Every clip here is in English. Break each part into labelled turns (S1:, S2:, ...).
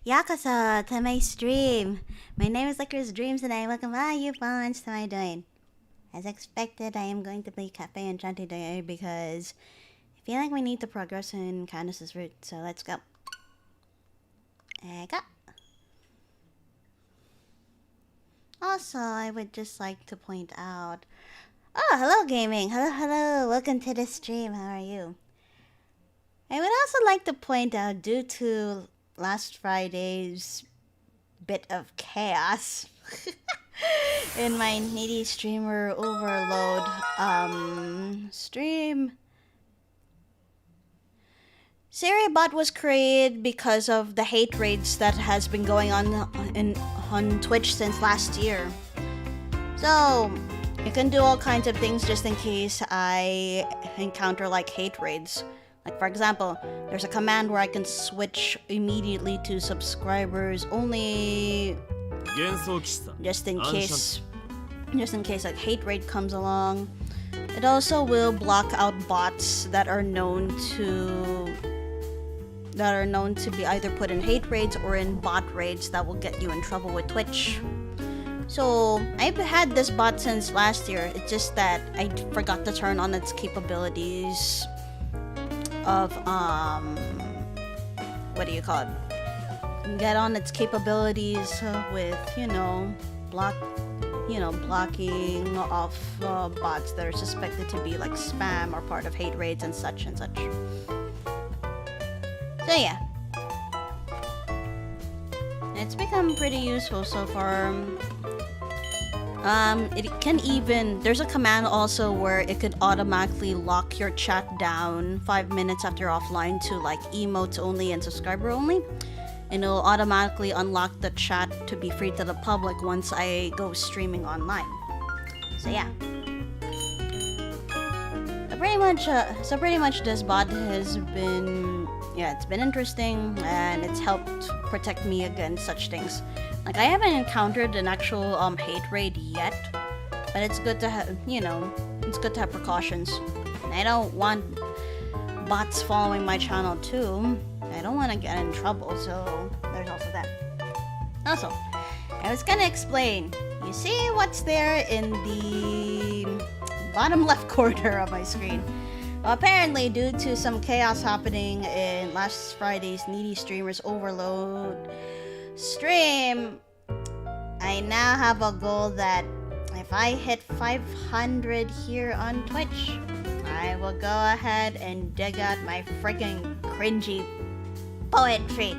S1: Yakuza to my stream. My name is LycorisDreams and I welcome all you fans to my doing. As expected, I am going to play CAFÉ ENCHANTÉ today because I feel like we need to progress in CANUS'S route, so let's go. Go. Also, I would just like to point out... Oh, hello gaming! Hello! Welcome to the stream, how are you? I would also like to point out, due to last Friday's bit of chaos in my needy streamer overload stream, Seriebot was created because of the hate raids that has been going on Twitch since last year. So you can do all kinds of things just in case I encounter like hate raids. Like for example, there's a command where I can switch immediately to subscribers only, just in case like hate raid comes along. It also will block out bots that are known to be either put in hate raids or in bot raids that will get you in trouble with Twitch. So I've had this bot since last year. It's just that I forgot to turn on its capabilities of what do you call it? Get on its capabilities with blocking off bots that are suspected to be like spam or part of hate raids and such and such. So yeah, it's become pretty useful so far. It can even, there's a command also where it could automatically lock your chat down 5 minutes after you're offline to like emotes only and subscriber only, and it'll automatically unlock the chat to be free to the public once I go streaming online. So yeah. So pretty much this bot has been, it's been interesting and it's helped protect me against such things. Like I haven't encountered an actual hate raid yet, but it's good to have, it's good to have precautions. And I don't want bots following my channel too. I don't want to get in trouble, so there's also that. Also, I was gonna explain. You see what's there in the bottom left corner of my screen? Well, apparently, due to some chaos happening in last Friday's Needy Streamers Overload stream, I now have a goal that if I hit 500 here on Twitch, I will go ahead and dig out my freaking cringy poetry.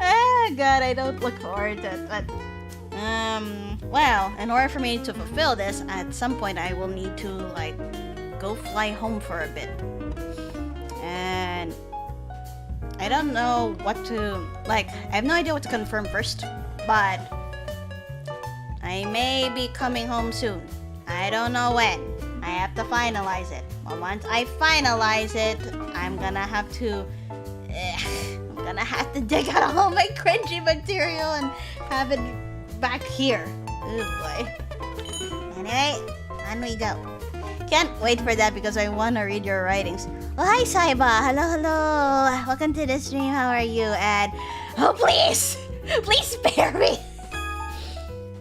S1: Oh god, I don't look forward to it, but well, in order for me to fulfill this, at some point I will need to like go fly home for a bit. And I don't know what to, like, I have no idea what to confirm first, but I may be coming home soon. I don't know when. I have to finalize it. Well, once I finalize it, I'm gonna have to dig out all my cringy material and have it back here. Oh boy. Anyway, on we go. Can't wait for that because I want to read your writings. Oh, hi Saiba. Hello. Welcome to the stream. How are you? And oh, please spare me.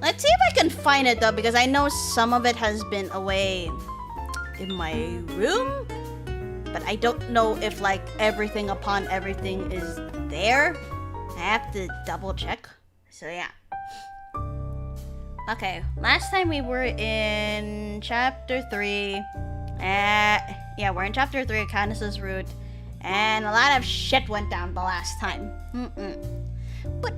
S1: Let's see if I can find it though, because I know some of it has been away in my room, but I don't know if like everything upon everything is there. I have to double check. So yeah. Okay, last time we were in chapter 3. Yeah, we're in chapter 3 of CANUS'S route, and a lot of shit went down the last time. But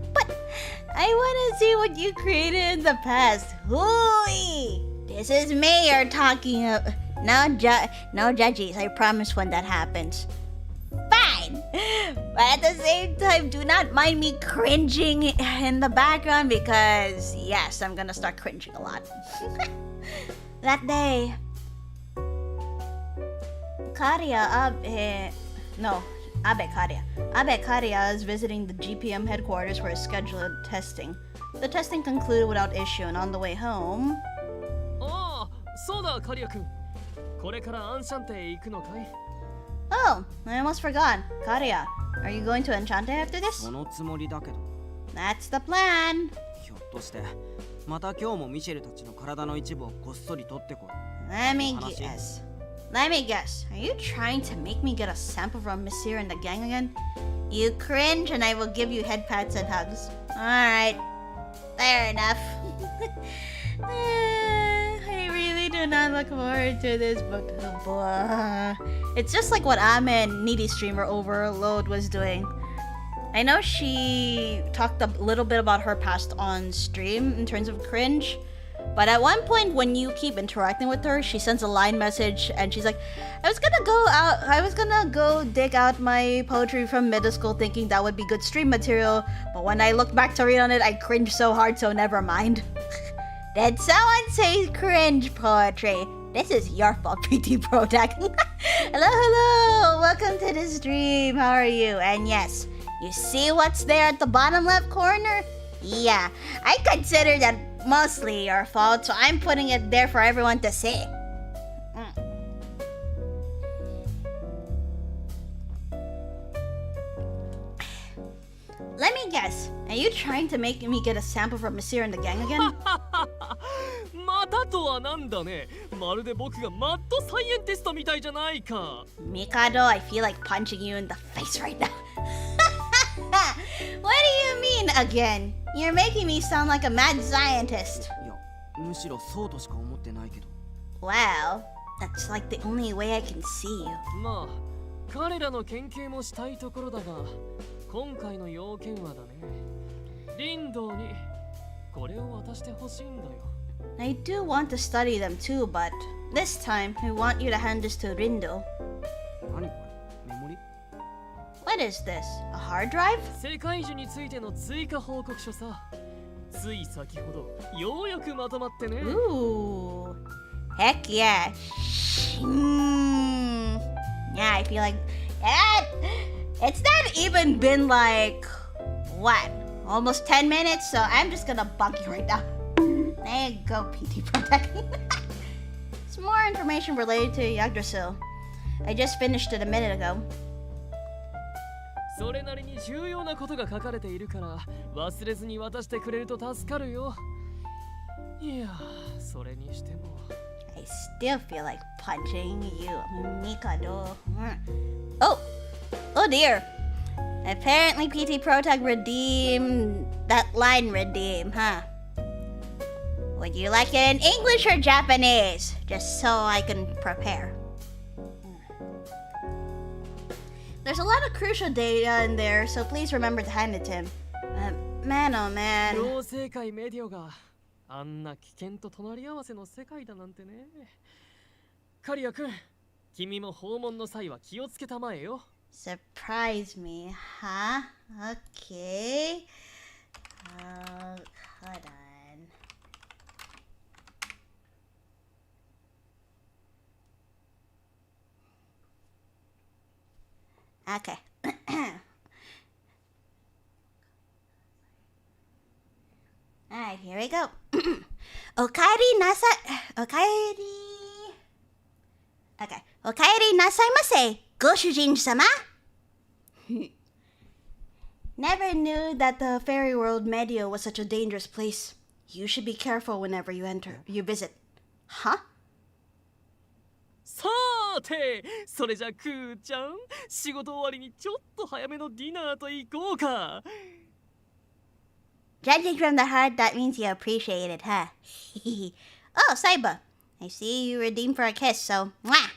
S1: I want to see what you created in the past. Hooey! This is me you're talking about. No judges, I promise when that happens. Fine! But at the same time, do not mind me cringing in the background because, yes, I'm gonna start cringing a lot. That day, Abe Karia is visiting the GPM headquarters for his scheduled testing. The testing concluded without issue, and on the way home... Oh, Oh, I almost forgot. Karia, are you going to Enchante after this?
S2: そのつもりだけど。
S1: That's the plan.
S2: ひょっとしてまた今日もミシェルたちの体の一部をこっそり取ってこい。
S1: Let me guess. Are you trying to make me get a sample from Monsieur and the gang again? You cringe and I will give you head pats and hugs. Alright. Fair enough. I really do not look forward to this book. It's just like what Ame and Needy Streamer Overload was doing. I know she talked a little bit about her past on stream in terms of cringe, but at one point when you keep interacting with her, she sends a line message and she's like, I was gonna go dig out my poetry from middle school thinking that would be good stream material, but when I looked back to read on it, I cringed so hard, so never mind. Did someone say cringe poetry? This is your fault, PT Protect. Hello, welcome to the stream. How are you? And yes, you see what's there at the bottom left corner? Yeah, I consider that mostly your fault, so I'm putting it there for everyone to see. Let me guess. Are you trying to make me get a sample from Monsieur and the gang again?
S3: またとはなんだね。まるで僕がマッドサイエンティストみたいじゃないか。
S1: Mikado, I feel like punching you in the face right now. What do you mean again? You're making me sound like a mad scientist.
S2: いや、むしろそうとしか思ってないけど。
S1: Wow, that's like the only way I can see you.
S3: まあ、彼らの研究もしたいところだが、今回の要件はだね。リンドウにこれを渡してほしいんだよ。
S1: I do want to study them too, but this time I want you to hand this to Rindo.
S2: 何これ？メモリ？
S1: What is this? A hard drive?
S3: 世界樹についての追加報告書さ。つい先ほどようやくまとまってね。
S1: Ooh. Heck yeah. Yeah, I feel like it's not even been like what? Almost 10 minutes, so I'm just gonna bug you right now. There you go, PT Protect. Some more information related to Yggdrasil. I just finished it a minute ago.
S3: それなりに重要なことが書かれているから忘れずに渡してくれると助かるよ。いや、それにしても。
S1: I still feel like punching you, Mikado. Oh dear. Apparently PT Protect redeemed that line redeem, huh? Would you like it in English or Japanese? Just so I can prepare. There's a lot of crucial data in there, so please remember to hand it to him. Man, oh man.
S3: 同世界メディオがあんな危険と隣り合わせの世界だなんてね。カリア君、君も訪問の際は気をつけたまえよ。
S1: Surprise me, huh? Okay. Hold on. Okay. Alright, here we go. Okaeri nasai. Okay. Okaeri nasaimase, Goshujin-sama. Never knew that the fairy world Medio was such a dangerous place. You should be careful whenever you visit. Huh?
S3: さて、それじゃクーちゃん、仕事終わりにちょっと早めのディナーと行こうか。
S1: Judging from the heart, that means you appreciate it, huh? Oh, Saiba. I see you redeemed for a kiss, so mwah!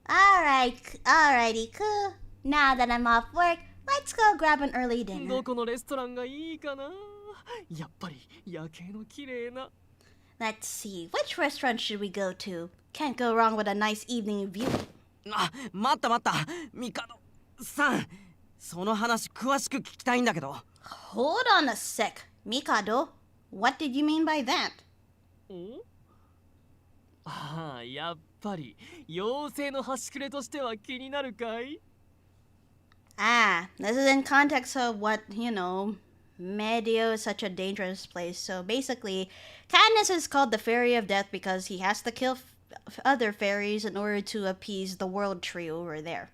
S1: Alrighty, cool. Now that I'm off work, let's go grab an early dinner.
S3: どこのレストランがいいかな。やっぱり夜景の綺麗な。
S1: Let's see, which restaurant should we go to? Can't go wrong with a nice evening view.
S2: あ、待ったミカドさん、その話詳しく聞きたいんだけど。
S1: Hold on a sec, Mikado. What did you mean by that?
S3: お？ああ、やっぱり妖精の端くれとしては気になるかい？
S1: This is in context of what, Medio is such a dangerous place. So basically, Canus is called the Fairy of Death because he has to kill other fairies in order to appease the world tree over there.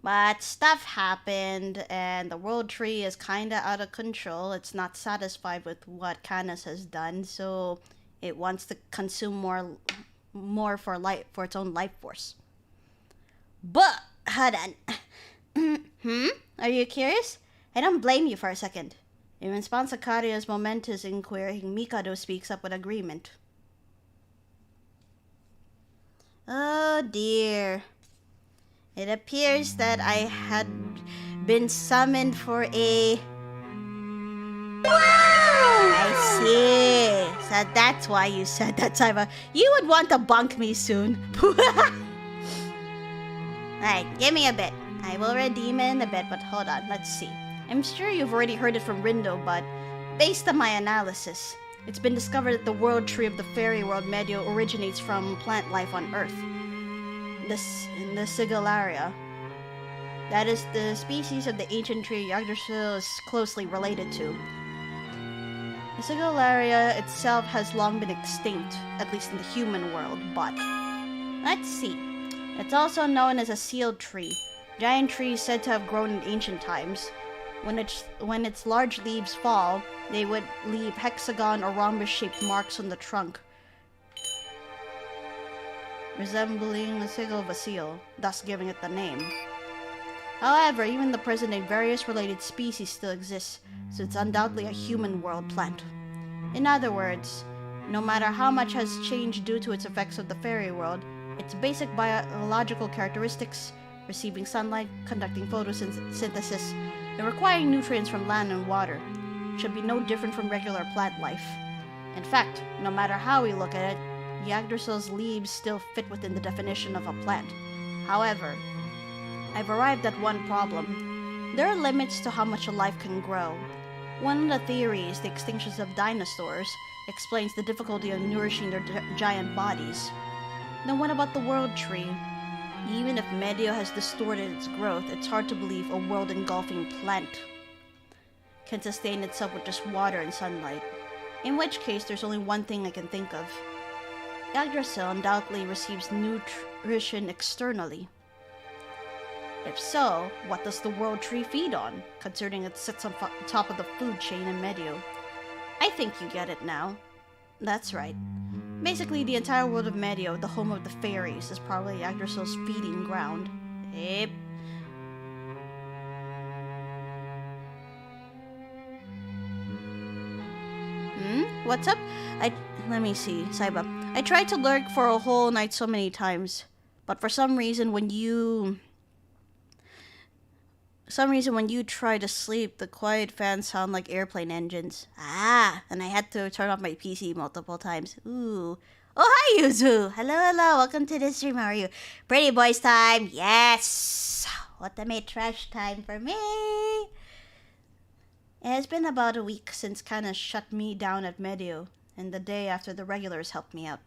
S1: But stuff happened, and the world tree is kinda out of control. It's not satisfied with what CANUS has done, so it wants to consume more for its own life force. But hold on. Are you curious? I don't blame you for a second. In response to Karya's momentous inquiry, Mikado speaks up with agreement. Oh dear. It appears that I had been summoned for a... I see. So that's why you said that, Saiba. You would want to bunk me soon. Alright, give me a bit. I will redeem it in a bit, but hold on, let's see. I'm sure you've already heard it from Rindo, but based on my analysis, it's been discovered that the world tree of the fairy world Medio originates from plant life on Earth. In the Sigillaria. That is the species of the ancient tree Yggdrasil is closely related to. The Sigillaria itself has long been extinct, at least in the human world, but... Let's see. It's also known as a sealed tree. Giant trees said to have grown in ancient times. When its large leaves fall, they would leave hexagon or rhombus-shaped marks on the trunk, resembling the sigil of a seal, thus giving it the name. However, even the present day, various related species still exist, so it's undoubtedly a human world plant. In other words, no matter how much has changed due to its effects of the fairy world, its basic biological characteristics, receiving sunlight, conducting photosynthesis, and requiring nutrients from land and water, should be no different from regular plant life. In fact, no matter how we look at it, Yggdrasil's leaves still fit within the definition of a plant. However, I've arrived at one problem. There are limits to how much a life can grow. One of the theories, the extinctions of dinosaurs, explains the difficulty of nourishing their giant bodies. Then what about the world tree? Even if Medio has distorted its growth, it's hard to believe a world-engulfing plant can sustain itself with just water and sunlight. In which case, there's only one thing I can think of. Yggdrasil undoubtedly receives nutrition externally. If so, what does the world tree feed on, considering it sits on top of the food chain in Medio? I think you get it now. That's right. Basically, the entire world of Medio, the home of the fairies, is probably Yggdrasil's feeding ground. Yep. What's up? Let me see, Saiba. I tried to lurk for a whole night so many times, but for some reason when you try to sleep, the quiet fans sound like airplane engines. And I had to turn off my PC multiple times. Ooh. Oh, hi, Yuzu! Hello, welcome to the stream. How are you? Pretty boys time, yes! Ultimate trash time for me! It has been about a week since CANUS shut me down at Medio, and the day after the regulars helped me out.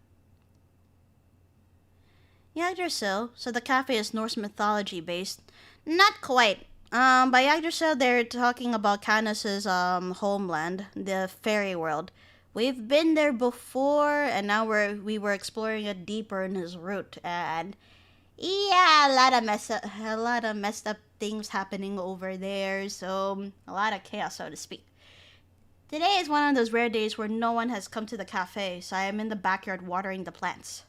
S1: Yggdrasil, so the CAFÉ is Norse mythology based. Not quite. By Yggdrasil, they're talking about CANUS'S homeland, the fairy world. We've been there before, and now we were exploring it deeper in his route, and yeah, a lot of messed up things happening over there, so a lot of chaos, so to speak. Today is one of those rare days where no one has come to the cafe, so I am in the backyard watering the plants.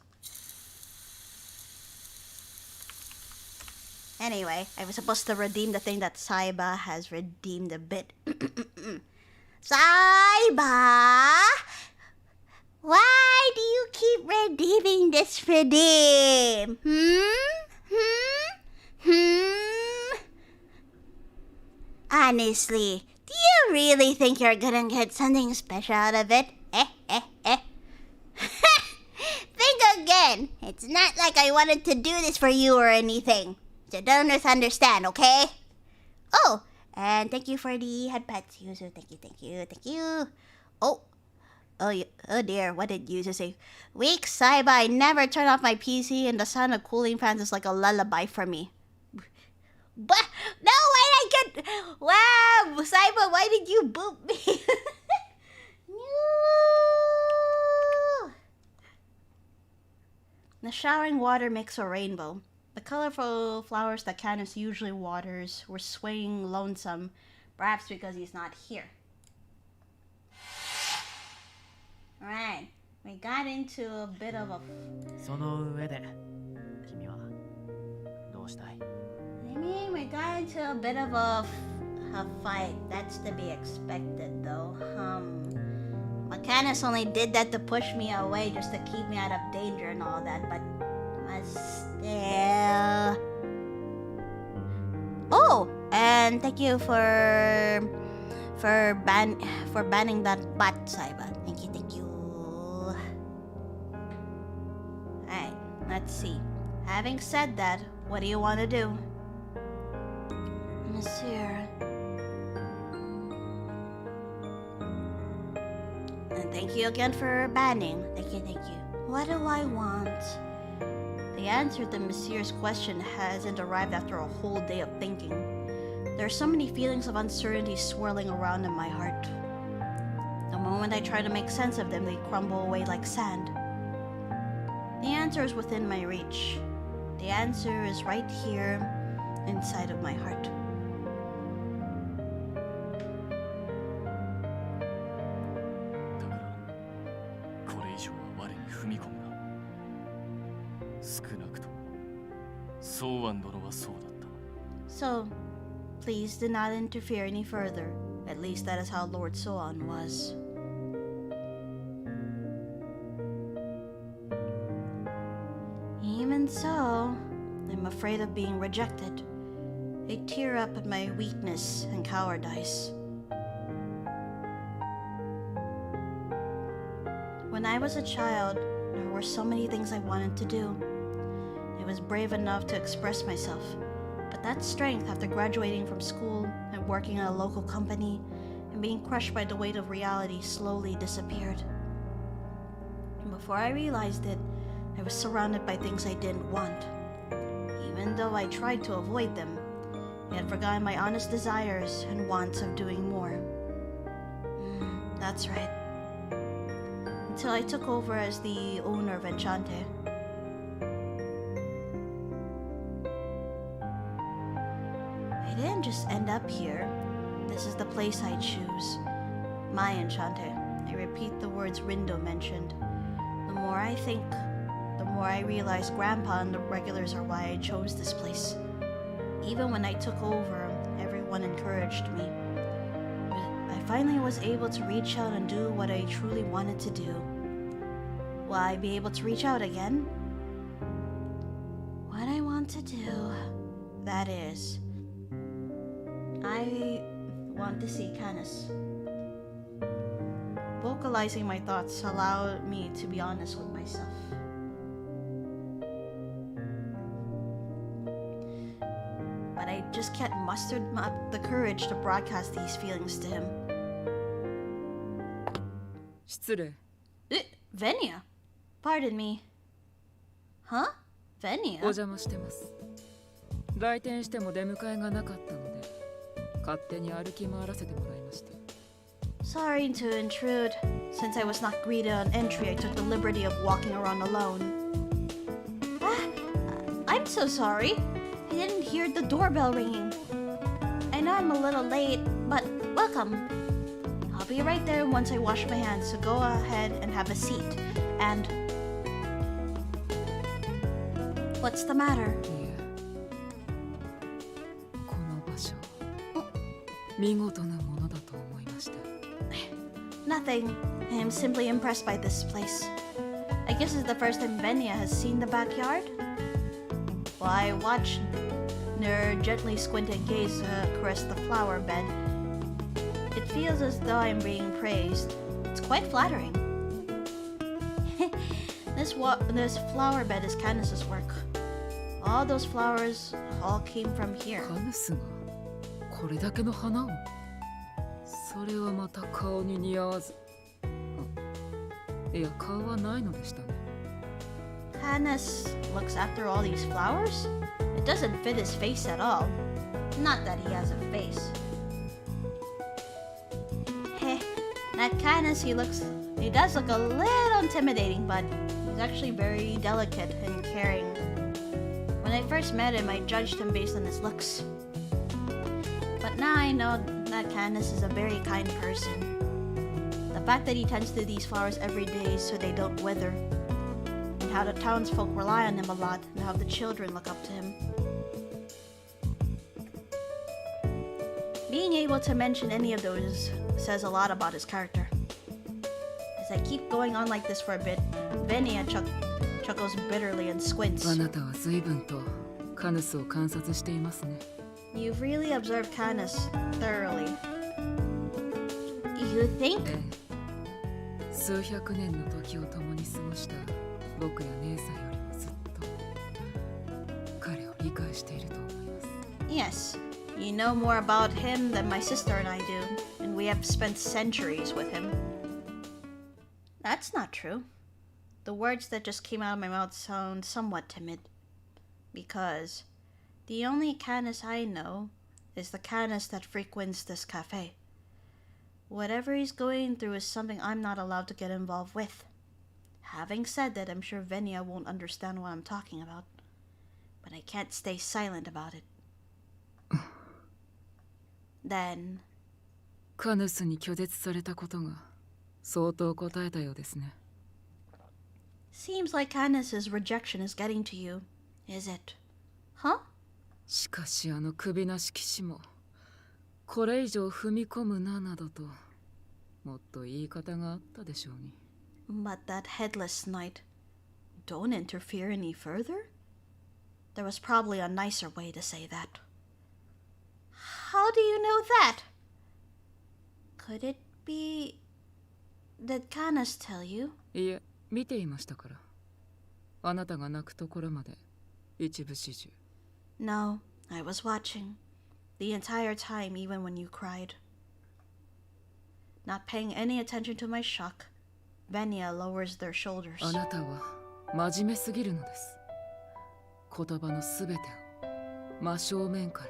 S1: Anyway, I was supposed to redeem the thing that Saiba has redeemed a bit. Saiba! Why do you keep redeeming this redeem? Honestly, do you really think you're gonna get something special out of it? Think again. It's not like I wanted to do this for you or anything. So don't misunderstand, okay? Oh, and thank you for the headpats, Yuzu. Thank you. Oh dear, what did Yuzu say? Weak Saiba, I never turn off my PC and the sound of cooling fans is like a lullaby for me. But no, why did I get... Wow, Saiba, why did you boop me? No. The showering water makes a rainbow, The colorful flowers that CANUS usually waters were swaying lonesome, perhaps because he's not here. Alright, we got into a bit of a...
S2: その上で君はどうしたい？
S1: I mean, we got into a bit of a fight. That's to be expected, though. CANUS only did that to push me away, just to keep me out of danger and all that, but still... Oh, and thank you for banning that bot, Saiba. Thank you. Alright, let's see. Having said that, what do you want to do? Monsieur. And thank you again for banning. Thank you. What do I want? The answer to Monsieur's question hasn't arrived after a whole day of thinking. There are so many feelings of uncertainty swirling around in my heart. The moment I try to make sense of them, they crumble away like sand. The answer is within my reach. The answer is right here, inside of my heart. So, please do not interfere any further. At least that is how Lord Soan was. Even so, I'm afraid of being rejected. I tear up at my weakness and cowardice. When I was a child, there were so many things I wanted to do. I was brave enough to express myself, but that strength after graduating from school and working in a local company and being crushed by the weight of reality slowly disappeared. And before I realized it, I was surrounded by things I didn't want. Even though I tried to avoid them, I had forgotten my honest desires and wants of doing more. That's right. Until I took over as the owner of ENCHANTÉ. I didn't just end up here. This is the place I choose. My ENCHANTÉ. I repeat the words Rindo mentioned. The more I think, the more I realize Grandpa and the regulars are why I chose this place. Even when I took over, everyone encouraged me. I finally was able to reach out and do what I truly wanted to do. Will I be able to reach out again? What I want to do, that is, I want to see CANUS. Vocalizing my thoughts allowed me to be honest with myself. But I just can't muster up the courage to broadcast these feelings to him.
S3: 失礼。
S1: Venia? Pardon me. Huh?
S3: お
S1: Venia?
S3: 邪魔してます。来店しても出迎えがなかったので、勝手に歩き回らせてもらいました。
S1: Sorry to intrude. Since I was not greeted on entry, I took the liberty of walking around alone. I'm so sorry. I didn't hear the doorbell ringing. I know I'm a little late, but welcome. I'll be right there once I wash my hands, so go ahead and have a seat. And... What's the matter?
S3: いえ、この場所、見事なものだと思いました。
S1: Nothing. I am simply impressed by this place. I guess it's the first time Venia has seen the backyard? While I watched her gently squinted gaze caress the flower bed, it feels as though I'm being praised. It's quite flattering. This flower bed is CANUS'S work. All those flowers all came from here.
S3: カヌスがこれだけの花を。それはまた顔に似合わず。いや、顔はないのでしたね。
S1: CANUS looks after all these flowers? It doesn't fit his face at all. Not that he has a face. Heh, that CANUS, he does look a little intimidating, but he's actually very delicate and caring. When I first met him, I judged him based on his looks. But now I know that CANUS is a very kind person. The fact that he tends to these flowers every day so they don't wither, and how the townsfolk rely on him a lot, and how the children look up to him. Being able to mention any of those says a lot about his character. As I keep going on like this for a bit, Venia chuckles bitterly and squints.
S4: あなたは随分とカヌスを観察していますね。
S1: You've really observed CANUS thoroughly. You think?
S4: ええ、数百年の時を共に過ごした僕や姉さんよりもずっと彼を理解していると思います。
S1: Yes. You know more about him than my sister and I do, and we have spent centuries with him. That's not true. The words that just came out of my mouth sound somewhat timid. Because the only CANUS I know is the CANUS that frequents this cafe. Whatever he's going through is something I'm not allowed to get involved with. Having said that, I'm sure Venia won't understand what I'm talking about. But I can't stay silent about it. Then...
S4: カヌスに拒絶されたことが相当答えたようですね。
S1: Seems like CANUS's rejection is getting to you, is it? Huh?
S4: しかしあの首なし騎士もこれ以上踏み込むななどともっと言い方があったでしょうに。
S1: But that headless knight, don't interfere any further? There was probably a nicer way to say that. How do you know that? Could it be... Did CANUS tell you?
S4: いえ、見ていましたから。あなたが泣くところまで一部始終。
S1: No, I was watching. The entire time, even when you cried. Not paying any attention to my shock, Venia lowers their shoulders.
S4: あなたは真面目すぎるのです。言葉のすべてを真正面から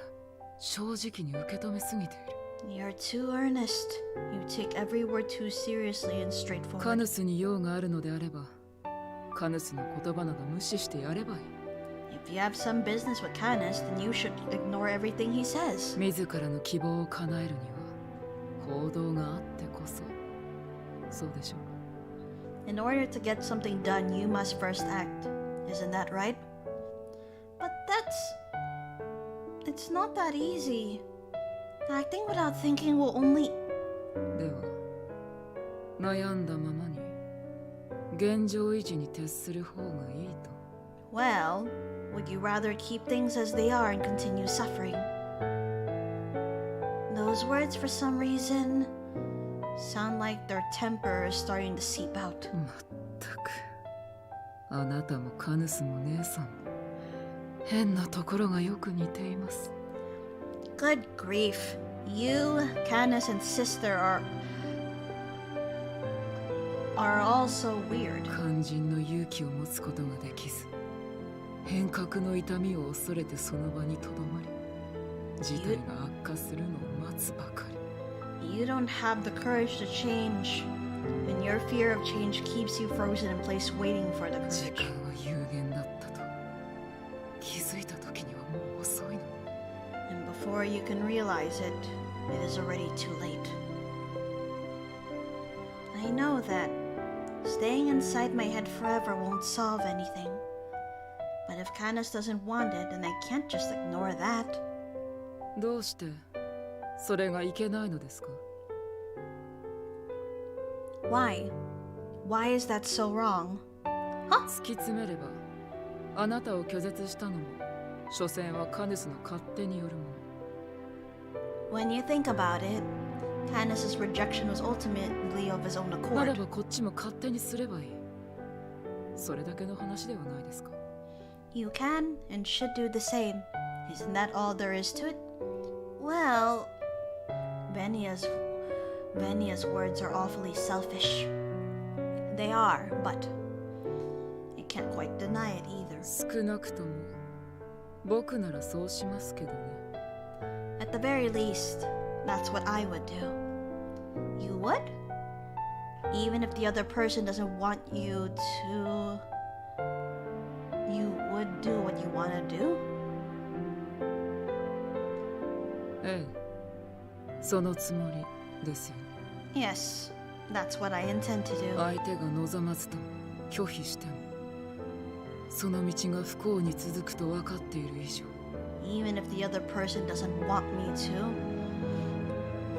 S4: 正直に受け止めすぎている。
S1: You're too earnest. You take every word too seriously and
S4: カ
S1: straightforward.
S4: ヌスに用があるのであれば、カヌスの言葉など無視してやればいい。
S1: If you have some business with CANUS, then you should ignore everything he says.
S4: 自らの希望を叶えるには行動があってこそ。そうでしょう。
S1: In order to get something done, you must first act. Isn't that right? But it's not that easy. Acting without thinking will only...
S4: では、悩んだままに現状維持に徹する方がいいと。
S1: Well, would you rather keep things as they are and continue suffering? Those words, for some reason, sound like their temper is starting to seep out.
S4: まったく、あなたもカヌスも姉さんも変なところがよく似ています。
S1: Good grief. You, CANUS, and sister are all so weird.
S4: 肝心の勇気を持つことができず、変革の痛みを恐れてその場にとどまり、事態が悪化するのを待つばかり。
S1: You don't have the courage to change, and your fear of change keeps you frozen in place waiting for the
S4: 時
S1: courage.
S4: 間は有限だったと気づいた時にはもう遅いの。
S1: And before you can realize it, it is already too late. I know that staying inside my head forever won't solve anything. But if CANUS doesn't want it, then I can't just ignore that.
S4: どうしてそれがいけないのですか？
S1: Why? Why is that so wrong?
S4: 突き詰めれば、あなたを拒絶したのも所詮はカヌスの勝手によるもの。
S1: When you think about it, CANUS's rejection was ultimately of his own
S4: なら
S1: accord.
S4: ばこっちも勝手にすればいい。それだけの話ではないですか。
S1: You can and should do the same. Isn't that all there is to it? Well, Venia's words are awfully selfish. They are, but I can't quite deny it either.
S4: 少なくとも僕ならそうしますけどね。
S1: At the very least, that's what I would do. You would? Even if the other person doesn't want you to... you would do what you want to do?
S4: ええ、そのつもりですよ。
S1: Yes, that's what I intend to do.
S4: 相手が望まずとも拒否しても、その道が不幸に続くと分かっている以上。
S1: Even if the other person doesn't want me to,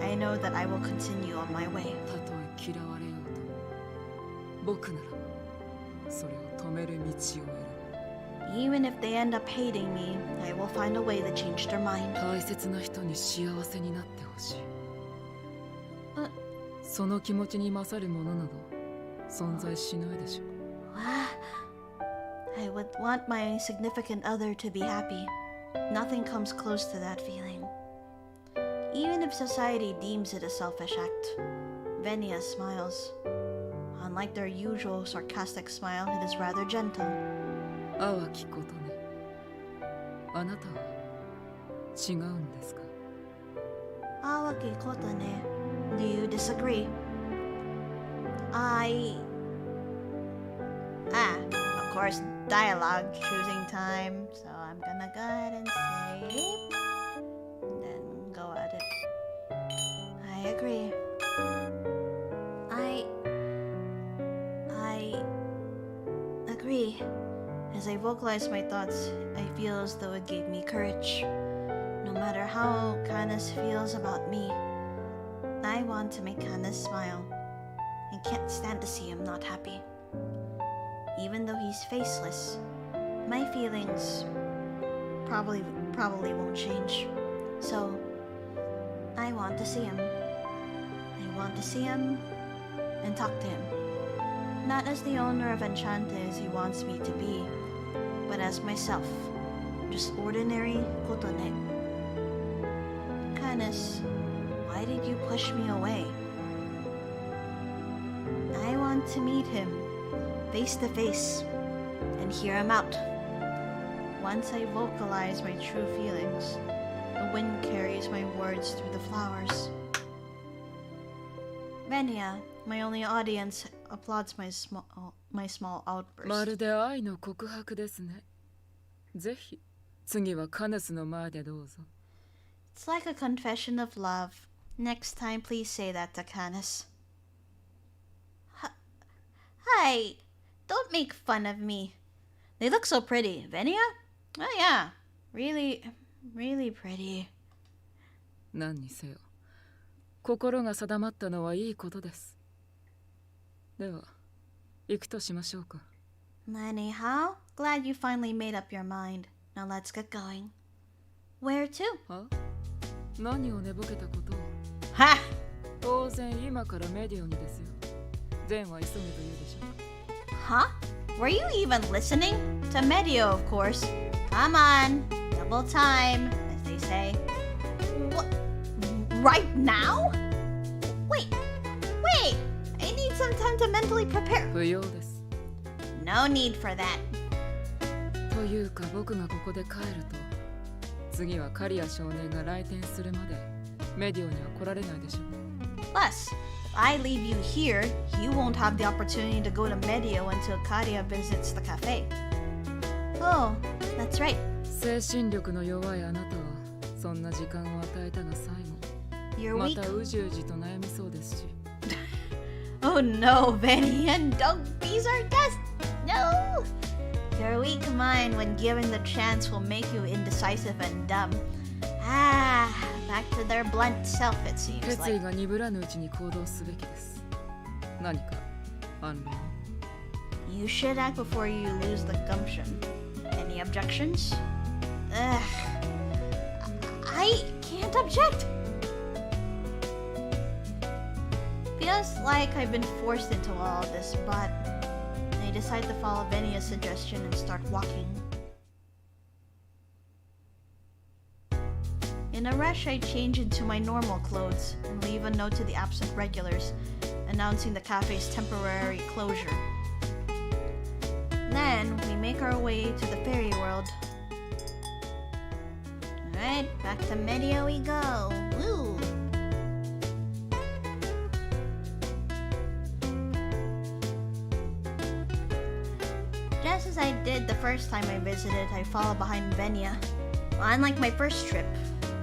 S1: I know that I will continue on my way.
S4: たとえ嫌われようとも、僕ならそれを止める道を選ぶ。
S1: Even if they end up hating me, I will find a way to change their mind.
S4: 大切な人に幸せになってほしい。その気持ちに勝るものなど存在しないでしょう。
S1: I would want my significant other to be happy. Nothing comes close to that feeling. Even if society deems it a selfish act. Venia smiles. Unlike their usual sarcastic smile, it is rather gentle.
S4: 淡きことね。あなたは違うんですか？
S1: Awaki kotane. Do you disagree? Of course, dialogue, choosing time. So I'm gonna go ahead and say, and then go at it. I agree. I agree. As I vocalize my thoughts, I feel as though it gave me courage. No matter how CANUS feels about me, I want to make CANUS smile. I can't stand to see him not happy. Even though he's faceless, my feelings probably won't change. So, I want to see him. I want to see him and talk to him. Not as the owner of ENCHANTÉ as he wants me to be, but as myself. Just ordinary Kotone. CANUS, why did you push me away? I want to meet him, face to face, and hear him out. Once I vocalize my true feelings, the wind carries my words through the flowers. Venia, my only audience, applauds my small
S4: ま
S1: outburst.
S4: るで愛の告白ですね。ぜひ次はカヌスの前でどうぞ。
S1: It's like a confession of love. Next time, please say that to CANUS. Hi, don't make fun of me. They look so pretty. Venia? Oh yeah, really pretty.
S4: 何にせよ、心が定まったのはいいことです。では、行くとしましょうか。
S1: Anyhow, glad you finally made up your mind. Now let's get going. Where to?
S4: あ？何を寝ぼけたことを。
S1: Ha!
S4: 当然今からメディオにですよ。善は急げと言うでしょ。
S1: Huh? Were you even listening? To Medio, of course. Come on, double time, as they say. What? Right now? Wait, I need some time to mentally prepare.
S4: 不要です。
S1: No need for that.
S4: というか僕がここで帰ると、次はカリア少年が来店するまでメディオには来られないでしょう。
S1: Plus, if I leave you here, you won't have the opportunity to go to Medio until Karia visits the cafe. Oh, that's right.
S4: 精神力の弱いあなたはそんな時間を与えたが最
S1: You're
S4: 後ま
S1: weak.
S4: たうじうじと悩みそうですし。
S1: Oh no, Benny, and don't be sarcastic. No! Your weak mind, when given the chance, will make you indecisive and dumb. Back to their blunt self, it seems
S4: 決
S1: like.
S4: 意が鈍らぬうちに行動すべきです。何か案論？
S1: You should act before you lose the gumption. Any objections? Ugh. I can't object. Feels like I've been forced into all this, but I decide to follow Venia's suggestion and start walking. In a rush, I change into my normal clothes and leave a note to the absent regulars, announcing the cafe's temporary closure. Then, we make our way to the fairy world. Alright, back to Medio we go. Woo! Just as I did the first time I visited, I followed behind Venya. Unlike my first trip.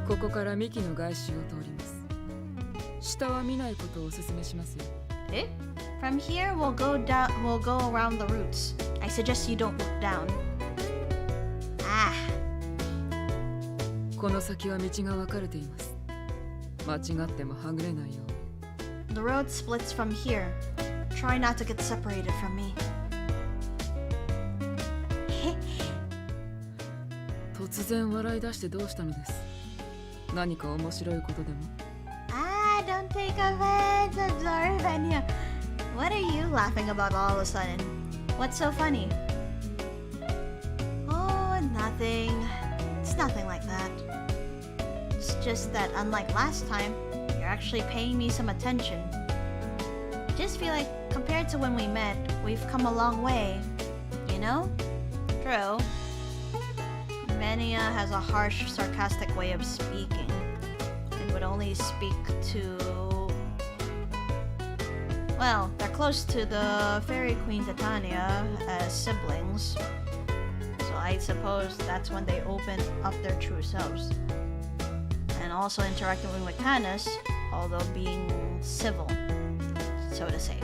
S4: ここから幹の外周を通ります。下は見ないことをお勧めしますよ。
S1: Eh? From here, we'll go around the roots. I suggest you don't look down. Ah.
S4: この先は道が分かれています。間違ってもはぐれないよう。
S1: The road splits from here. Try not to get separated from me.
S4: 突然笑い出してどうしたのです。何か面白いことでも。
S1: Ah, don't take offense. I'm sorry, Venya. What are you laughing about all of a sudden? What's so funny? Oh, nothing. It's nothing like that. It's just that unlike last time, you're actually paying me some attention. I just feel like compared to when we met, we've come a long way. You know? True. Venya has a harsh, sarcastic way of speaking and would only speak to... Well, they're close to the Fairy Queen Titania as siblings, so I suppose that's when they open up their true selves. And also interacting with CANUS, although being civil, so to say.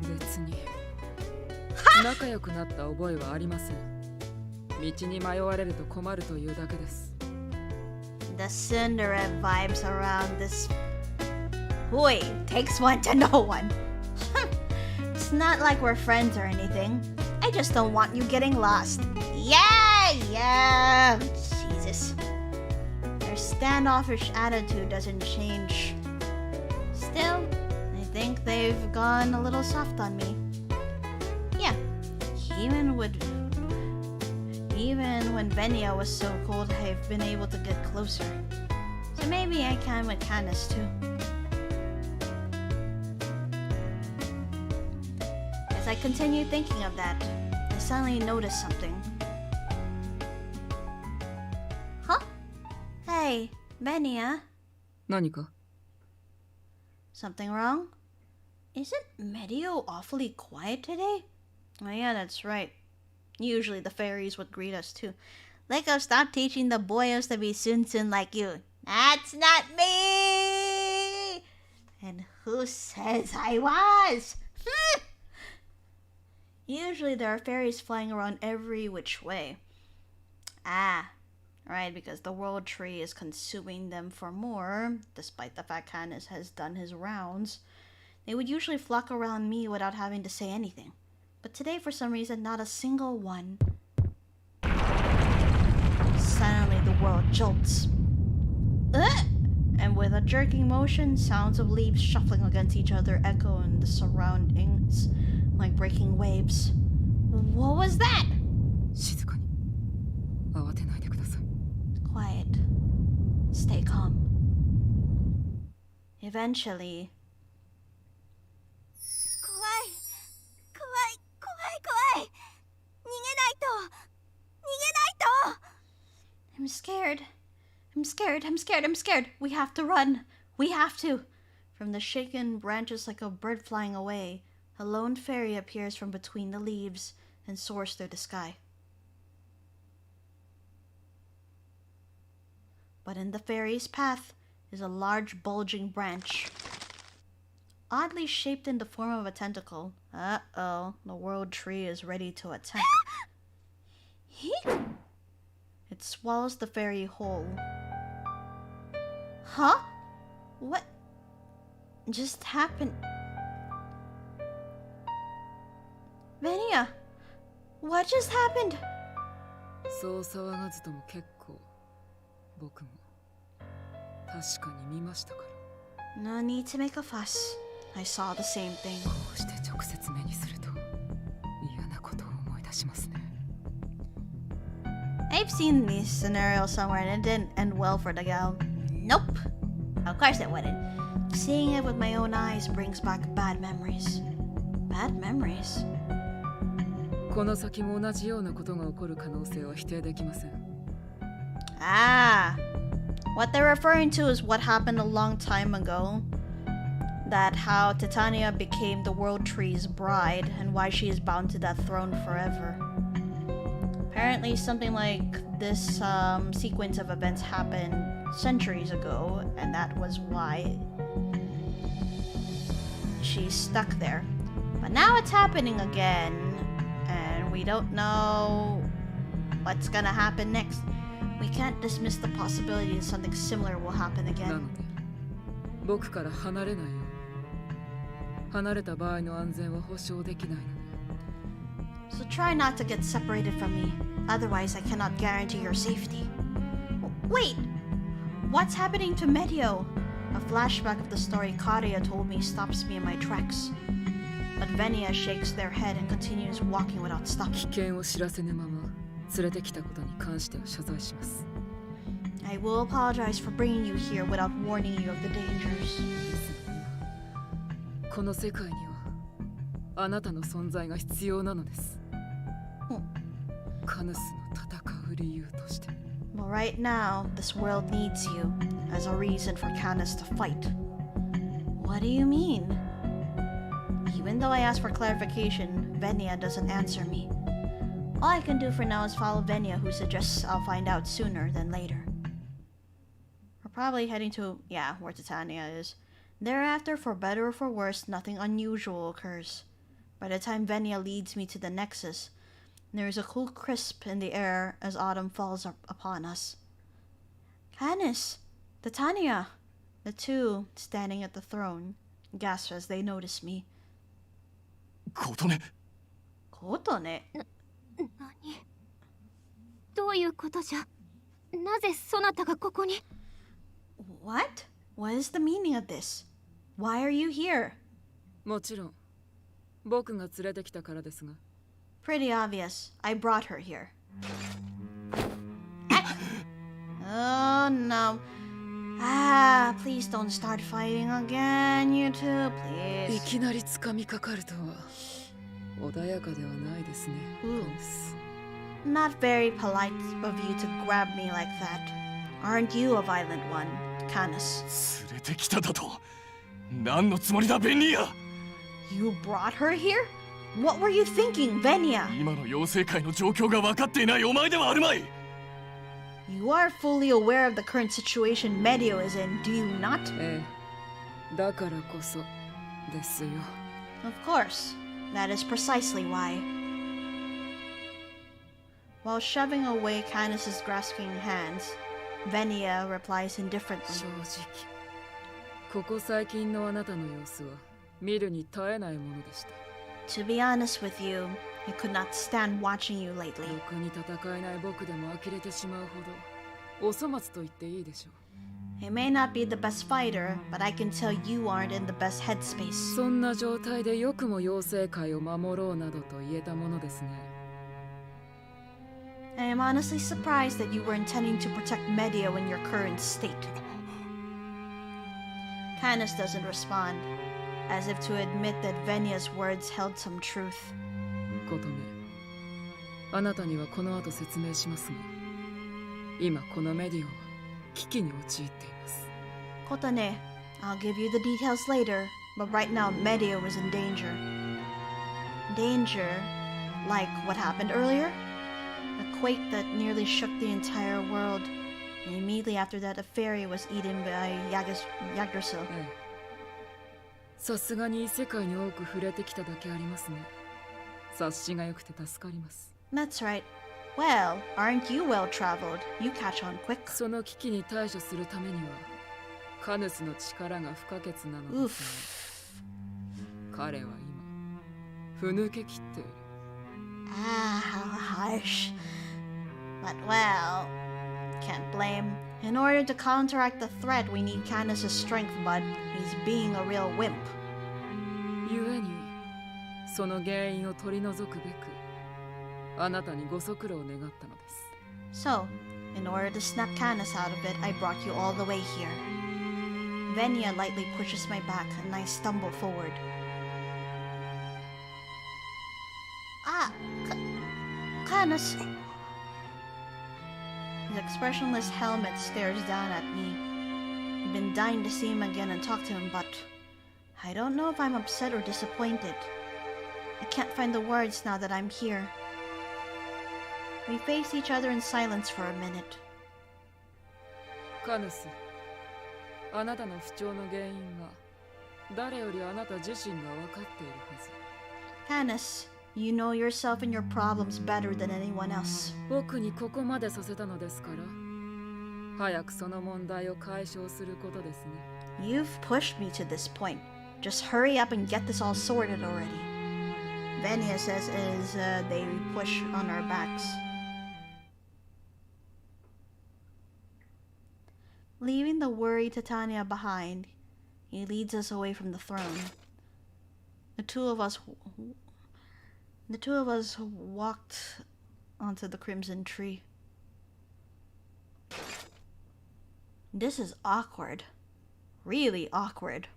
S4: 別に仲良くなった覚えはありません。道に迷われると困るというだけです。
S1: The Cinderella vibes around this. Boy, takes one to know one. It's not like we're friends or anything. I just don't want you getting lost. Yeah. Jesus. Their standoffish attitude doesn't change. Still, I think they've gone a little soft on me. Yeah, even when Venya was so cold, I've been able to get closer. So maybe I can with CANUS too. As I continue thinking of that, I suddenly noticed something. Huh? Hey, Venya.
S4: 何か
S1: Something wrong? Isn't Medio awfully quiet today? Oh yeah, that's right. Usually the fairies would greet us too. Lyco, stop teaching the boyos to be Sun like you. That's not me! And who says I was? Usually there are fairies flying around every which way. Ah, right, because the world tree is consuming them for more, despite the fact CANUS has done his rounds. They would usually flock around me without having to say anything. But today, for some reason, not a single one. Suddenly, the world jolts. And with a jerking motion, sounds of leaves shuffling against each other echo in the surroundings like breaking waves. What was that?
S4: 静かに慌てないでください。
S1: Quiet. Stay calm. Eventually... I'm scared. We have to run. We have to. From the shaken branches like a bird flying away, a lone fairy appears from between the leaves and soars through the sky. But in the fairy's path is a large bulging branch. Oddly shaped in the form of a tentacle. Uh-oh, the world tree is ready to attack. It swallows the fairy whole. Huh? What just happened? Venya, what just happened?
S4: そう騒がずとも結構僕も確かに見ましたから。
S1: No need to make a fuss. I saw the same thing.
S4: こうして直接目にすると嫌なことを思い出しますね。
S1: I've seen this scenario somewhere and it didn't end well for the gal. Nope. Of course it wouldn't. Seeing it with my own eyes brings back bad memories. Bad memories?
S4: この先も同じようなことが起こる可能性は否定できません。
S1: Ah. What they're referring to is what happened a long time ago. that how Titania became the World Tree's bride and why she is bound to that throne forever. Apparently something like this sequence of events happened centuries ago, and that was why she's stuck there. But now it's happening again, and we don't know what's gonna happen next. We can't dismiss the possibility that something similar will happen
S4: な
S1: again.
S4: ので僕から離れないよ。離れた場合の安全は保証できないので。
S1: So try not to get separated from me, otherwise I cannot guarantee your safety. Wait! What's happening to Medio? A flashback of the story Karia told me stops me in my tracks. But Venia shakes their head and continues walking without
S4: 危
S1: stopping.
S4: 険を知らせぬまま連れてきたことに関しては謝罪します。
S1: I will apologize for bringing you here without warning you of the dangers.
S4: ですが今この世界にはあなたの存在が必要なのです。カヌスの戦う理由として。
S1: Well, right now, this world needs you as a reason for CANUS to fight. What do you mean? Even though I ask for clarification, Venia doesn't answer me. All I can do for now is follow Venia, who suggests I'll find out sooner than later. We're probably heading to, yeah, where Titania is. Thereafter, for better or for worse, nothing unusual occurs. By the time Venia leads me to the Nexus, there is a cool crisp in the air as autumn falls upon us. CANUS! Titania! The two, standing at the throne, gasp as they notice me.
S5: 琴音、
S1: Kotone?
S6: 何どういうことじゃなぜそなたがここに
S1: What? What is the meaning of this? Why are you here?
S4: もちろん僕が連れてきたからですが。
S1: Pretty obvious. I brought her here. Oh no. Ah, please don't start fighting again, you two,
S4: い
S1: please.
S4: きなり掴みかかるとは穏やかではないですね。
S1: Ooh.
S4: カヌス
S1: Not very polite of you to grab me like that. Aren't you a violent one, CANUS?
S5: 連れてきただと。何のつもりだ、ベンニア。
S1: You brought her here? What were you thinking, Venia?
S5: 今の妖精界の状況が分かっていないお前ではあるまい。
S1: You are fully aware of the current situation Medio is in, do you not?
S4: ええ、だからこそですよ。
S1: Of course. That is precisely why. While shoving away CANUS'S grasping hands, Venia replies indifferently.
S4: 正直ここ最近のあなたの様子は見るに耐えないものでした。
S1: To be honest with you, I could not stand watching you lately.
S4: ろくに戦えない僕でも呆れてしまうほどお粗末と言っていいでしょう。
S1: I may not be the best fighter, but I can tell you aren't in the best headspace.
S4: そんな状態でよくも妖精界を守ろうなどと言えたものですね。
S1: I am honestly surprised that you were intending to protect Medio in your current state. CANUS doesn't respond, as if to admit that Venia's words held some truth.
S4: 琴音、あなたにはこの後説明しますが、今このメディオは危機に陥っています。
S1: Kotane, I'll give you the details later, but right now Medio is in danger. Danger? Like what happened earlier? A quake that nearly shook the entire world, and immediately after that a fairy was eaten by Yggdrasil.
S4: ええ、さすがに異世界に多く触れてきただけありますね。察しが良くて助かります。
S1: That's right. Well, aren't you well traveled? You catch on quick.
S4: その危機に対処するためにはカヌスの力が不可欠なのですが、彼は今ふぬけきっている。
S1: Ah, how harsh. But well, can't blame. In order to counteract the threat, we need CANUS'S strength, but he's being a real wimp.
S4: ゆえにその原因を取り除くべくあなたにご足労を願ったのです。
S1: So, in order to snap CANUS out of it, I brought you all the way here. Venia lightly pushes my back and I stumble forward. Ah, CANUS! His expressionless helmet stares down at me. I've been dying to see him again and talk to him, but I don't know if I'm upset or disappointed. I can't find the words now that I'm here. We face each other in silence for a minute.
S4: カヌス、あなたの不調の原因は誰よりあなた自身が分かっているはず。
S1: CANUS, you know yourself and your problems better than anyone else.
S4: 僕にここまでさせたのですから、早くその問題を解消することですね。
S1: You've pushed me to this point. Just hurry up and get this all sorted already. Venia says as they push on our backs. Leaving the worried Titania behind, he leads us away from the throne. The two of us walked onto the crimson tree. This is awkward. Really awkward.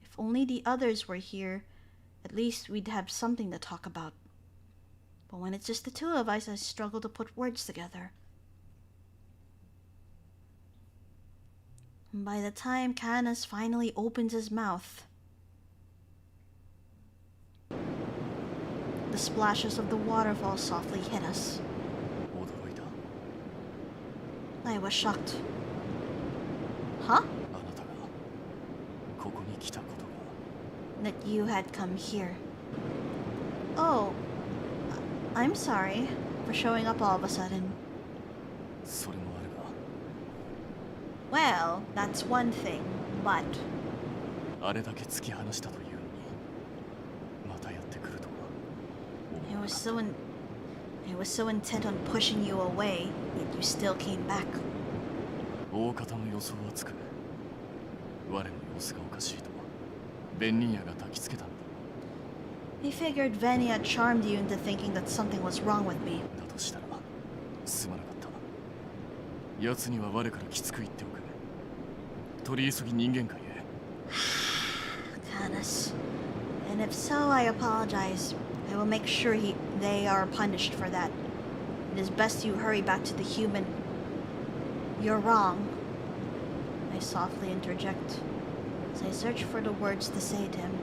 S1: If only the others were here, at least we'd have something to talk about. But when it's just the two of us, I struggle to put words together. And by the time CANUS finally opens his mouth, the splashes of the waterfall softly hit us.
S5: 驚いた。
S1: I was shocked. Huh?
S5: あなたがここに来たことが。
S1: That you had come here. Oh, I'm sorry for showing up all of a sudden.
S5: それもあるが。
S1: Well, that's one thing, but
S5: あれだけ突き放したというのにまたやってくるとは思
S1: I
S5: わな
S1: was
S5: かった
S1: so intent on pushing you away, yet you still came back.
S5: 大方の予想はつく。我の様子がおかしいとベンニーヤが焚きつけたんだ。
S1: I figured Venia charmed you into thinking that something was wrong with me.
S5: だとしたらすまなかった。奴には我からきつく言っておく。取り急ぎ人間界へ。
S1: CANUS. And if so, I apologize. I will make sure they are punished for that. It is best you hurry back to the human. You're wrong. I softly interject as I search for the words to say to him.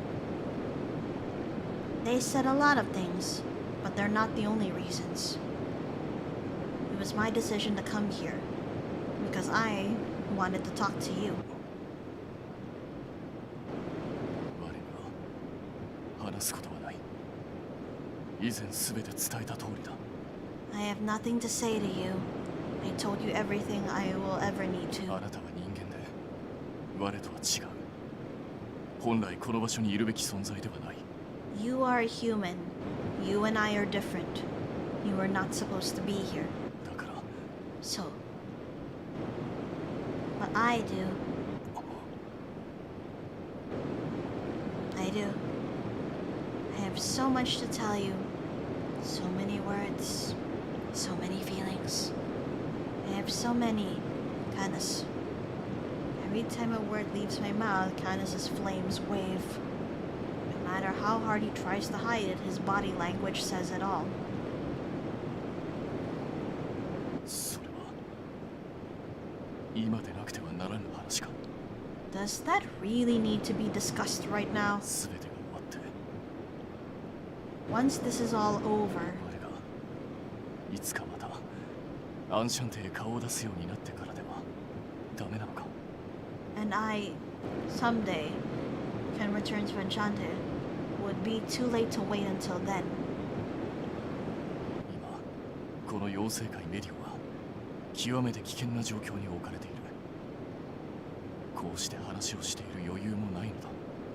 S1: They said a lot of things, but they're not the only reasons. It was my decision to come here because I wanted to talk to you.
S5: 我には話すことはない。以前すべて伝えた通りだ。
S1: I have nothing to say to you. I told you everything I will ever need
S5: あ
S1: to.
S5: なたは人間で我とは違う。本来この場所にいるべき存在ではない。
S1: You are a human. You and I are different. You are not supposed to be here.
S5: だから
S1: So. But I do. I do. I have so much to tell you. So many words. So many feelings. I have so many. CANUS. Every time a word leaves my mouth, CANUS's flames wave. No matter how hard he tries to hide it, his body language says it all.
S5: それは今でなくてはならぬ話か。
S1: Does that really need to be discussed right now?
S5: すべてが終わって
S1: Once this is all over,
S5: 我がいつかまたアンシャンテへ顔を出すようになってからではダメなのか。
S1: and I, someday, can return to Enchante, would be too late to wait until then.
S5: 今この妖精界メディオは極めて危険な状況に置かれている。こうして話をしている余裕もないのだ。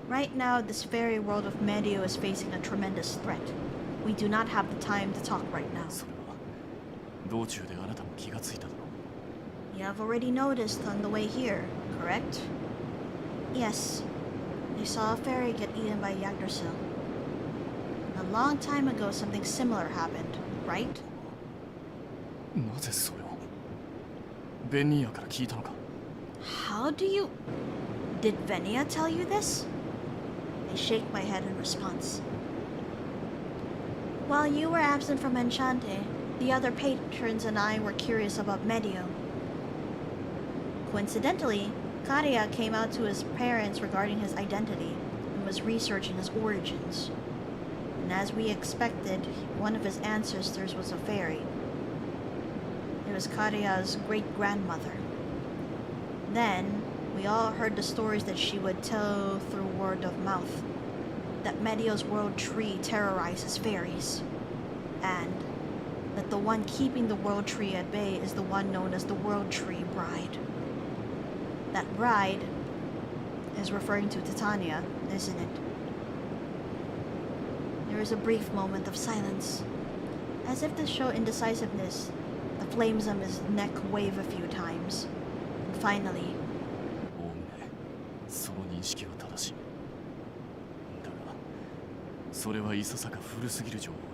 S1: Right now, this very world of Medio is facing a tremendous threat. We do not have the time to talk right now.
S5: それは道中であなたも気がついただろう。
S1: You have already noticed on the way here, correct? Yes. I saw a fairy get eaten by Yggdrasil. A long time ago, something similar happened, right?
S5: なぜそれをベンニーヤから聞いたのか。
S1: How do you... Did Venia tell you this? I shake my head in response. While you were absent from Enchante, the other patrons and I were curious about Medio. Coincidentally, Karia came out to his parents regarding his identity, and was researching his origins. And as we expected, one of his ancestors was a fairy. It was Karia's great-grandmother. Then, we all heard the stories that she would tell through word of mouth. That Medio's world tree terrorizes fairies. And that the one keeping the world tree at bay is the one known as the World Tree Bride. That bride is referring to Titania, isn't it? There is a brief moment of silence. As if to show indecisiveness, the flames on his neck wave a few times. And finally,
S5: おおむねその認識は正しい。だがそれはいささか古すぎる情報だ。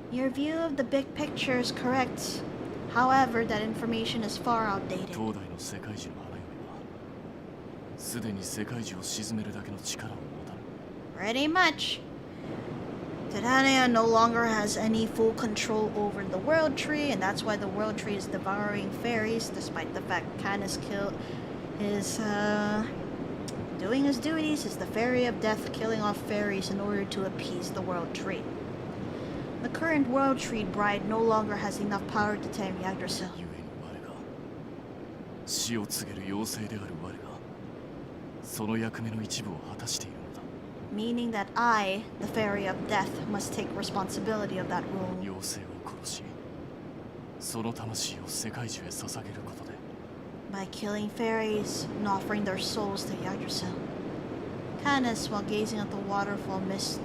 S1: your view of the big picture is correct. However, that information is far outdated.
S5: 東大の世界樹の花嫁はすでに世界樹を鎮めるだけの力を持たぬ。
S1: Pretty much. Titania no longer has any full control over the World Tree, and that's why the World Tree is devouring fairies, despite the fact CANUS is doing his duties as the Fairy of Death, killing off fairies in order to appease the World Tree. The current World Tree Bride no longer has enough power to tame Yggdrasil.
S5: 故に我が死を告げる妖精である我がその役目の一部を果たしているのだ。
S1: Meaning that I, the Fairy of Death, must take responsibility of that role.
S5: 妖精を殺しその魂を世界中へ捧げることで
S1: By killing fairies and offering their souls to Yggdrasil. CANUS, while gazing at the waterfall mist,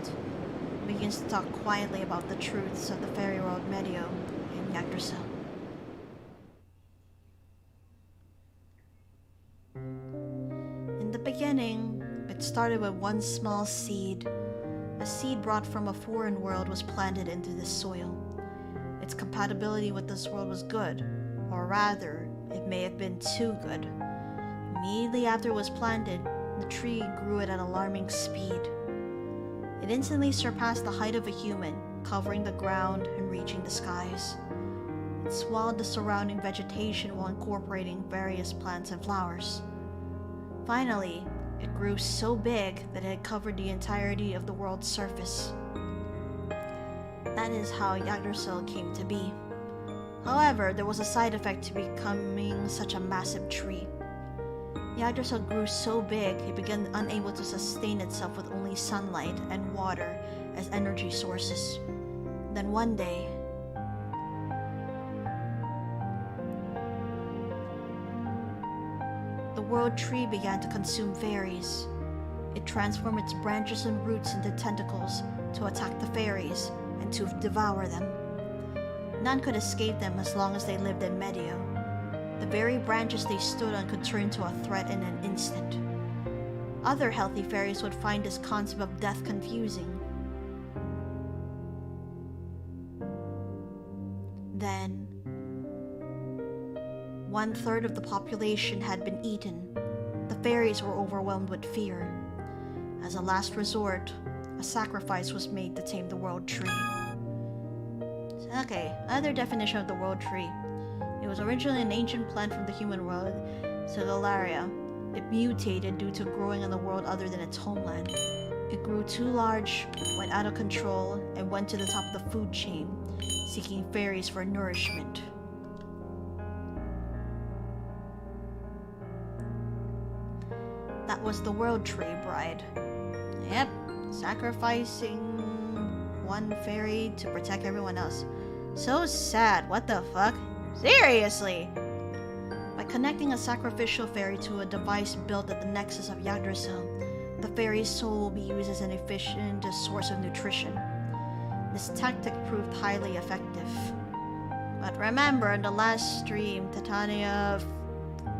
S1: begins to talk quietly about the truths of the fairy world Medio and Yggdrasil. In the beginning, it started with one small seed. A seed brought from a foreign world was planted into this soil. Its compatibility with this world was good, or rather, it may have been too good. Immediately after it was planted, the tree grew at an alarming speed. It instantly surpassed the height of a human, covering the ground and reaching the skies. It swallowed the surrounding vegetation while incorporating various plants and flowers. Finally, it grew so big that it had covered the entirety of the world's surface. That is how Yggdrasil came to be. However, there was a side effect to becoming such a massive tree. Yggdrasil grew so big, it began unable to sustain itself with only sunlight and water as energy sources. Then one day, the world tree began to consume fairies. It transformed its branches and roots into tentacles to attack the fairies and to devour them. None could escape them as long as they lived in Medio. The very branches they stood on could turn to a threat in an instant. Other healthy fairies would find this concept of death confusing. Then, 1/3 of the population had been eaten. The fairies were overwhelmed with fear. As a last resort, a sacrifice was made to tame the world tree. Okay, another definition of the world tree. It was originally an ancient plant from the human world, Sigalaria. It mutated due to growing in a world other than its homeland. It grew too large, went out of control, and went to the top of the food chain, seeking fairies for nourishment. That was the World Tree Bride. Yep, sacrificing one fairy to protect everyone else. So sad, what the fuck? Seriously! By connecting a sacrificial fairy to a device built at the nexus of Yggdrasil, the fairy's soul will be used as an efficient source of nutrition. This tactic proved highly effective. But remember, in the last stream, Titania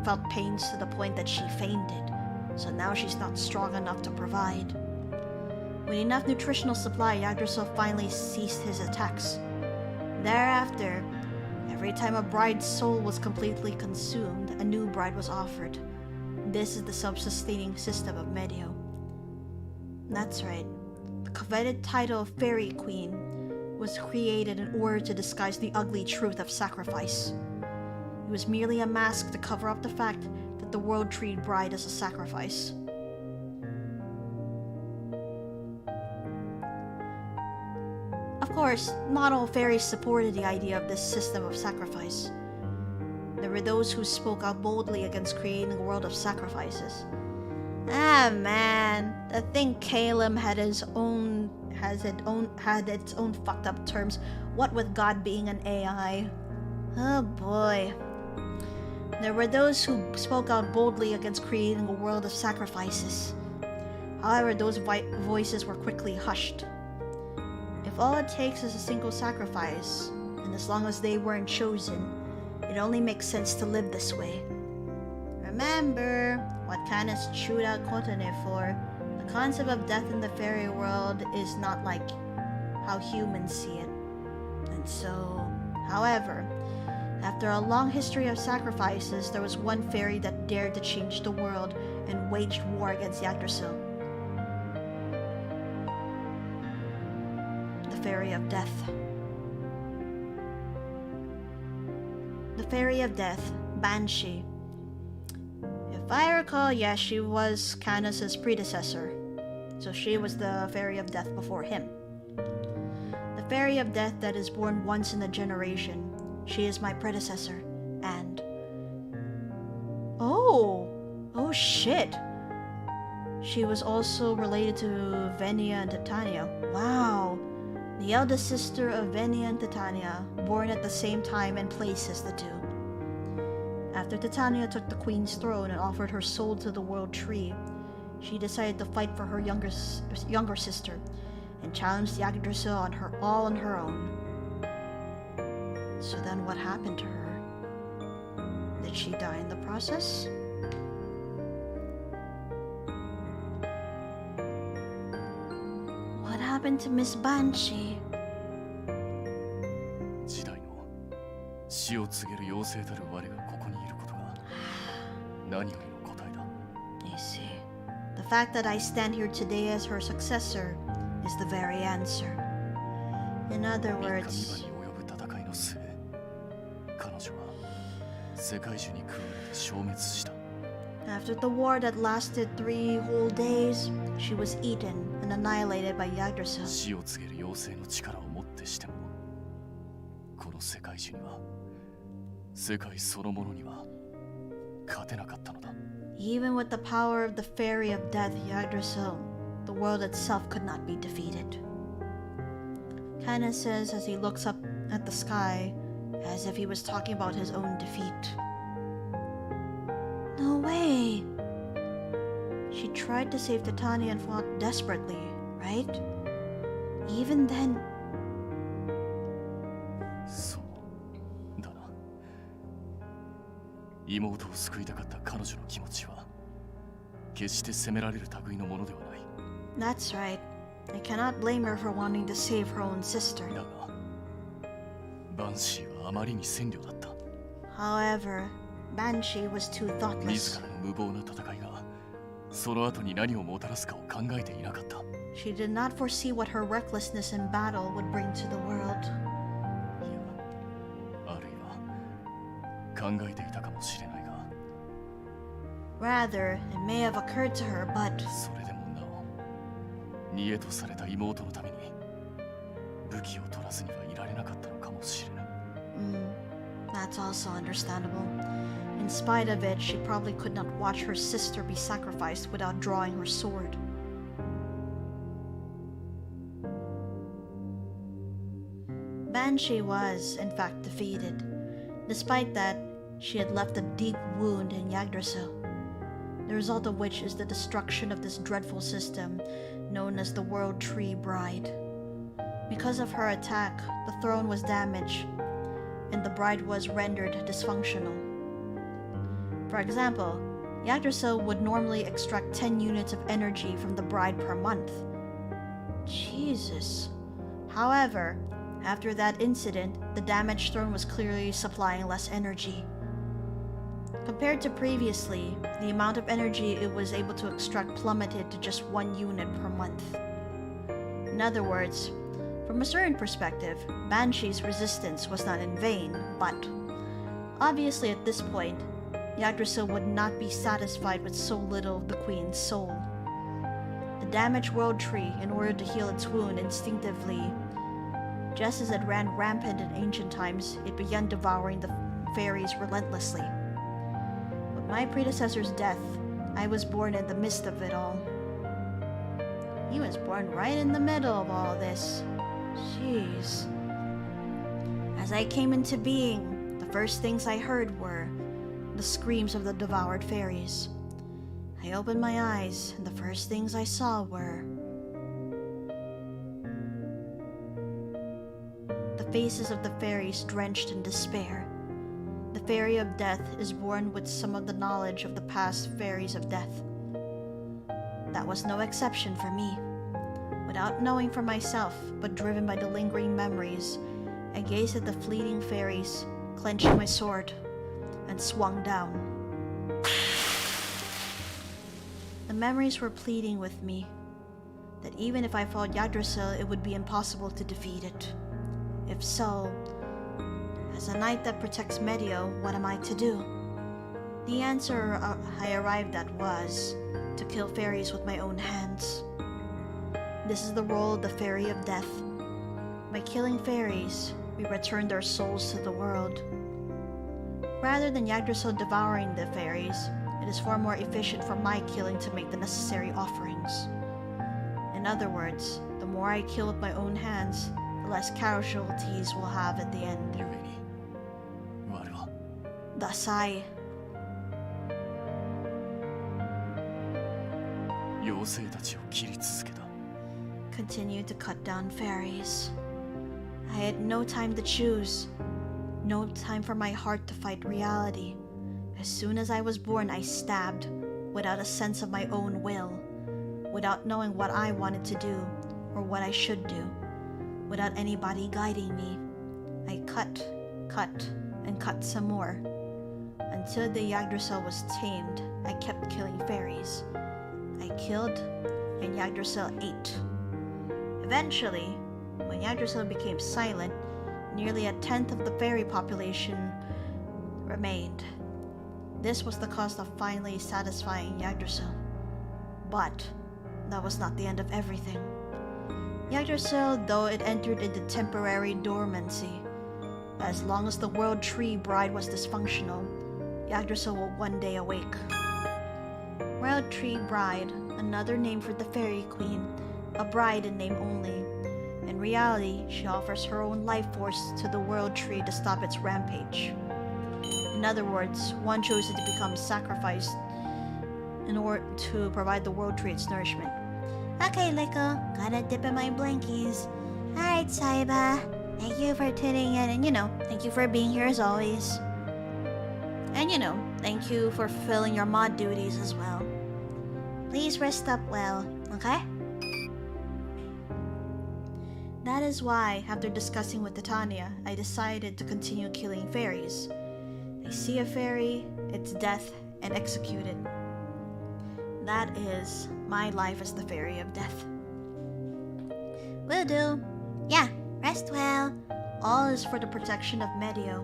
S1: felt pains to the point that she fainted, so now she's not strong enough to provide. With enough nutritional supply, Yggdrasil finally ceased his attacks. Thereafter, every time a bride's soul was completely consumed, a new bride was offered. This is the self-sustaining system of Medio. That's right. The coveted title of Fairy Queen was created in order to disguise the ugly truth of sacrifice. It was merely a mask to cover up the fact that the World Tree Bride is a sacrifice. course, not all fairies supported the idea of this system of sacrifice. There were those who spoke out boldly against creating a world of sacrifices. Ah man, I think Calum had its own fucked up terms, what with God being an AI. Oh boy. There were those who spoke out boldly against creating a world of sacrifices. However, those voices were quickly hushed. If all it takes is a single sacrifice, and as long as they weren't chosen, it only makes sense to live this way. Remember what CANUS chewed out Kotane for. The concept of death in the fairy world is not like how humans see it. And so, however, after a long history of sacrifices, there was one fairy that dared to change the world and waged war against Yggdrasil. The Fairy of Death. The Fairy of Death, Banshee. If I recall, yes, she was CANUS'S predecessor. So she was the Fairy of Death before him. The Fairy of Death that is born once in a generation. She is my predecessor, and... Oh shit! She was also related to Venia and Titania. Wow! The eldest sister of Venia and Titania, born at the same time and place as the two. After Titania took the queen's throne and offered her soul to the world tree, she decided to fight for her younger sister and challenged Yggdrasil all on her own. So then what happened to her? Did she die in the process? What happened to Miss Banshee?
S5: 時代の死を告げる妖精たる我がここにいることが何よりの答えだ。
S1: You see, the fact that I stand here today as her successor is the very answer. In other
S5: 3日
S1: words,
S5: 3日に及ぶ戦いの末、彼女は世界中に食われて消滅した。
S1: after the war that lasted 3 whole days, she was eaten and annihilated by Yggdrasil.
S5: 死を告げる妖精の力をもってしても、この世界中には、世界そのものには勝てなかったのだ。
S1: Even with the power of the Fairy of Death, Yggdrasil, the world itself could not be defeated. CANUS says as he looks up at the sky, as if he was talking about his own defeat. No way! She tried to save Titania and fought desperately, right? Even then...
S5: そうだな。妹を救いたかった彼女の気持ちは決して責められる類のものではない。
S1: That's right. I cannot blame her for wanting to save her own sister.
S5: だがバンシーはあまりに善良だった。
S1: However, Banshee was too thoughtless.
S5: 自らの無謀な戦いがその後に何をもたらすかを考えていなかった。
S1: She did not foresee what her recklessness in battle would bring to the world.
S5: いや、あるいは考えていたかもしれないが、
S1: Rather, it may have occurred to her, but
S5: それでもなお逃げとされた妹のために武器を取らずにはいられなかったのかもしれない。
S1: that's also understandable. In spite of it, she probably could not watch her sister be sacrificed without drawing her sword. Banshee was, in fact, defeated. Despite that, she had left a deep wound in Yggdrasil, the result of which is the destruction of this dreadful system known as the World Tree Bride. Because of her attack, the throne was damaged, and the bride was rendered dysfunctional. For example, Yggdrasil would normally extract 10 units of energy from the bride per month. Jesus. However, after that incident, the damaged throne was clearly supplying less energy. Compared to previously, the amount of energy it was able to extract plummeted to just 1 unit per month. In other words, from a certain perspective, Banshee's resistance was not in vain, but obviously at this point, Yggdrasil would not be satisfied with so little of the Queen's soul. The damaged World Tree, in order to heal its wound instinctively, Just as it ran rampant in ancient times, it began devouring the fairies relentlessly. With my predecessor's death, I was born in the midst of it all. He was born right in the middle of all this. Jeez. As I came into being, the first things I heard were the screams of the devoured fairies. I opened my eyes, and the first things I saw were the faces of the fairies drenched in despair. The fairy of death is born with some of the knowledge of the past fairies of death. That was no exception for me. Without knowing for myself, but driven by the lingering memories, I gazed at the fleeting fairies, clenched my sword, and swung down. The memories were pleading with me, that even if I fought Yggdrasil, it would be impossible to defeat it. If so, as a knight that protects Medio, what am I to do? The answer I arrived at was to kill fairies with my own hands. This is the role of the Fairy of Death. By killing fairies, we return their souls to the world. Rather than Yggdrasil devouring the fairies, it is far more efficient for my killing to make the necessary offerings. In other words, the more I kill with my own hands, the less casualties we'll have at the end.
S5: 故に我は
S1: Thus I
S5: 妖精たちを切り続けた。
S1: continued to cut down fairies. I had no time to choose, no time for my heart to fight reality. As soon as I was born, I stabbed, without a sense of my own will, without knowing what I wanted to do or what I should do, without anybody guiding me. I cut, and cut some more. Until the Yggdrasil was tamed, I kept killing fairies. I killed, and Yggdrasil ate. Eventually, when Yggdrasil became silent, nearly 1/10 of the fairy population remained. This was the cost of finally satisfying Yggdrasil. But that was not the end of everything. Yggdrasil, though it entered into temporary dormancy, as long as the World Tree Bride was dysfunctional, Yggdrasil will one day awake. World Tree Bride, another name for the Fairy Queen, a bride in name only. In reality, she offers her own life force to the World Tree to stop its rampage. In other words, one chose to become sacrificed in order to provide the World Tree its nourishment. Okay, Lyco, gotta dip in my blankies. Alright, Saiba, thank you for tuning in, and thank you for being here as always. And thank you for fulfilling your mod duties as well. Please rest up well, okay? That is why, after discussing with Titania, I decided to continue killing fairies. I see a fairy, it's death, and execute it. That is my life as the Fairy of Death. Will do. Yeah, rest well. All is for the protection of Medio.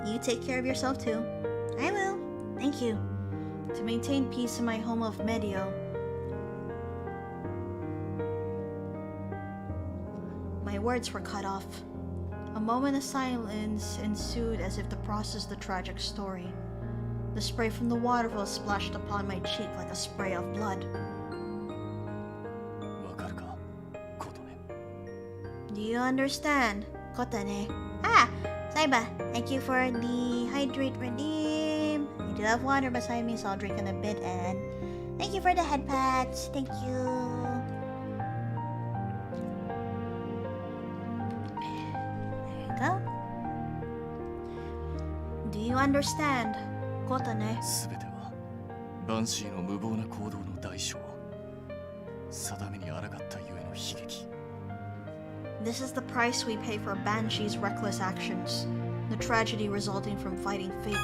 S1: You take care of yourself too. I will. Thank you. To maintain peace in my home of Medio, my words were cut off. A moment of silence ensued as if to process the tragic story. The spray from the waterfall splashed upon my cheek like a spray of blood.
S5: わかるか、琴音。
S1: Do you understand? Kotane. Ah! Saiba, thank you for the hydrate redeem. I do have water beside me, so I'll drink in a bit, and thank you for the head pats. Thank you. There you go. Do you understand? Kotane.
S5: すべてはバンシーの無謀な行動の代償。定めに抗ったゆえの悲劇。
S1: This is the price we pay for Banshee's reckless actions, the tragedy resulting from fighting fate.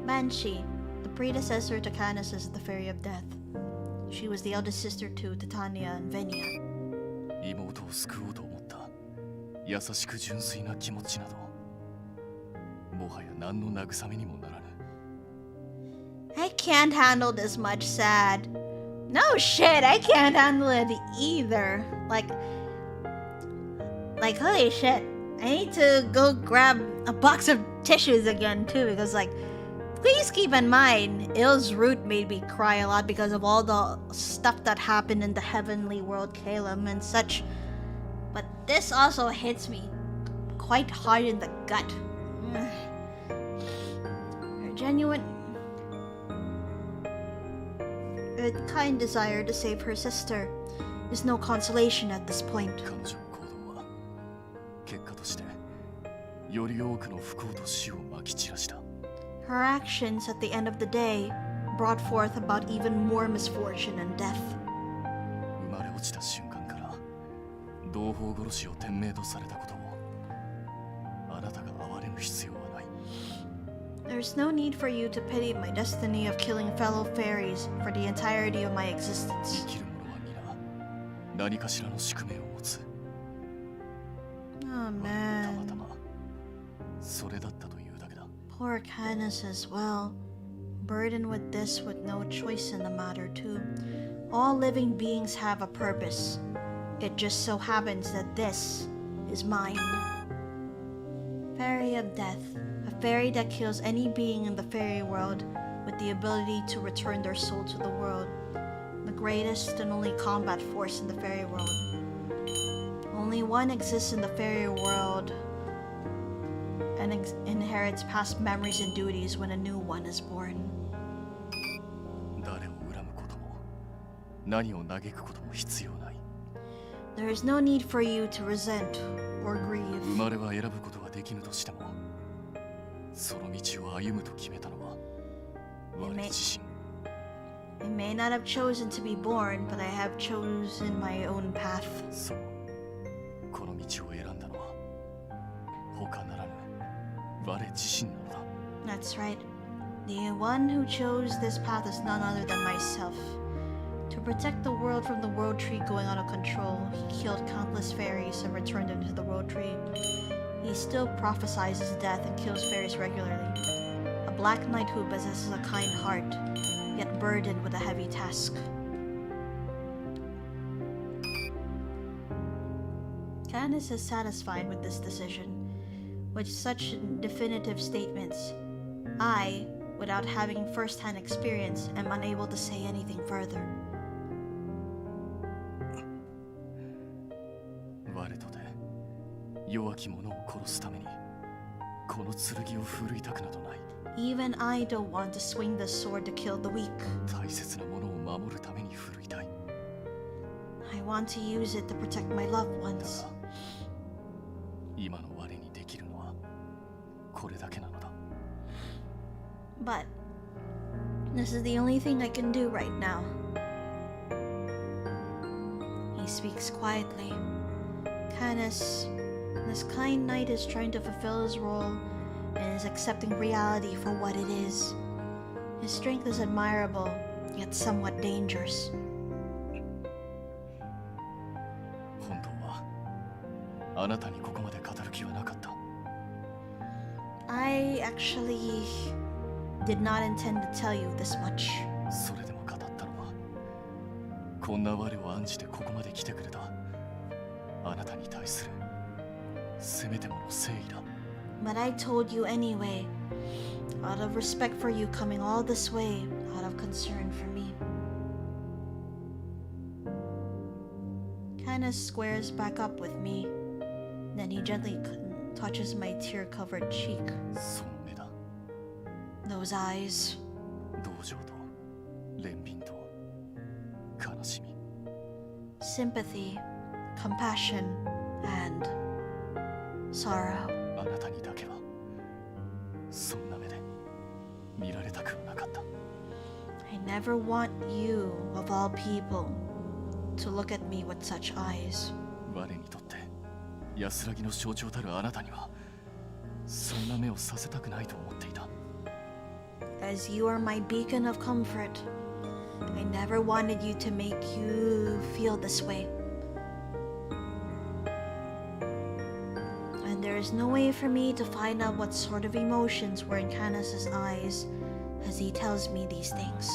S1: Banshee, the predecessor to CANUS'S, the Fairy of Death. She was the eldest sister to Titania and Venia.
S5: 妹を救おうと思った優しく純粋な気持ちなどもはや何の慰めにもならぬ。
S1: I can't handle this much sad. No shit, I can't handle it either. Like, Like, holy shit. I need to go grab a box of tissues again, too, because, like, please keep in mind, Ill's root made me cry a lot because of all the stuff that happened in the heavenly world, Calum, and such. But this also hits me quite hard in the gut. Her genuine... A kind desire to save her sister is no consolation at this point.
S5: 彼女の行動は結果としてより多くの不幸と死をまき散らした。
S1: Her actions at the end of the day brought forth about even more misfortune and death.
S5: 生まれ落ちた瞬間から同胞殺しを天命とされたことをあなたが哀れむ必要はない。
S1: There's no need for you to pity my destiny of killing fellow fairies for the entirety of my existence.
S5: 生きる者は皆何かしらの宿命を持つ。
S1: Oh
S5: たま
S1: man.
S5: たまそれだったというだけだ。
S1: Poor Canus as well. Burdened with this with no choice in the matter too. All living beings have a purpose. It just so happens that this is mine. Fairy of Death. A fairy that kills any being in the fairy world with the ability to return their soul to the world. The greatest and only combat force in the fairy world. Only one exists in the fairy world and inherits past memories and duties when a new one is born.
S5: 誰を恨むことも何を嘆くことも必要ない。
S1: There is no need for you to resent or
S5: 生
S1: grieve.
S5: まれは選ぶことはできぬとしてもその道を歩むと決めたのは我自身。
S1: I may not have chosen to be born, but I have chosen my own path.
S5: そうこの道を選んだのは他ならぬ我自身なのだ。
S1: That's right. The one who chose this path is none other than myself. To protect the world from the world tree going out of control, he killed countless fairies and returned them to the world tree. He still prophesies death and kills fairies regularly. A black knight who possesses a kind heart, yet burdened with a heavy task. Canus is satisfied with this decision. With such definitive statements, I, without having first-hand experience, am unable to say anything further.
S5: 我とて弱き者を殺すためにこの剣を振るいたくなどない。
S1: Even I don't want to swing the sword to kill the weak.
S5: 大切なものを守るために振るいたい。
S1: I want to use it to protect my loved
S5: だ
S1: ones.
S5: が今の我にできるのはこれだけなのだ。
S1: But this is the only thing I can do right now. He speaks quietly. Canus, this kind knight is trying to fulfill his role and is accepting reality for what it is. His strength is admirable, yet somewhat dangerous.
S5: 本当はあなたにここまで語る気はなかった。
S1: I actually did not intend to tell you this much.
S5: それでも語ったのはこんな我を案じてここまで来てくれたあなたに対するせめてもの誠意だ。
S1: But I told you anyway, out of respect for you coming all this way, out of concern for me. Canus squares back up with me. Then he gently touches my tear-covered cheek.
S5: その目だ。
S1: Those eyes.
S5: 同情と憐憫と悲しみ。
S1: Sympathy, compassion, and sorrow.
S5: あなたにだけはそんな目で見られたくはなかった。
S1: I never want you, of all people, to look at me with such eyes.
S5: 我にとって安らぎの象徴たるあなたにはそんな目をさせたくないと思っていた。
S1: As you are my beacon of comfort, I never wanted you to make you feel this way. And there is no way for me to find out what sort of emotions were in Canus's eyes as he tells me these things.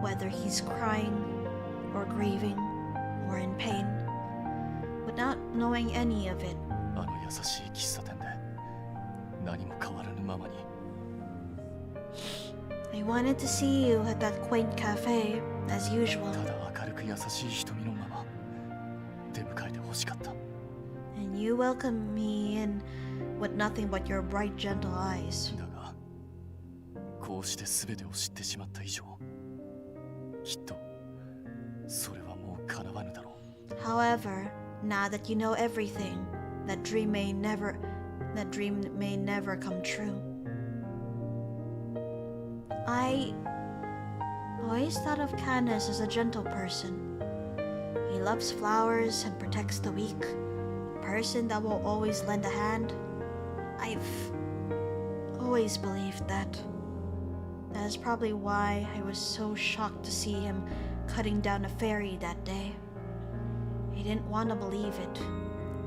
S1: Whether he's crying, or grieving, or in pain. without knowing any of it.
S5: あの優しい喫茶店で何も変わらぬままに。
S1: I wanted to see you at that quaint cafe, as usual.
S5: ただ明るく優しい瞳のまま出迎えてほしかった。
S1: And you welcomed me in with nothing but your bright, gentle eyes.
S5: だがこうして全てを知ってしまった以上きっとそれはもう叶わぬだろう。
S1: However, now that you know everything, that dream may never come true. I always thought of CANUS as a gentle person. He loves flowers and protects the weak. A person that will always lend a hand. I've always believed that. That is probably why I was so shocked to see him cutting down a fairy that day. I didn't want to believe it.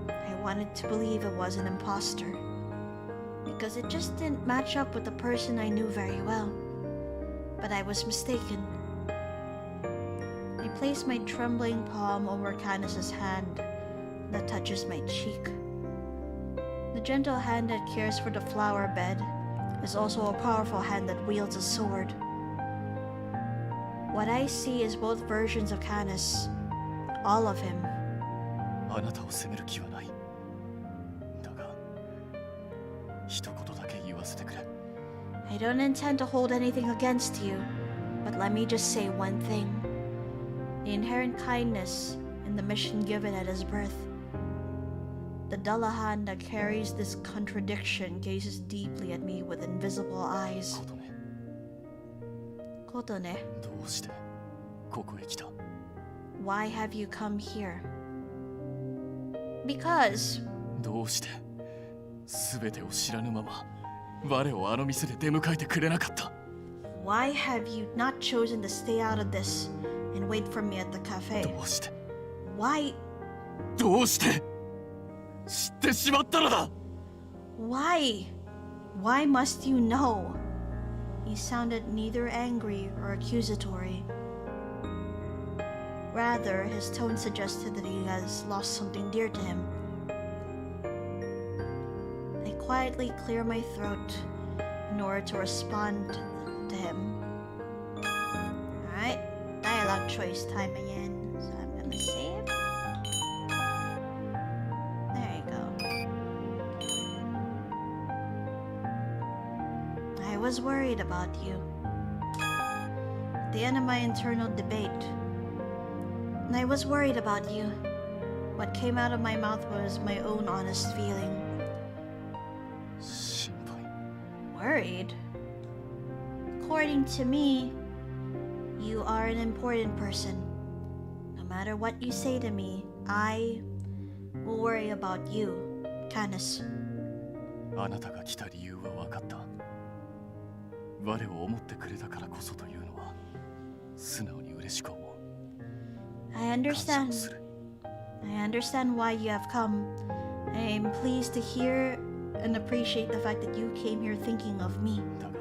S1: I wanted to believe it was an imposter. Because it just didn't match up with the person I knew very well. But I was mistaken. I placed my trembling palm over CANUS'S hand that touches my cheek. The gentle hand that cares for the flower bed is also a powerful hand that wields a sword. What I see is both versions of CANUS. All of him.
S5: あなたを責める気はない。だが一言だけ言わせてくれ。
S1: I don't intend to hold anything against you, but let me just say one thing. The inherent kindness in the mission given at his birth. The Dullahan that carries this contradiction gazes deeply at me with invisible eyes.
S5: 琴音、
S1: Kotone,
S5: どうしてここへ来た？
S1: why have you come here? Because
S5: どうして全てを知らぬまま我をあの店で出迎えてくれなかった？
S1: why have you not chosen to stay out of this and wait for me at the
S5: ど
S1: cafe?
S5: うして
S1: Why?
S5: どうして知ってしまったのだ？
S1: Why? Why must you know? He sounded neither angry or accusatory. Rather, his tone suggested that he has lost something dear to him. I quietly clear my throat in order to respond to him. Alright, dialogue choice time again. So I'm gonna save. There you go. I was worried about you. At the end of my internal debate, I was worried about you. What came out of my mouth was my own honest feeling.
S5: 心配。
S1: Worried? According to me, you are an important person. No matter what you say to me, I will worry about you, CANUS.
S5: あなたが来た理由は分かった。我を思ってくれたからこそというのは素直に嬉しく思う。
S1: I
S5: 感謝を
S1: understand.
S5: する。
S1: I understand why you have come. I am pleased to hear and appreciate the fact that you came here thinking of me.
S5: だが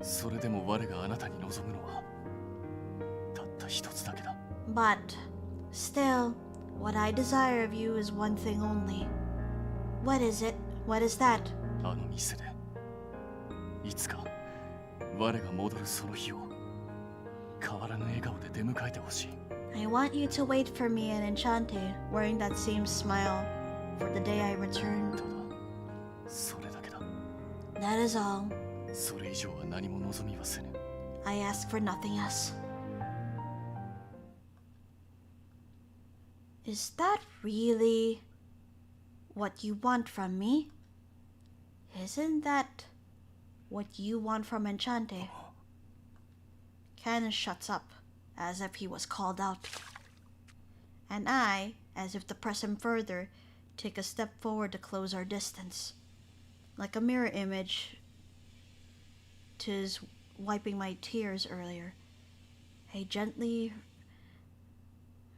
S5: それでも我があなたに望むのはたった一つだけだ。
S1: But still, what I desire of you is one thing only. What is it? What is that?
S5: あの店でいつか我が戻るその日を変わらぬ笑顔で出迎えてほしい。
S1: I want you to wait for me in Enchante, wearing that same smile for the day I return.
S5: ただそれだけだ。
S1: That is all.
S5: それ以上は何も望みはせぬ。
S1: I ask for nothing else. Is that really what you want from me? Isn't that what you want from Enchante? CANUS shuts up, as if he was called out. And I, as if to press him further, take a step forward to close our distance. Like a mirror image to his wiping my tears earlier, I gently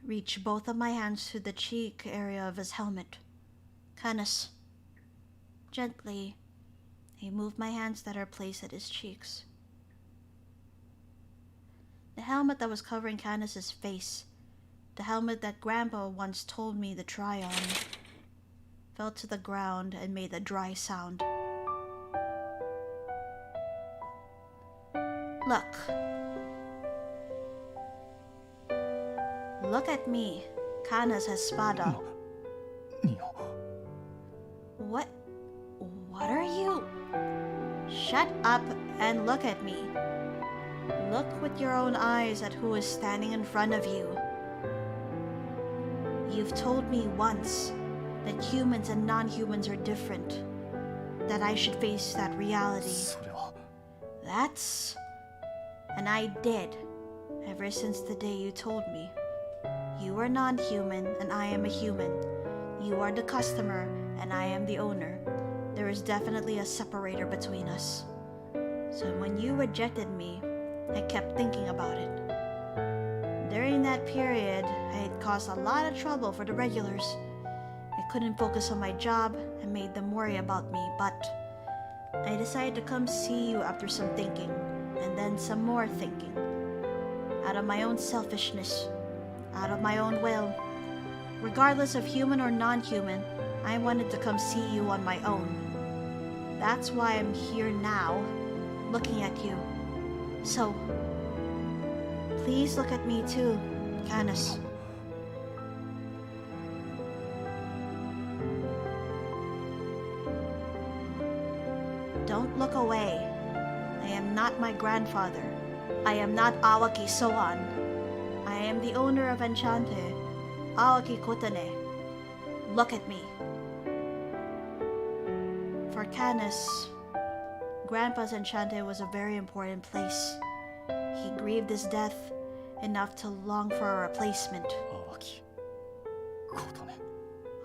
S1: reach both of my hands to the cheek area of his helmet. CANUS. Gently, I move my hands that are placed at his cheeks. The helmet that was covering CANUS's face The helmet that Grandpa once told me to try on fell to the ground and made a dry sound. Look. Look at me, CANUS'S espada.
S5: Nio.
S1: What are you? Shut up and look at me. Look with your own eyes at who is standing in front of you. You've told me once that humans and non-humans are different. That I should face that reality.
S5: それは
S1: That's... And I did, ever since the day you told me. You are non-human and I am a human. You are the customer and I am the owner. There is definitely a separator between us. So when you rejected me, I kept thinking about it. During that period, I had caused a lot of trouble for the regulars. I couldn't focus on my job and made them worry about me, but I decided to come see you after some thinking, and then some more thinking. Out of my own selfishness, out of my own will. Regardless of human or non-human, I wanted to come see you on my own. That's why I'm here now, looking at you. So, please look at me too, CANUS. Don't look away. I am not my grandfather. I am not Awaki Sohan. I am the owner of ENCHANTÉ, Awaki Kotane. Look at me. For CANUS, Grandpa's ENCHANTÉ was a very important place. He grieved his death enough to long for a replacement.
S5: 淡きことね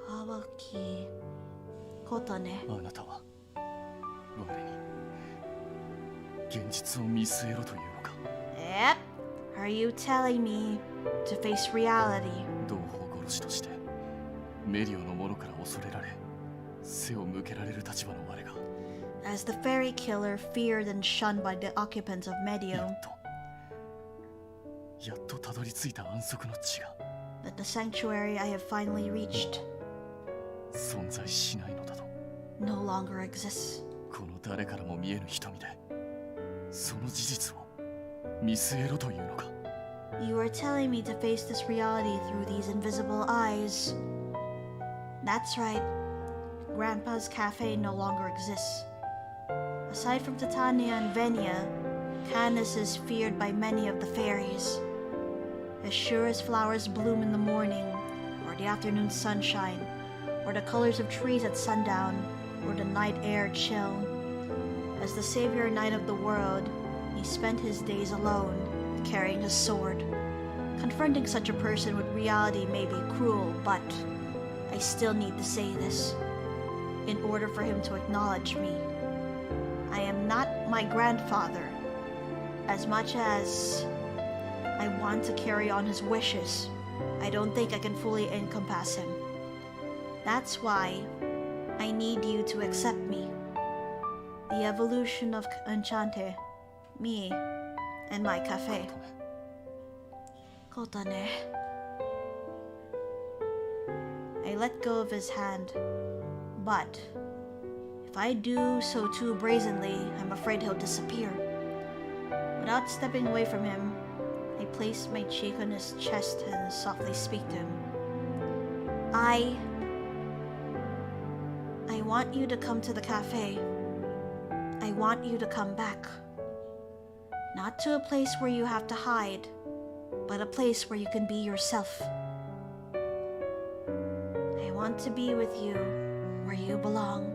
S1: Awaki Kotane.
S5: あなたは我に現実を見据えろというのか
S1: Yep. Are you telling me to face reality?
S5: 同胞殺しとしてメリオの者から恐れられ背を向けられる立場の我が
S1: As the fairy killer feared and shunned by the occupants of
S5: や
S1: Medio,
S5: っとたどり着いた安息の地が
S1: that the sanctuary I have finally reached
S5: 存在しないのだと
S1: no longer exists.
S5: この誰からも見えぬ瞳でその事実を見据えろというのか
S1: You are telling me to face this reality through these invisible eyes. That's right. Grandpa's cafe no longer exists. Aside from Titania and Venia, CANUS is feared by many of the fairies. As sure as flowers bloom in the morning, or the afternoon sunshine, or the colors of trees at sundown, or the night air chill. As the savior knight of the world, he spent his days alone, carrying his sword. Confronting such a person with reality may be cruel, but I still need to say this. In order for him to acknowledge me, I am not my grandfather. As much as I want to carry on his wishes, I don't think I can fully encompass him. That's why I need you to accept me. The evolution of ENCHANTÉ, me, and my cafe. Kotane. I let go of his hand, but if I do so too brazenly, I'm afraid he'll disappear. Without stepping away from him, I place my cheek on his chest and softly speak to him. I want you to come to the cafe. I want you to come back. Not to a place where you have to hide, but a place where you can be yourself. I want to be with you where you belong.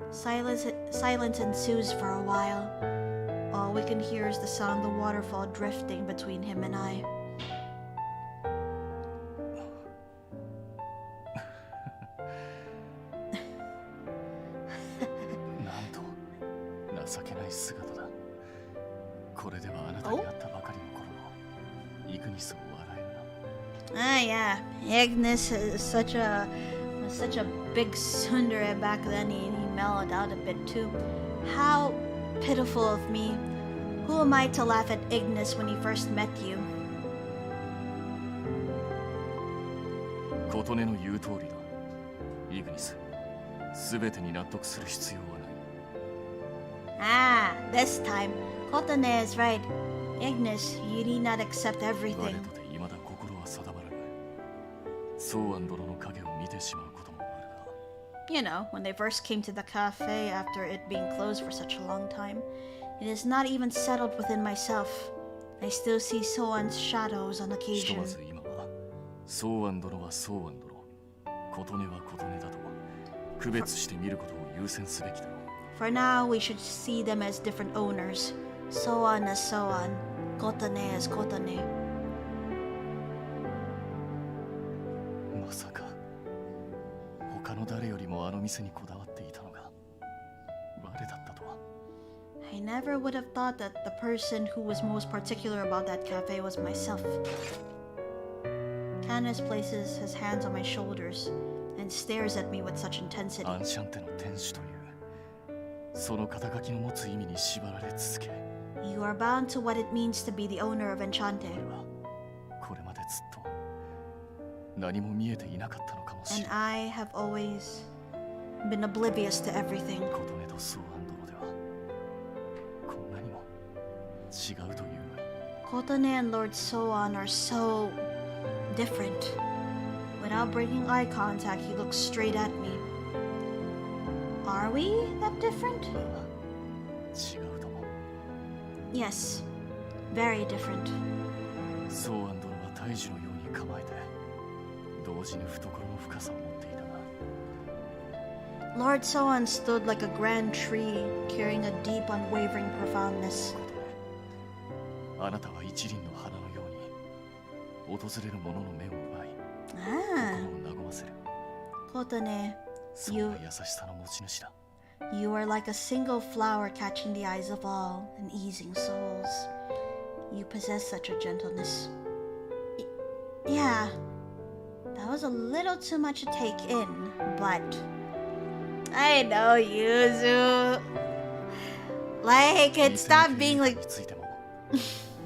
S1: Silence ensues for a while. All we can hear is the sound of the waterfall drifting between him and I.
S5: なんと情けない姿だこれではあなたに会ったばかりの頃のイグニスを笑えるな
S1: Ah, yeah. Ignis is such a big tsundere back then. He mellowed out a bit too. How pitiful of me. Who am I to laugh at Ignis when he first met you?
S5: 琴音の言う通りだ。イグニス、すべてに納得する必要はない。
S1: Ah, this time. Kotone is right. Ignis, you need not accept
S5: 我
S1: everything.
S5: とて未だ心は定まらぬ。ソーアン殿の影を見てしまうこともあるが。
S1: You know, when they first came to the cafe after it being closed for such a long time, it is not even settled within myself. I still see Soan's shadows on
S5: ひと
S1: occasion.
S5: まず今は、ソーアン殿はソーアン殿、琴音は琴音だと区別して見ることを優先すべきだろう。
S1: For now, we should see them as different owners. Soan as Soan, Kotone as Kotone.
S5: まさか他の誰よりもあの店にこだわっていたのが我だったとは。
S1: I never would have thought that the person who was most particular about that cafe was myself. Canus places his hands on my shoulders and stares at me with such intensity.
S5: アンシャンテの天使というその肩書きの持つ意味に縛られ続け、
S1: You are bound to what it means to be the owner of Enchante.
S5: 俺はこれまでずっと何も見えていなかったのかもし
S1: And
S5: れない。
S1: I have always been oblivious to everything.
S5: 琴音とソーアン殿ではこんなにも違うというのに。
S1: Kotone and Lord Soan are so different. Without breaking eye contact, he looks straight at me. Are we that different?
S5: 俺は違うと思う。
S1: Yes, very different.
S5: ソーアン殿は大樹のように構えて同時に懐の深さを持っていたが、
S1: Lord Soan stood like a grand tree, carrying a deep, unwavering profoundness.
S5: あなたは一輪の花のように訪れる者の目を奪い
S1: Ah,
S5: 心を和ませる。
S1: Kotone,
S5: そんな優しさの持ち主だ。
S1: you are like a single flower catching the eyes of all and easing souls. You possess such a gentleness. Yeah, that was a little too much to take in, but I know Yuzu. Like it stopped being like
S5: についても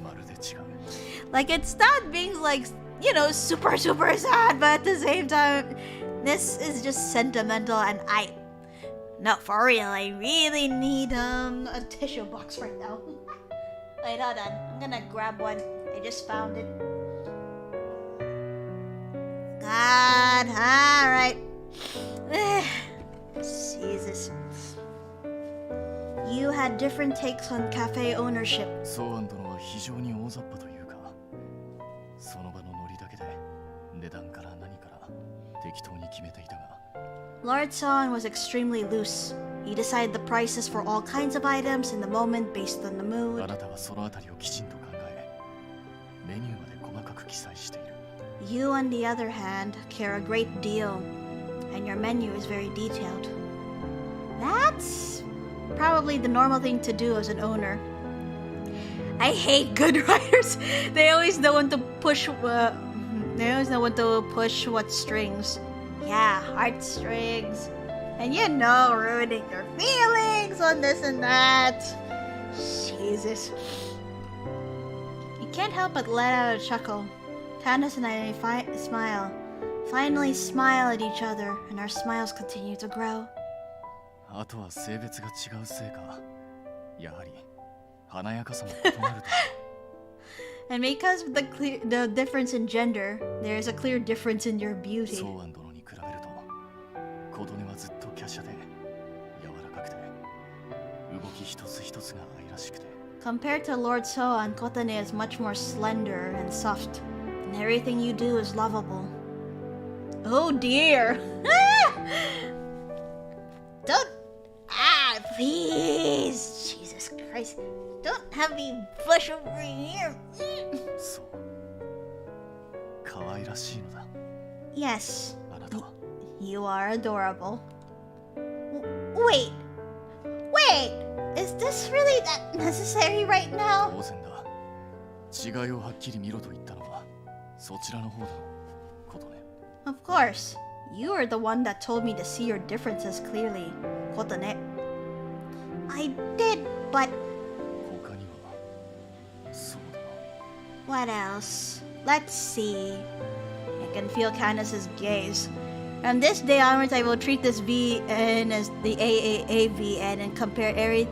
S5: まるで違う。
S1: like it stopped being like, you know, super sad, but at the same time, this is just sentimental and no, for real, I really need a tissue box right now. Wait, hold on. I'm gonna grab one. I just found it. God, alright. Jesus. You had different takes on cafe ownership.
S5: ソーアン殿は非常に大雑把というか、その場のノリだけで値段から何から適当に決めていたが、
S1: Lord Soan was extremely loose. He decided the prices for all kinds of items in the moment based on the
S5: あ
S1: mood.
S5: なたはそのあたりをきちんと考え、メニューまで細かく記載している。
S1: You, on the other hand, care a great deal, and your menu is very detailed. That's probably the normal thing to do as an owner. I hate good writers. They always know when to push. They always know when to push what strings. Yeah, heartstrings. And you know, ruining your feelings on this and that. Jesus. You can't help but let out a chuckle. Candace and I finally smile at each other, and our smiles continue to grow.
S5: あとは性別が違うせいか、やはり華やかさも異なると。
S1: And because of the difference in gender, there is a clear difference in your beauty.
S5: ソーアン殿に比べると、琴音はずっと華奢で柔らかくて、動き一つ一つが愛らしくて。
S1: Compared to Lord Soan, Kotane is much more slender and soft, and everything you do is lovable. Oh dear! Don't... please! Jesus Christ. Don't have me push over here.
S5: そう。可愛らしいのだ、
S1: Yes,
S5: あなたは。
S1: you are adorable. Wait! Is this really that necessary right now?
S5: 当然だ。違いをはっきり見ろと言ったのは、そちらの方だろう、琴音。
S1: Of course. You are the one that told me to see your differences clearly, Kotane. I did, but...
S5: 他には。そうだな。
S1: What else? Let's see. I can feel Canus's gaze. From this day onwards, I will treat this VN as the AAA VN and compare every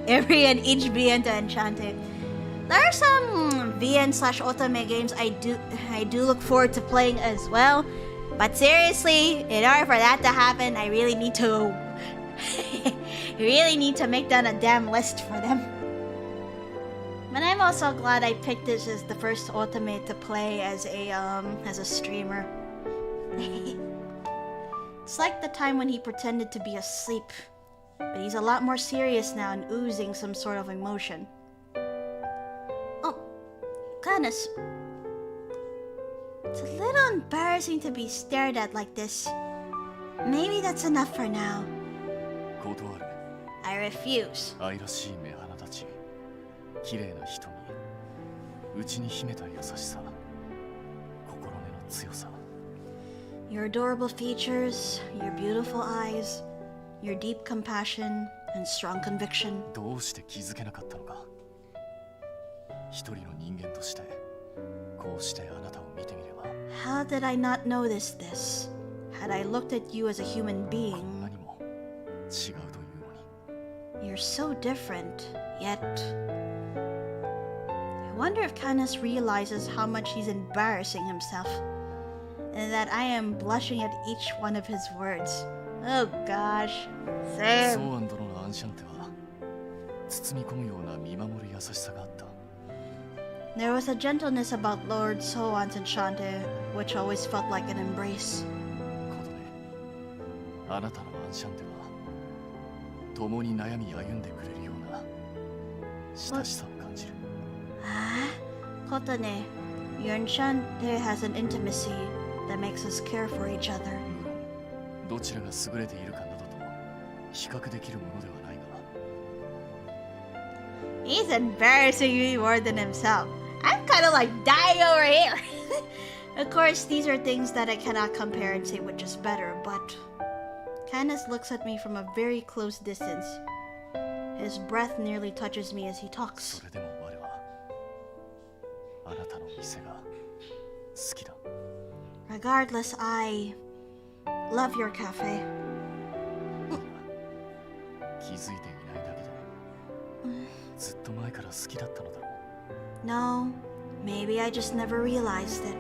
S1: and each VN to Enchanté. There are some VN/Otome games I do look forward to playing as well. But seriously, in order for that to happen, I really need to make down a damn list for them. But I'm also glad I picked this as the first Otome to play as a streamer. It's like the time when he pretended to be asleep, but he's a lot more serious now and oozing some sort of emotion. Oh, Canus. It's a little embarrassing to be stared at like this. Maybe that's enough for now.
S5: 断る。
S1: I refuse.
S5: 愛らしい目鼻立ち、綺麗な瞳、内に秘めた優しさ、心根の強さ。
S1: Your adorable features, your beautiful eyes, your deep compassion and strong conviction.
S5: どうして気づけなかったのか。一人の人間として、こうしてあなたを見てみれば。
S1: How did I not notice this? Had I looked at you as a human
S5: こん
S1: being,
S5: なにも違うというのに。
S1: you're so different, yet... I wonder if Canus realizes how much he's embarrassing himself, and that I am blushing at each one of his words. Oh gosh,
S5: ソ
S1: same.
S5: ーアン殿のアンシャンテは包み込むような見守る優しさがあった。
S1: There was a gentleness about Lord Soan's Enchante, which always felt like an embrace.
S5: ことね、あなたのアンシャンテは共に悩み歩んでくれるような親しさを感じる。
S1: Ah, Kotane, your Enchante has an intimacy that makes us care for each other.
S5: 無論どちらが優れているかなどと比較できるものではないが。
S1: He's embarrassing me more than himself. I'm kind of like dying over here. Of course, these are things that I cannot compare and say which is better, but Canus looks at me from a very close distance. His breath nearly touches me as he talks.
S5: それでも我はあなたの店が好きだ。
S1: Regardless, I love your cafe.
S5: 気づいていないだけでずっと前から好きだったのだろう。
S1: No, maybe I just never realized it.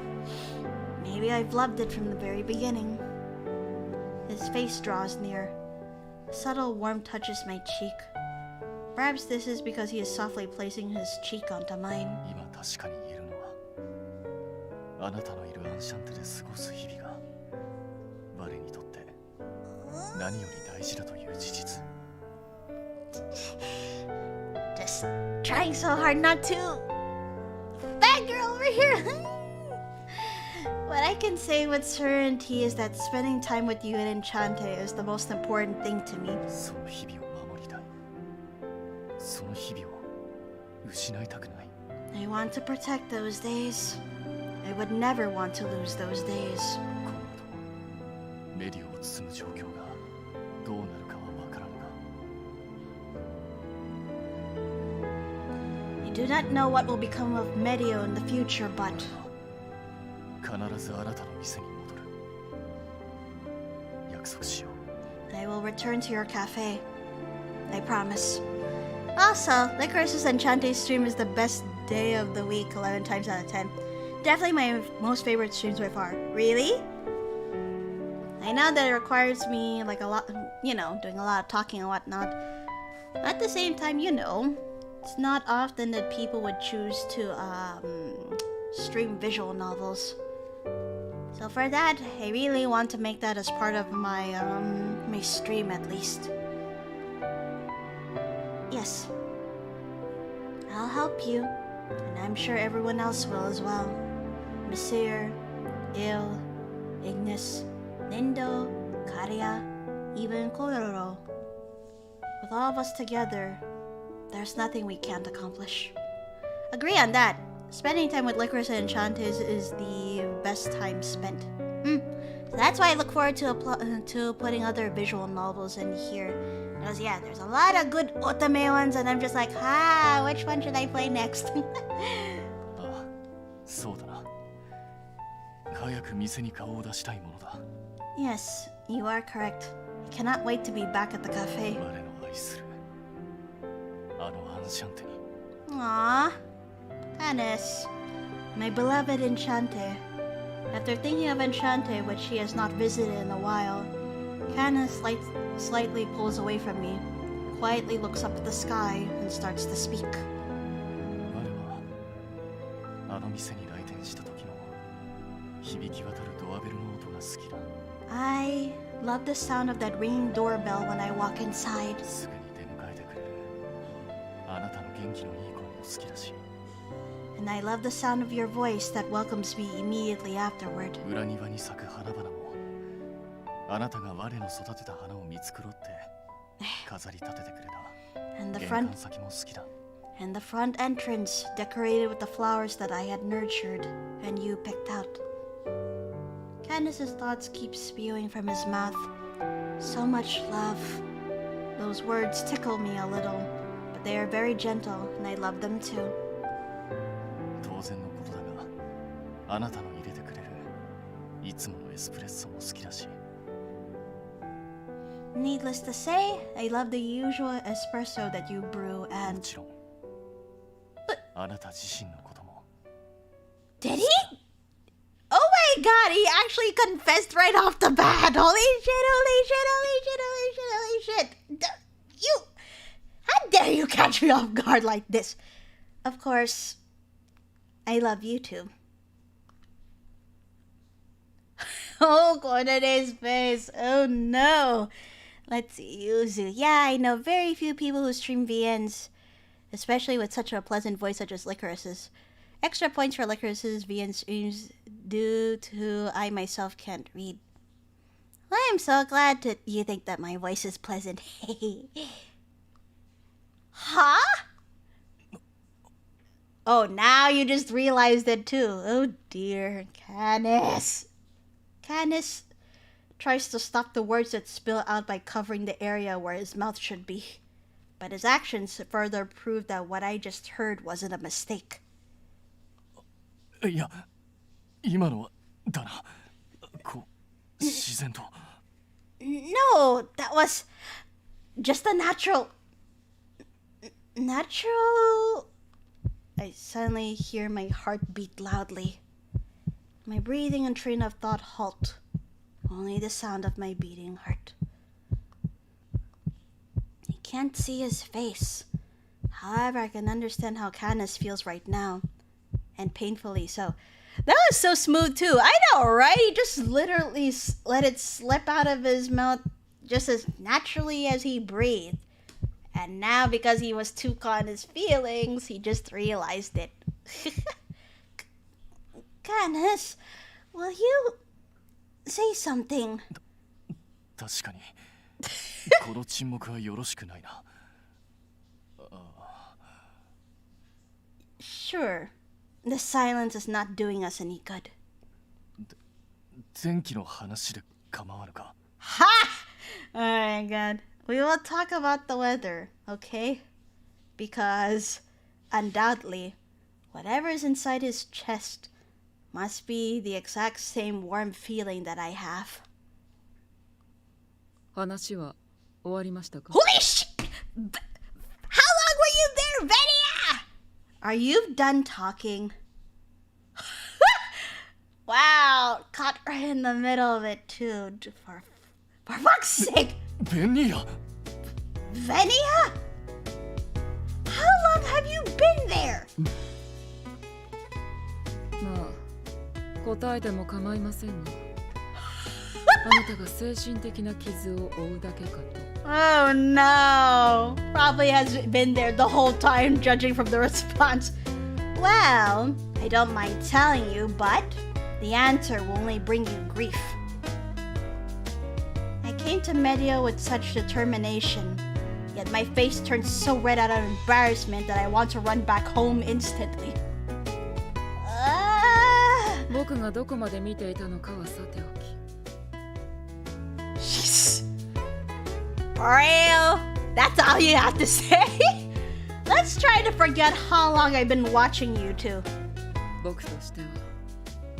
S1: Maybe I've loved it from the very beginning. His face draws near. A subtle warmth touches my cheek. Perhaps this is because he is softly placing his cheek onto mine.
S5: 今確かに言えるのはあなたのいるアンシャンテで過ごす日々が我にとって何より大事だという事実。
S1: Just trying so hard not to. Bad girl over here! What I can say with certainty is that spending time with you in Enchante is the most important thing to me.
S5: その日々を守りたい。その日々を失いたくない。
S1: I want to protect those days. I would never want to lose those days.
S5: この後メディオを包む状況がどうなるかはわからんが。
S1: I do not know what will become of Medio in the future, but
S5: 必ずあなたの店に戻る。約束しよう。
S1: I will return to your cafe. I promise. Also, Lycoris's Enchante stream is the best day of the week 11 times out of 10. Definitely my most favorite streams by far. Really? I know that it requires me like a lot, doing a lot of talking and whatnot. At the same time, it's not often that people would choose to stream visual novels. So for that, I really want to make that as part of my my stream at least. Yes. I'll help you, and I'm sure everyone else will as well. Monsieur, Il, Ignis, Nindo, Karia, even Kororo. With all of us together, there's nothing we can't accomplish. Agree on that. Spending time with Lycoris and Enchantes is the best time spent. That's why I look forward to putting other visual novels in here. Because yeah, there's a lot of good otome ones, and I'm just like, which one should I play next?
S5: ああ、そうだな。早く店に顔を出したいものだ。
S1: Yes, you are correct. I cannot wait to be back at the cafe.
S5: 我の愛するあのアンシャンテに。
S1: Aww. Canis, my beloved Enchante. After thinking of Enchante, which she has not visited in a while, Canis slightly pulls away from me, quietly looks up at the sky, and starts to speak.
S5: 我はあの店に来店した時の響き渡るドアベルの音が好きだ。
S1: I love the sound of that ringing doorbell when I walk inside.
S5: すぐに出迎えてくれるあなたの元気のいい声も好きだし。
S1: And I love the sound of your voice that welcomes me immediately afterward.
S5: 裏庭に咲く花々もあなたが我の育てた花を見繕って飾り立ててくれた。
S1: And the
S5: 玄
S1: front
S5: 関先も好きだ。
S1: and the front entrance decorated with the flowers that I had nurtured and you picked out. Candace's thoughts keep spewing from his mouth. So much love. Those words tickle me a little, but they are very gentle and I love them too.
S5: 当然のことだがあなたの入れてくれるいつものエスプレッソも好きだし。
S1: Needless to say, I love the usual espresso that you brew
S5: も
S1: and...
S5: ちろんあなた自身のことも。
S1: Did he? Oh my god, he actually confessed right off the bat. Holy shit, holy shit, holy shit, holy shit, holy shit. You... How dare you catch me off guard like this? Of course, I love you too. Oh, Konade's face. Oh no. Let's see, Yuzu. Yeah, I know very few people who stream VNs, especially with such a pleasant voice such as Lycoris's. Extra points for Lycoris's VN streams due to I myself can't read. Well, I'm so glad that you think that my voice is pleasant. Huh? Oh, now you just realized it too. Oh dear. Canis. Canis tries to stop the words that spill out by covering the area where his mouth should be. But his actions further prove that what I just heard wasn't a mistake.
S5: いや今のはだなこう自然と。
S1: No, that was just a natural... I suddenly hear my heart beat loudly. My breathing and train of thought halt. Only the sound of my beating heart. I can't see his face. However, I can understand how Canis feels right now. And painfully so. That was so smooth too. I know, right? He just literally let it slip out of his mouth just as naturally as he breathed. And now, because he was too caught in his feelings, he just realized it. Canis, will you say something?
S5: 確かにこの沈黙はよろしくないな。
S1: Sure. The silence is not doing us any good.
S5: 天気の話で構わぬか。
S1: Ha! Oh my god. We will talk about the weather, okay? Because, undoubtedly, whatever is inside his chest must be the exact same warm feeling that I have.
S4: 話は終わりましたか？
S1: Holy shit! How long were you there, Venia? Are you done talking? Wow, caught right in the middle of it too. For fuck's sake!
S5: ベニヤ
S1: Venia? How long have you been there?
S4: まあ答えても構いませんが、あなたが精神的な傷を負うだけかと。
S1: Oh no! Probably has been there the whole time, judging from the response. Well, I don't mind telling you, but the answer will only bring you grief. I came to Medio with such determination, yet my face turned so red out of embarrassment that I want to run back home instantly.
S4: 僕がどこまで見ていたのかはさておき、
S1: For real? That's all you have to say? Let's try to forget how long I've been watching you two.
S4: 僕としては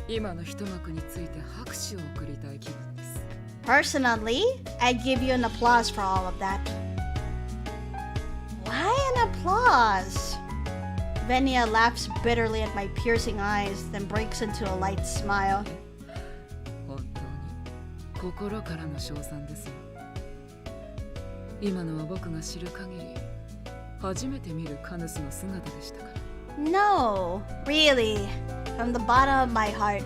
S4: 今の一幕について拍手を送りたい気分です。
S1: Personally, I'd give you an applause for all of that. Why an applause? Venia laughs bitterly at my piercing eyes, then breaks into a light smile.
S4: 本当に心からの称賛ですよ。今のは僕が知る限り初めて見るカヌスの姿でしたから。
S1: No, really. From the bottom of my heart.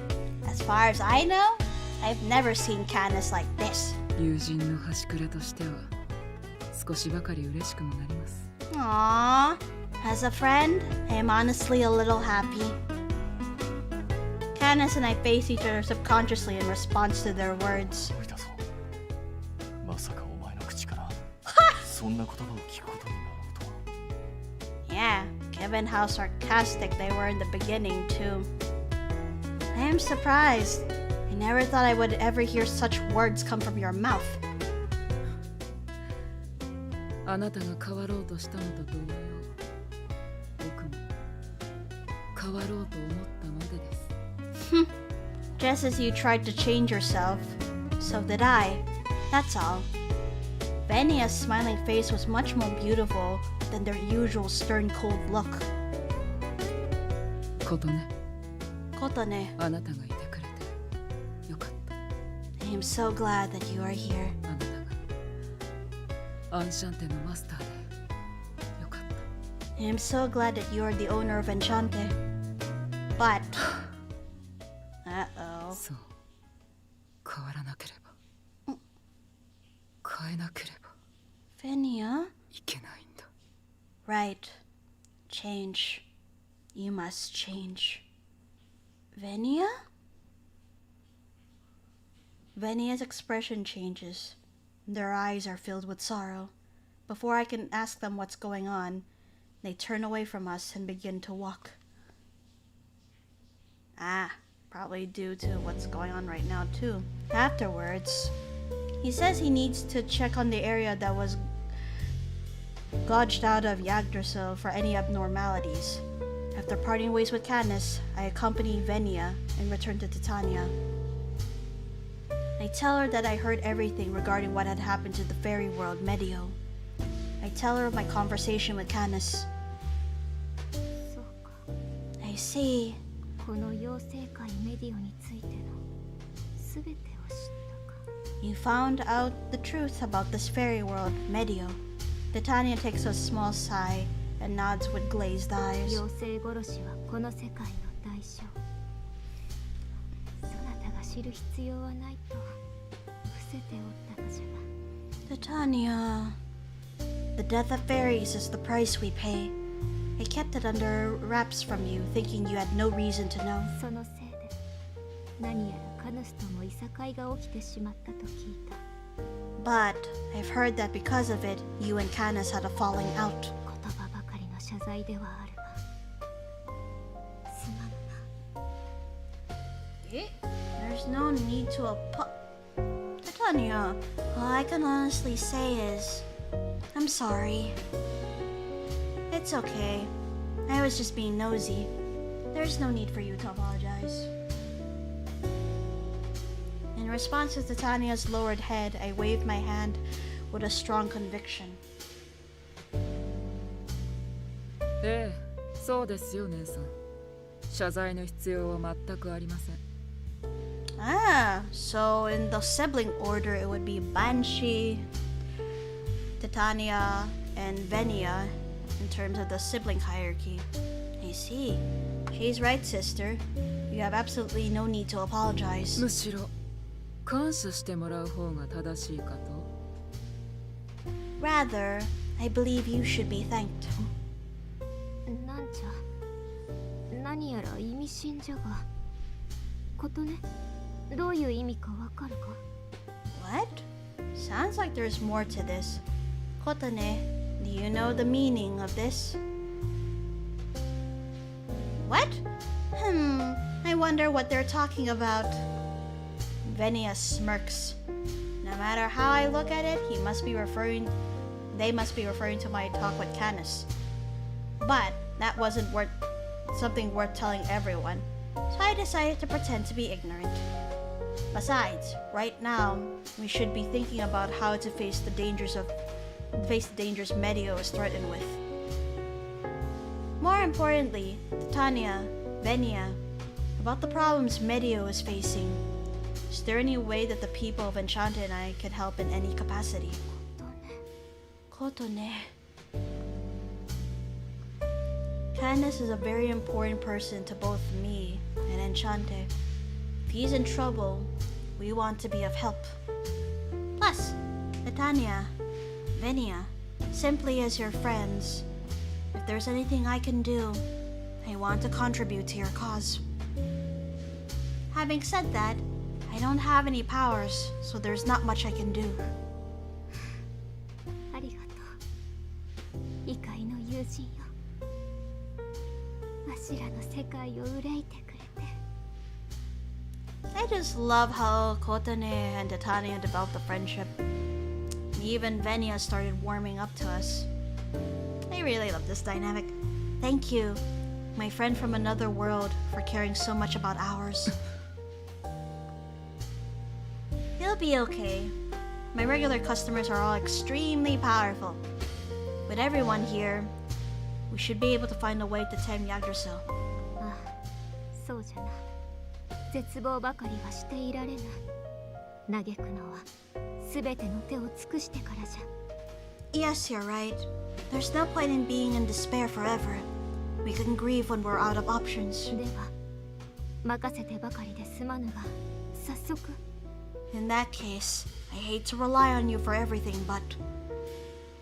S1: As far as I know, I've never seen CANUS like this.
S4: 友人の端くれとしては少しばかり嬉しくもなります。
S1: Aww. As a friend, I am honestly a little happy. CANUS and I face each other subconsciously in response to their words.
S5: おいだぞ。まさかお前の口からそんな言葉を聞くことになろうとは。
S1: Yeah, given how sarcastic they were in the beginning, too. I am surprised. I never thought I would ever hear such words come from your mouth.
S4: あなたが変わろうとしたのと同様、僕も変わろうと思ったまでです。
S1: Just as you tried to change yourself, so did I. That's all. Venia's smiling face was much more beautiful than their usual stern, cold look.
S4: ことね、
S1: Kotone,
S4: あなたがいてくれてよかった。
S1: I am so glad that you are here.
S4: あなたがアンシャンテのマスターでよかった。
S1: I am so glad that you are the owner of Enchante. But... Uh-oh.
S4: そう、変わらなければ、変えなければ
S1: Venia?
S4: いけないんだ。
S1: Right. Change. You must change. Venia? Venia's expression changes. Their eyes are filled with sorrow. Before I can ask them what's going on, they turn away from us and begin to walk. Ah, probably due to what's going on right now too. Afterwards, he says he needs to check on the area that was gouged out of Yggdrasil for any abnormalities. After parting ways with CANUS, I accompany Venia and return to Titania. I tell her that I heard everything regarding what had happened to the fairy world, Medio. I tell her of my conversation with CANUS.
S6: そうか。
S1: I see.
S6: この妖精界メディオについての全てを知ったか。
S1: You found out the truth about this fairy world, Medio. Titania takes a small sigh and nods with glazed eyes.
S6: 妖精殺しはこの世界の代償。そなたが知る必要はないと伏せておったのじゃが。
S1: Titania, the death of fairies is the price we pay. I kept it under wraps from you, thinking you had no reason to know.
S6: そのせいで何やらカヌスともいさかいが起きてしまったと聞いた。
S1: But I've heard that because of it, you and CANUS had a falling out.
S6: 言葉ばかりの謝罪ではあるがすまぬな。
S1: There's no need to Titania, all I can honestly say is, I'm sorry. It's okay. I was just being nosy. There's no need for you to apologize. In response to Titania's lowered head, I waved my hand with a strong conviction.
S4: ええ、そうですよ姉さん。謝罪の必要は全くありません。
S1: Ah, so in the sibling order, it would be Banshee, Titania, and Venia in terms of the sibling hierarchy. I see. She's right, sister. You have absolutely no need to apologize.
S4: むしろ感謝してもらう方が正しいかと。
S1: Rather, I believe you should be thanked.
S6: なんじゃ何やら意味深じゃが。ことね、どういう意味かわかるか？
S1: What? Sounds like there's more to this. Kotane, do you know the meaning of this? What? I wonder what they're talking about. Venia smirks. Now matter how I look at it, they must be referring to my talk with CANUS. But that wasn't something worth telling everyone, so I decided to pretend to be ignorant. Besides, right now, we should be thinking about how to face the dangers Medio is threatened with. More importantly, Titania, Venia, about the problems Medio is facing. Is there any way that the people of Enchanté and I could help in any capacity? Kotone. CANUS is a very important person to both me and Enchanté. If he's in trouble, we want to be of help. Plus, Titania, Venia, simply as your friends, if there's anything I can do, I want to contribute to your cause. Having said that, I don't have any powers, so there's not much I can do.
S6: ありがとう。異界の友人よ。わしらの世界を憂いてくれて。
S1: I just love how Kotane and Titania developed a friendship. And even Venia started warming up to us. I really love this dynamic. Thank you, my friend from another world, for caring so much about ours. He'll be okay. My regular customers are all extremely powerful. With everyone here, we should be able to find a way to tame Yggdrasil.
S6: ああ、そうじゃな。絶望ばかりはしていられぬ。嘆くのは全ての手を尽くしてからじゃ。
S1: Yes, you're right. There's no point in being in despair forever. We can grieve when we're out of options.
S6: では、任せてばかりで済まぬが、早速。
S1: In that case, I hate to rely on you for everything, but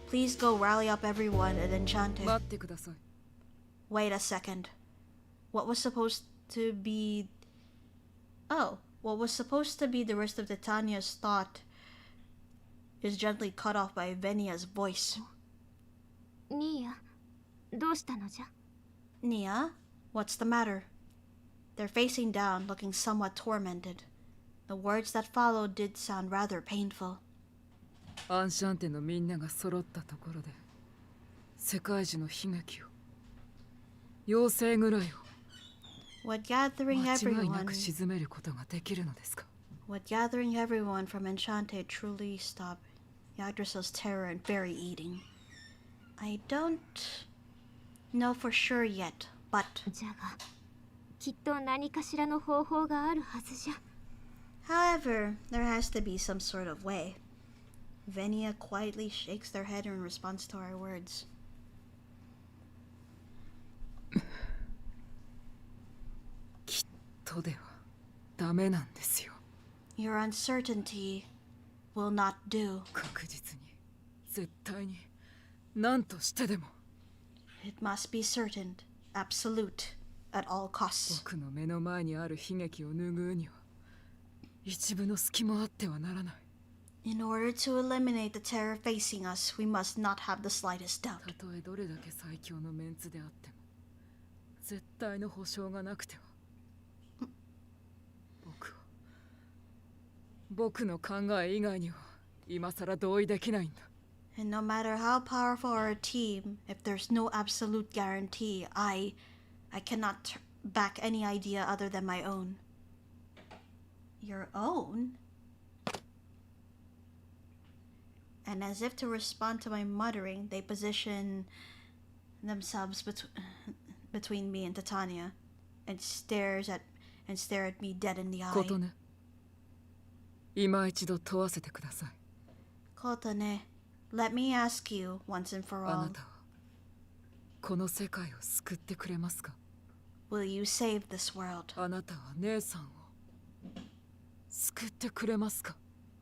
S1: please go rally up everyone at Enchanté.
S4: 待ってください。
S1: Wait a second. What was supposed to be... Oh, what was supposed to be the rest of Titania's thought is gently cut off by Venia's voice.
S6: ニーヤ、どうしたのじゃ？
S1: Nia, what's the matter? They're facing down, looking somewhat tormented. The words that followed did sound rather painful.
S4: アンシャンテのみんなが揃ったところで世界中の悲劇を妖精ぐらいを
S1: What gathering
S4: 間違いな
S1: everyone
S4: く沈めることができるのですか？
S1: Would gathering everyone from Enchanté truly stop Yggdrasil's terror and fairy eating? I don't know for sure yet, but...
S6: じゃが、きっと何かしらの方法があるはずじゃ。
S1: However, there has to be some sort of way. Venia quietly shakes their head in response to our words.
S4: きっとではダメなんですよ。
S1: Your uncertainty will not do.
S4: 確実に絶対に何としてでも
S1: It must be certain, absolute, at all costs.
S4: 僕の目の前にある悲劇を拭うには一部の隙もあってはならない。
S1: In order to eliminate the terror facing us, we must not have the slightest doubt.
S4: たとえどれだけ最強のメンツであっても絶対の保証がなくては僕の考え以外には今さら同意できないんだ。
S1: And no matter how powerful our team, if there's no absolute guarantee, I cannot back any idea other than my own. Your own? And as if to respond to my muttering, they position themselves between me and Titania, and stare at me dead in the eye.
S4: ことね、今一度問わせてください。
S1: Kotane, let me ask you once and for
S4: あ
S1: all.
S4: なたはこの世界を救ってくれますか？
S1: Will you save this world?
S4: あなたは姉さんを救ってくれますか？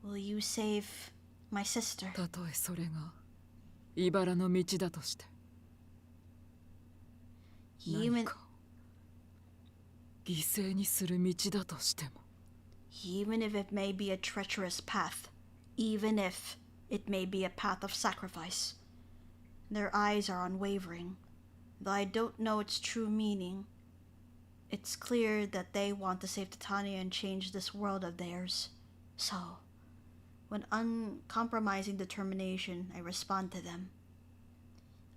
S1: Will you save my sister?
S4: たとえそれが茨の道だとして何
S1: Even,
S4: かを犠牲にする道だとしても
S1: even if it may be a treacherous path, even if it may be a path of sacrifice. Their eyes are unwavering, though I don't know its true meaning. It's clear that they want to save Titania and change this world of theirs. So, With uncompromising determination, I respond to them.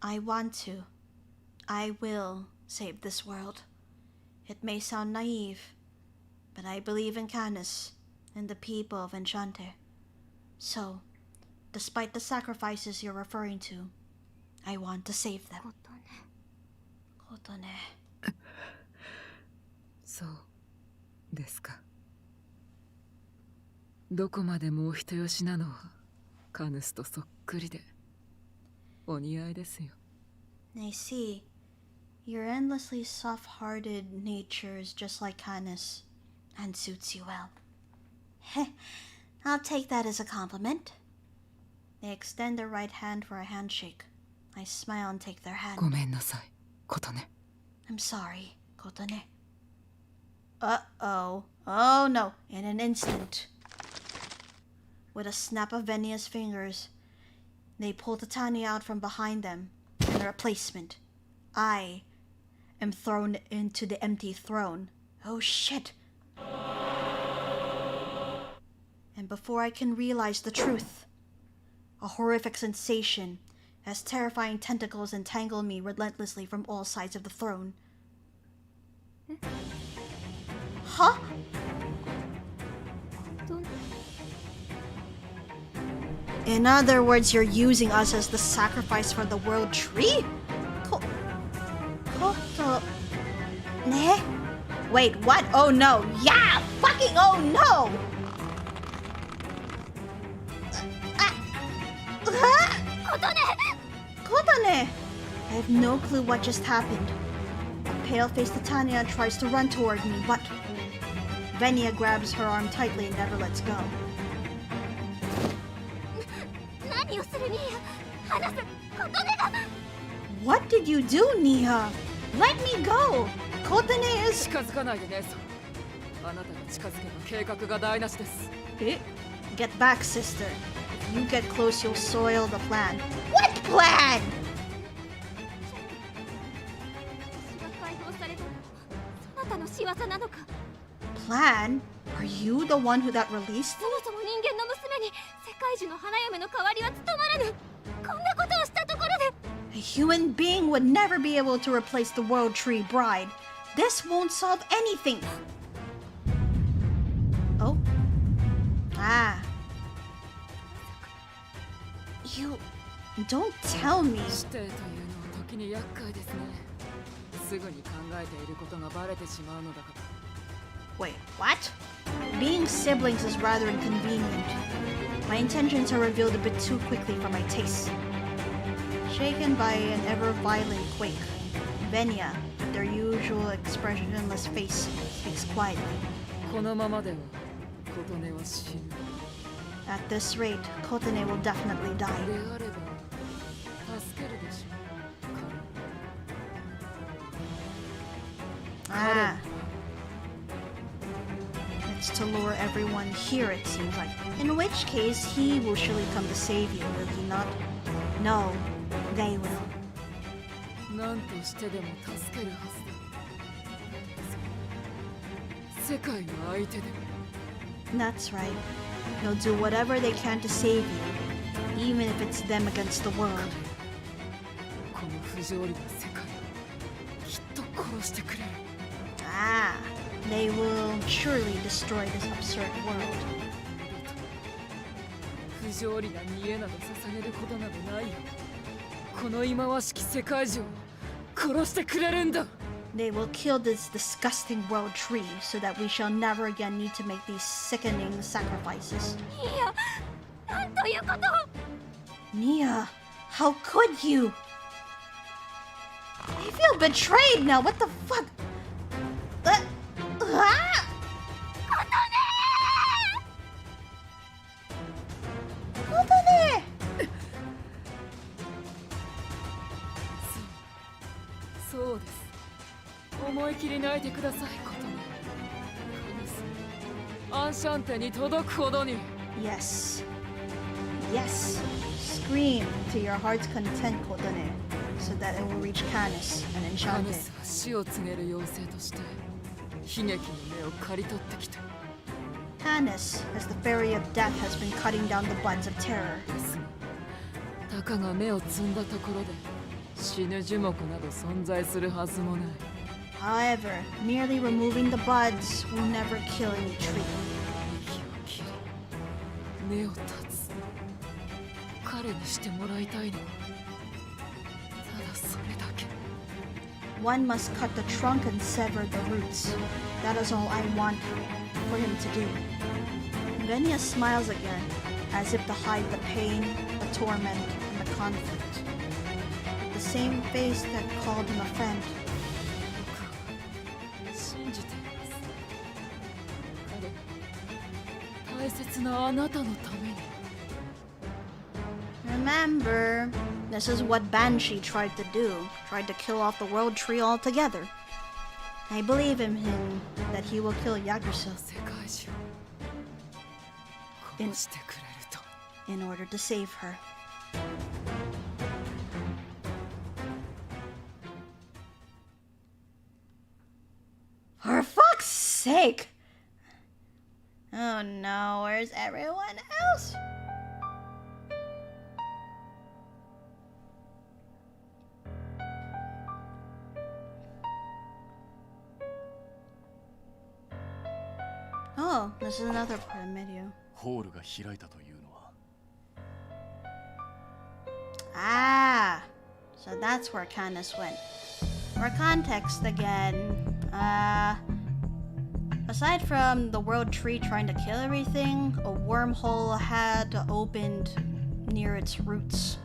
S1: I want to. I will save this world. It may sound naive, but I believe in CANUS and the people of Enchanté. So, despite the sacrifices you're referring to, I want to save them. Kotone.
S4: そうですか。どこまでもお人よしなのはカヌスとそっくりでお似合いですよ。
S1: I see. Your endlessly soft-hearted nature is just like CANUS and suits you well. Heh, I'll take that as a compliment. They extend their right hand for a handshake. I smile and take their hand.
S4: ごめんなさい、琴音。
S1: I'm sorry, Kotone. Uh-oh. Oh no, in an instant. With a snap of Venia's fingers, they pull Titania out from behind them, and a replacement. I am thrown into the empty throne. Oh shit. And before I can realize the truth, a horrific sensation as terrifying tentacles entangle me relentlessly from all sides of the throne. Huh? In other words, you're using us as the sacrifice for the world tree? Ne? Wait, what? Oh no. Yeah! Fucking oh no! Kotone! I have no clue what just happened. A pale-faced Titania tries to run toward me, but Venia grabs her arm tightly and never lets go. What did you do, Nia? Let me go! Kotone is...
S4: 近づかないでね、あなたが近づけば計画が台無しです。
S1: Get back, sister. If you get close, you'll soil the plan. What plan? Plan? Are you the one who got released? A human being would never be able to replace the World Tree Bride. This won't solve anything. Oh. Ah. You... don't tell me.
S4: 師弟というのは時に厄介ですね。すぐに考えていることがバレてしまうのだから。
S1: Wait, what? Being siblings is rather inconvenient. My intentions are revealed a bit too quickly for my taste. Shaken by an ever-violent quake, Venia, with their usual expressionless face, speaks quietly.
S4: このままでは、琴音は死ぬ。
S1: At this rate, Kotone will definitely die.
S4: であれば、助けるでしょう。
S1: Ah. It's to lure everyone here, it seems like. In which case, he will surely come to save you, will he not? No, they will.
S4: 何としてでも助けるはずだ。世界の相手で。
S1: That's right. They'll do whatever they can to save you, even if it's them against the world.
S4: この不条理な世界をきっと殺してくれる。
S1: Ah, they will surely destroy this absurd world.
S4: 不条理な見栄など捧げることなどないよ。この忌まわしき世界中を殺してくれるんだ。
S1: They will kill this disgusting world tree so that we shall never again need to make these sickening sacrifices. Nia, how could you? I feel betrayed now. What the fuck? Kotone!
S4: そうです。思い切り泣いてください、琴音。アンシャンテに届くほどに。
S1: Yes. Yes. Scream to your heart's content, Kotone, so that it will reach CANUS and
S4: カヌ
S1: Enchanté.
S4: スは死を告げる妖精として悲劇の目を刈り取ってきた。
S1: CANUS, as the Fairy of Death has been cutting down the buds of terror.
S4: ですがたかが芽を摘んだところで死ぬ樹木など存在するはずもない。
S1: However, merely removing the buds will never kill any tree.
S4: 息を切り根を断つ。彼にしてもらいたいのはただそれだけ。
S1: One must cut the trunk and sever the roots. That is all I want for him to do. Venia smiles again, as if to hide the pain, the torment, and the conflict. The same face that called him a friend.
S4: 信じています。彼、大切なあなたのために。
S1: Remember, this is what Banshee tried to do. Tried to kill off the world tree altogether. I believe in him that he will kill Yakuza
S4: 世界中殺してくれると。
S1: in order to save her. For fuck's sake! Oh no, where's everyone else? Oh, this is another part of the video.
S5: ホールが開いたというのは
S1: Ah, so that's where CANUS went. For context again, aside from the world tree trying to kill everything, a wormhole had opened near its roots.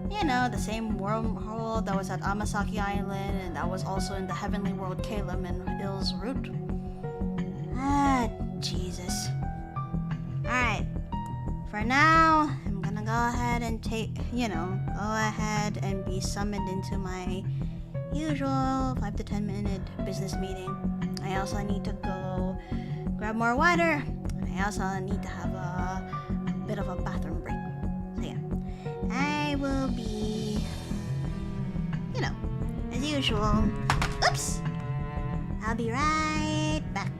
S1: You know, the same wormhole that was at Amasaki Island and that was also in the Heavenly World Calum and Ill's root. Ah, Jesus. Alright. For now, I'm gonna go ahead and go ahead and be summoned into my usual 5 to 10 minute business meeting. I also need to go grab more water. I also need to have a bit of a bathroom break. So yeah, I will be, as usual. Oops! I'll be right back.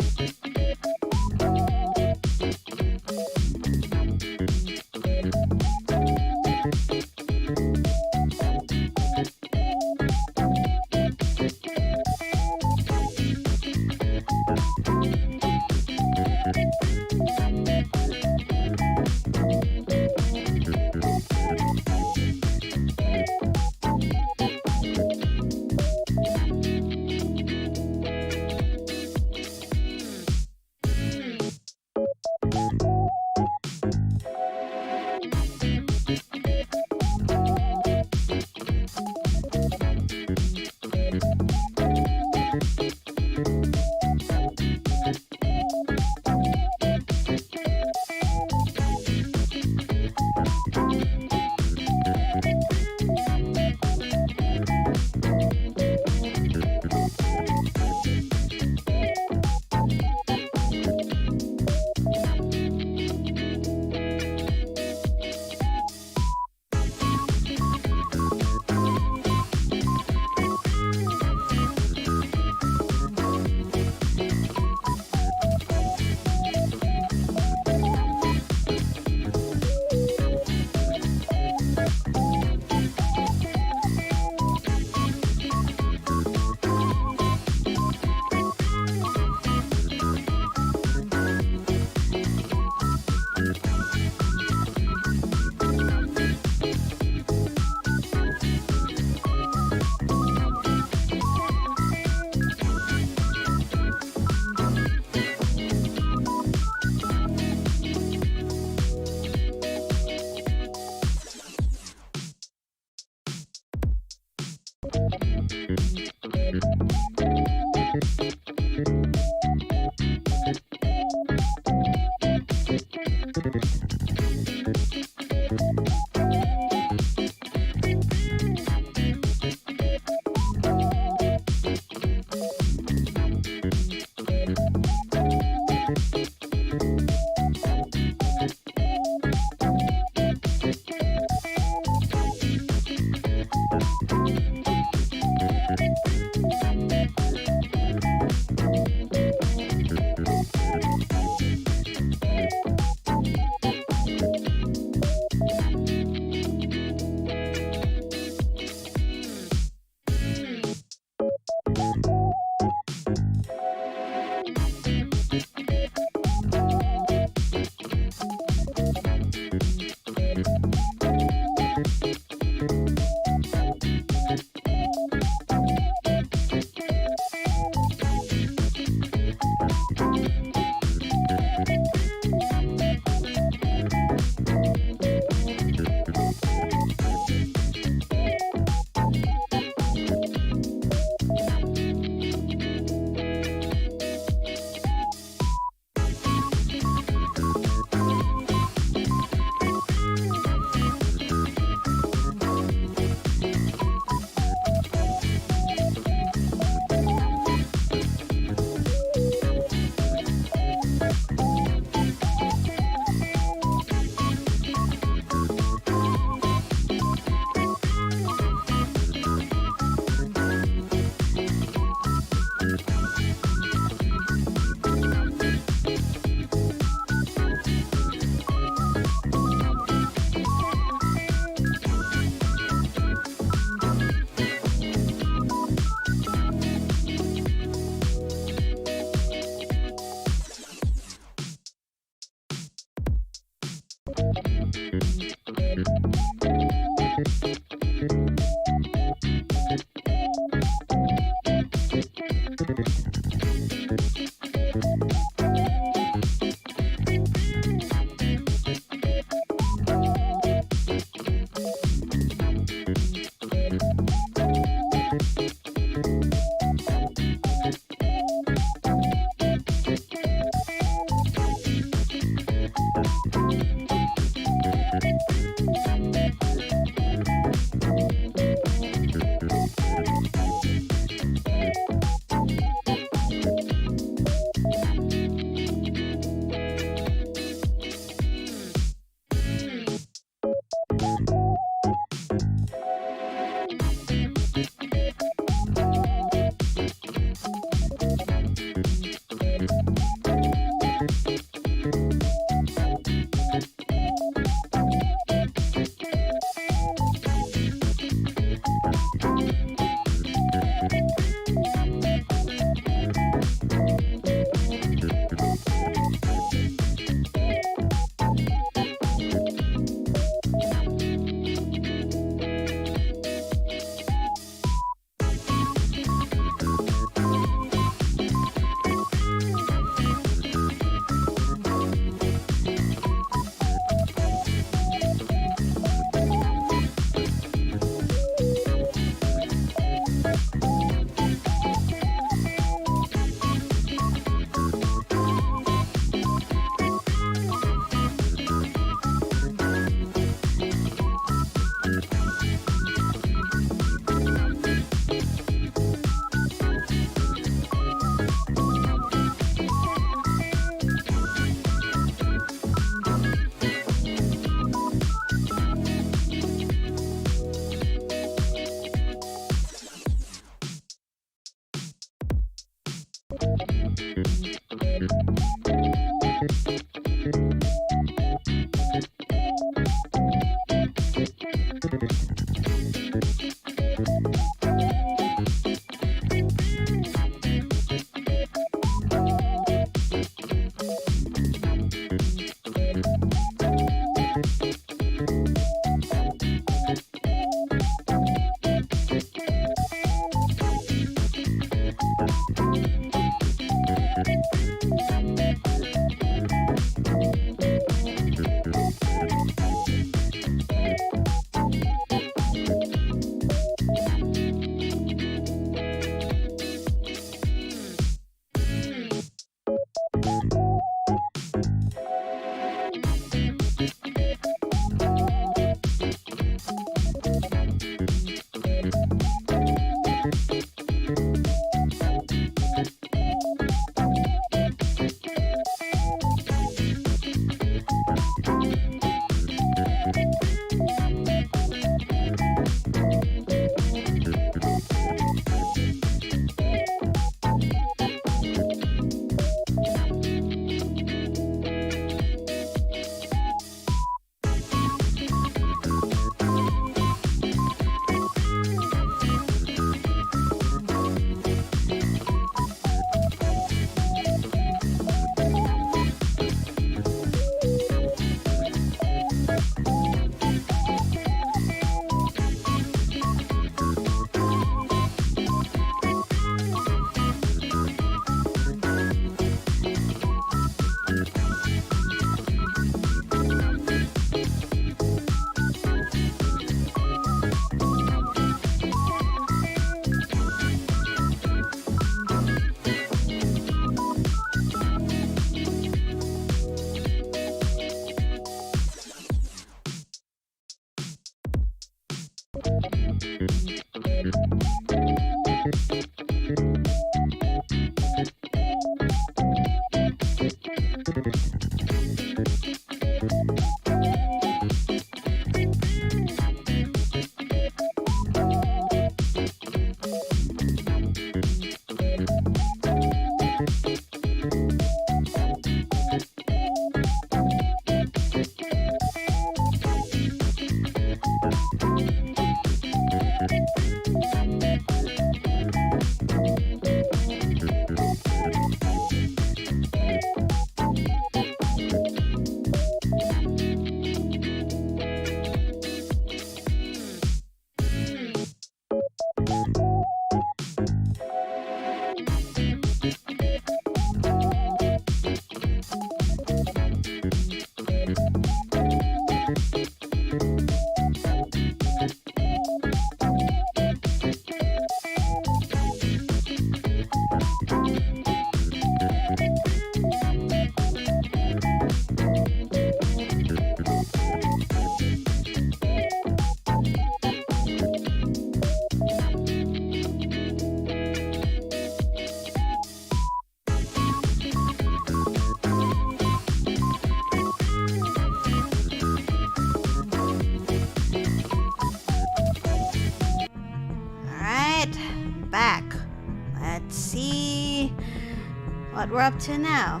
S1: what we're up to now.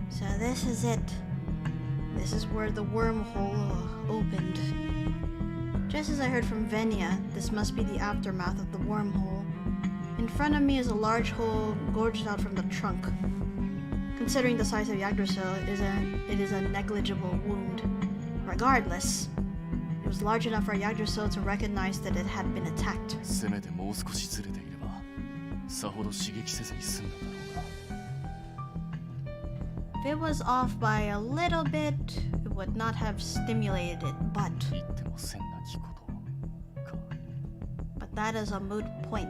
S1: So this is it. This is where the wormhole opened. Just as I heard from Venya, this must be the aftermath of the wormhole. In front of me is a large hole gorged out from the trunk. Considering the size of Yggdrasil, it is a negligible wound. Regardless, it was large enough for Yggdrasil to recognize that it had been attacked.
S5: せめてもう少しずれていればさほど刺激せずに済んだだろうが。
S1: If it was off by a little bit, it would not have stimulated it,
S5: 言ってもせんなきことか。
S1: but that is a moot point.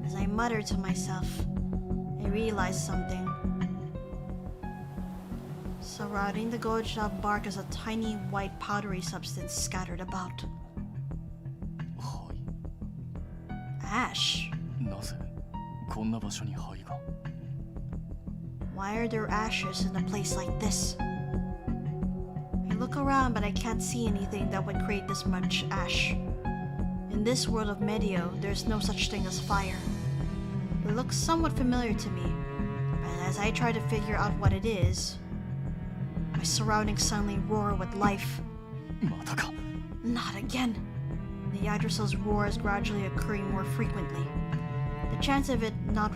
S1: As I mutter to myself, I realize something. Surrounding the gorged out bark is a tiny white powdery substance scattered about.
S5: はい。
S1: Ash.
S5: なぜこんな場所に灰が？
S1: Why are there ashes in a place like this? I look around, but I can't see anything that would create this much ash. In this world of Medio, there's no such thing as fire. It looks somewhat familiar to me, but as I try to figure out what it is, my surroundings suddenly roar with life.
S5: またか。
S1: Not again. The Yggdrasil's roar is gradually occurring more frequently. The chance of it not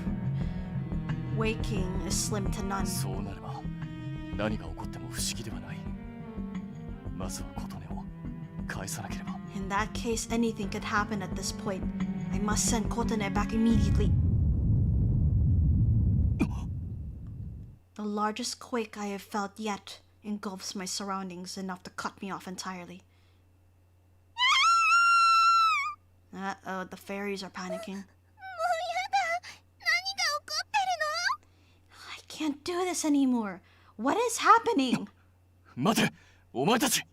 S1: waking is slim to none.
S5: そうなれば何が起こっても不思議ではない。まずは琴音を返さなければ。
S1: In that case, anything could happen at this point. I must send Kotane back immediately. The largest quake I have felt yet engulfs my surroundings enough to cut me off entirely. Uh-oh, the fairies are panicking. I can't do this anymore. What is happening?
S5: 待て、お前たち、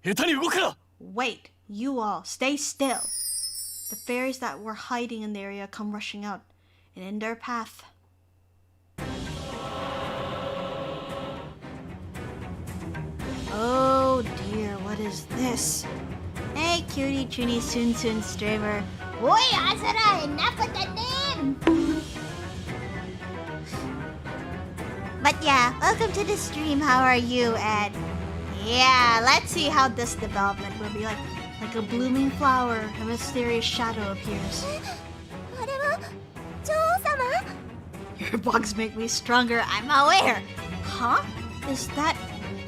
S5: 下手に動くな。
S1: Wait, you all, stay still. The fairies that were hiding in the area come rushing out, and in their path. Oh dear, what is this? Hey, cutie chunie soon soon streamer. Oi, Azura, enough with the name! But yeah, welcome to the stream. How are you? And yeah, let's see how this development will be like. Like a blooming flower, a mysterious shadow appears. Your bugs make me stronger, I'm aware. Huh? Is that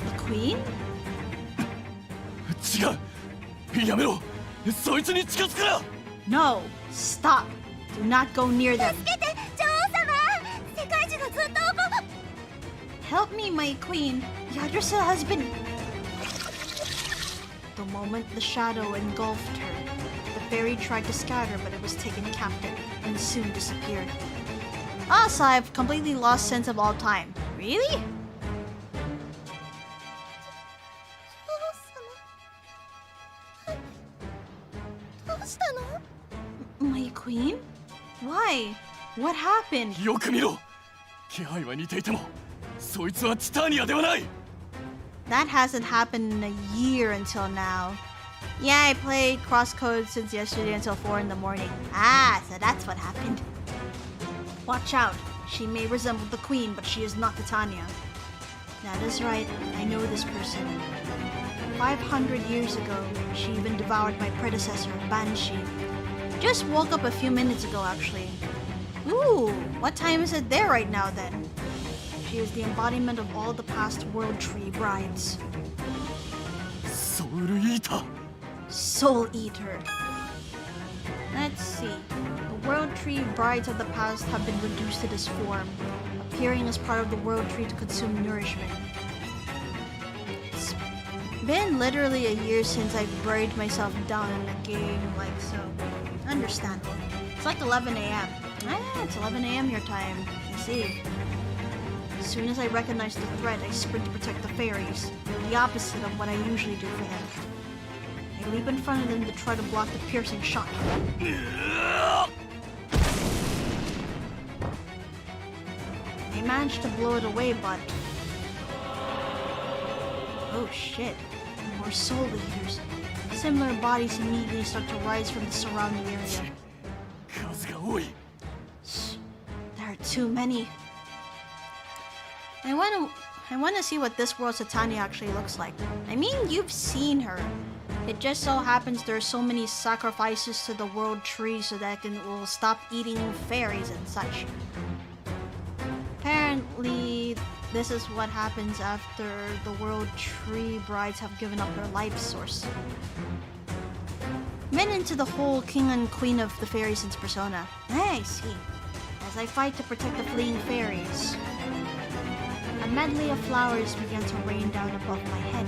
S1: the queen?
S5: 違う。やめろ。そいつに近づくな。
S1: No, stop. Do not go near them. Help me, my queen. Yggdrasil has been... The moment the shadow engulfed her, the fairy tried to scatter, but it was taken captive and soon disappeared. Also, I've completely lost sense of all time. Really? My queen? Why? What happened?
S5: よく見ろ。気配は似ていても、そいつはティターニアではない。
S1: That hasn't happened in a year until now. Yeah, I played crosscode since yesterday until 4 in the morning. Ah, so that's what happened. Watch out. She may resemble the queen, but she is not Titania. That is right. I know this person. 500 years ago, she even devoured my predecessor, Banshee. Just woke up a few minutes ago, actually. Ooh, what time is it there right now, then? She is the embodiment of all the past World Tree brides.
S5: ソウルイーター。
S1: Soul Eater. Let's see. The World Tree brides of the past have been reduced to this form, appearing as part of the World Tree to consume nourishment. It's been literally a year since I've buried myself down in a game like so. Understandable. It's like 11 a.m. Ah, it's 11 a.m. your time. I see. As soon as I recognize the threat, I sprint to protect the fairies. The opposite of what I usually do for them. I leap in front of them to try to block the piercing shot. I managed to blow it away, but... Oh shit. More soul eaters. Similar bodies immediately start to rise from the surrounding area.
S5: 数が多い。
S1: too many. I want to see what this world's Titania actually looks like. I mean, you've seen her. It just so happens there's so many sacrifices to the world tree so that it will stop eating fairies and such. Apparently, this is what happens after the world tree brides have given up their life source. Been into the whole king and queen of the fairies since Persona. I see. As I fight to protect the fleeing fairies, a medley of flowers began to rain down above my head.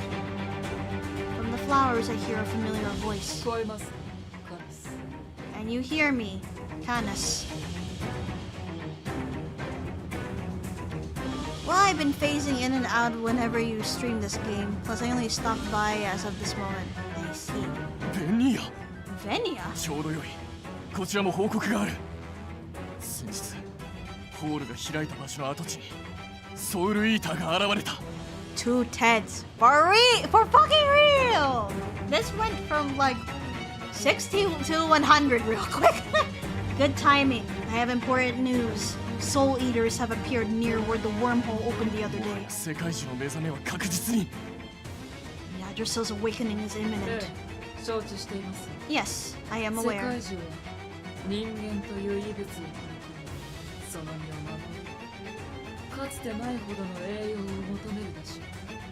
S1: From the flowers, I hear a familiar voice.
S4: 聞こえます、カヌス。
S1: And you hear me, CANUS. Well, I've been phasing in and out whenever you stream this game, plus I only stopped by as of this moment. I see.
S5: ベニア
S1: Venia?
S5: ちょうどよい。こちらも報告がある。先日ホールが開いた場所の跡地にソウルイーターが現れた。
S1: Two Teds. For fucking real! This went from like 60 to 100 real quick. Good timing. I have important news. Soul Eaters have appeared near where the wormhole opened the other day.
S5: 世界中の目覚めは確実に。
S1: Yggdrasil's awakening is
S4: え
S1: imminent.
S4: え、承知しています。
S1: Yes, I am
S4: 世
S1: aware.
S4: 界中は人間という異物を取り込み、その身を守り、かつてないほどの栄養を求めるでしょう。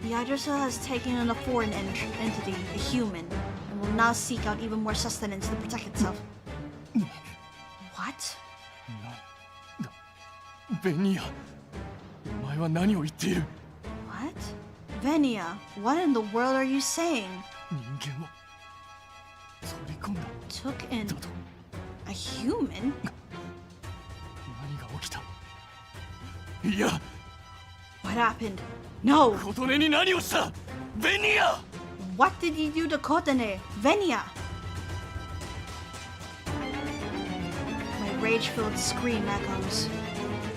S1: Yggdrasil has taken on a foreign entity, a human, and will now seek out even more sustenance to protect itself. What?
S5: ベニア、お前は何を言っている？
S1: What? Venia, what in the world are you saying?
S5: 人間を取り込んだ
S1: Took in
S5: だと
S1: a human?
S5: 何が起きた？いや、
S1: What happened? No!
S5: 琴音に何をした？ベニア！
S1: What did you do to Kotane? Venia! My rage-filled scream echoes.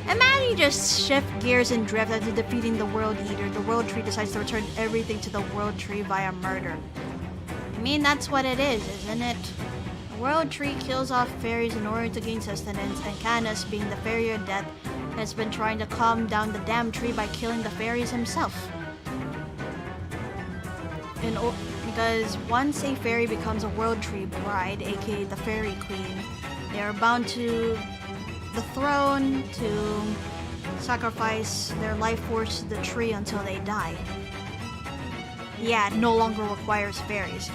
S1: And man, you just shift gears and drift after defeating the World Eater. The World Tree decides to return everything to the World Tree via murder. I mean, that's what it is, isn't it? The World Tree kills off fairies in order to gain sustenance, and CANUS, being the fairy of death, has been trying to calm down the damn tree by killing the fairies himself. Because once a fairy becomes a World Tree bride, aka the Fairy Queen, they are bound to the throne to sacrifice their life force to the tree until they die. Yeah, it no longer requires fairies.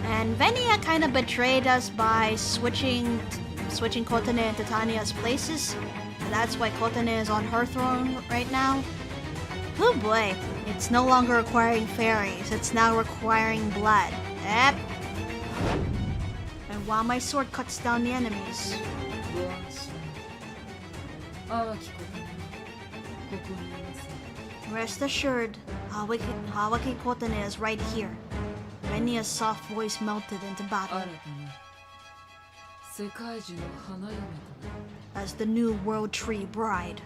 S1: And Venia kind of betrayed us by switching Kotane and Titania's places. And that's why Kotane is on her throne right now. Oh boy, it's no longer requiring fairies, it's now requiring blood. Yep. And while my sword cuts down the enemies,
S4: ご安心を。淡きことにここにいます。
S1: rest assured, Hawaki Kotane is right here. Venia's soft voice melted into
S4: 新
S1: battle
S4: たな世界中の花嫁となる。
S1: as the new World Tree bride.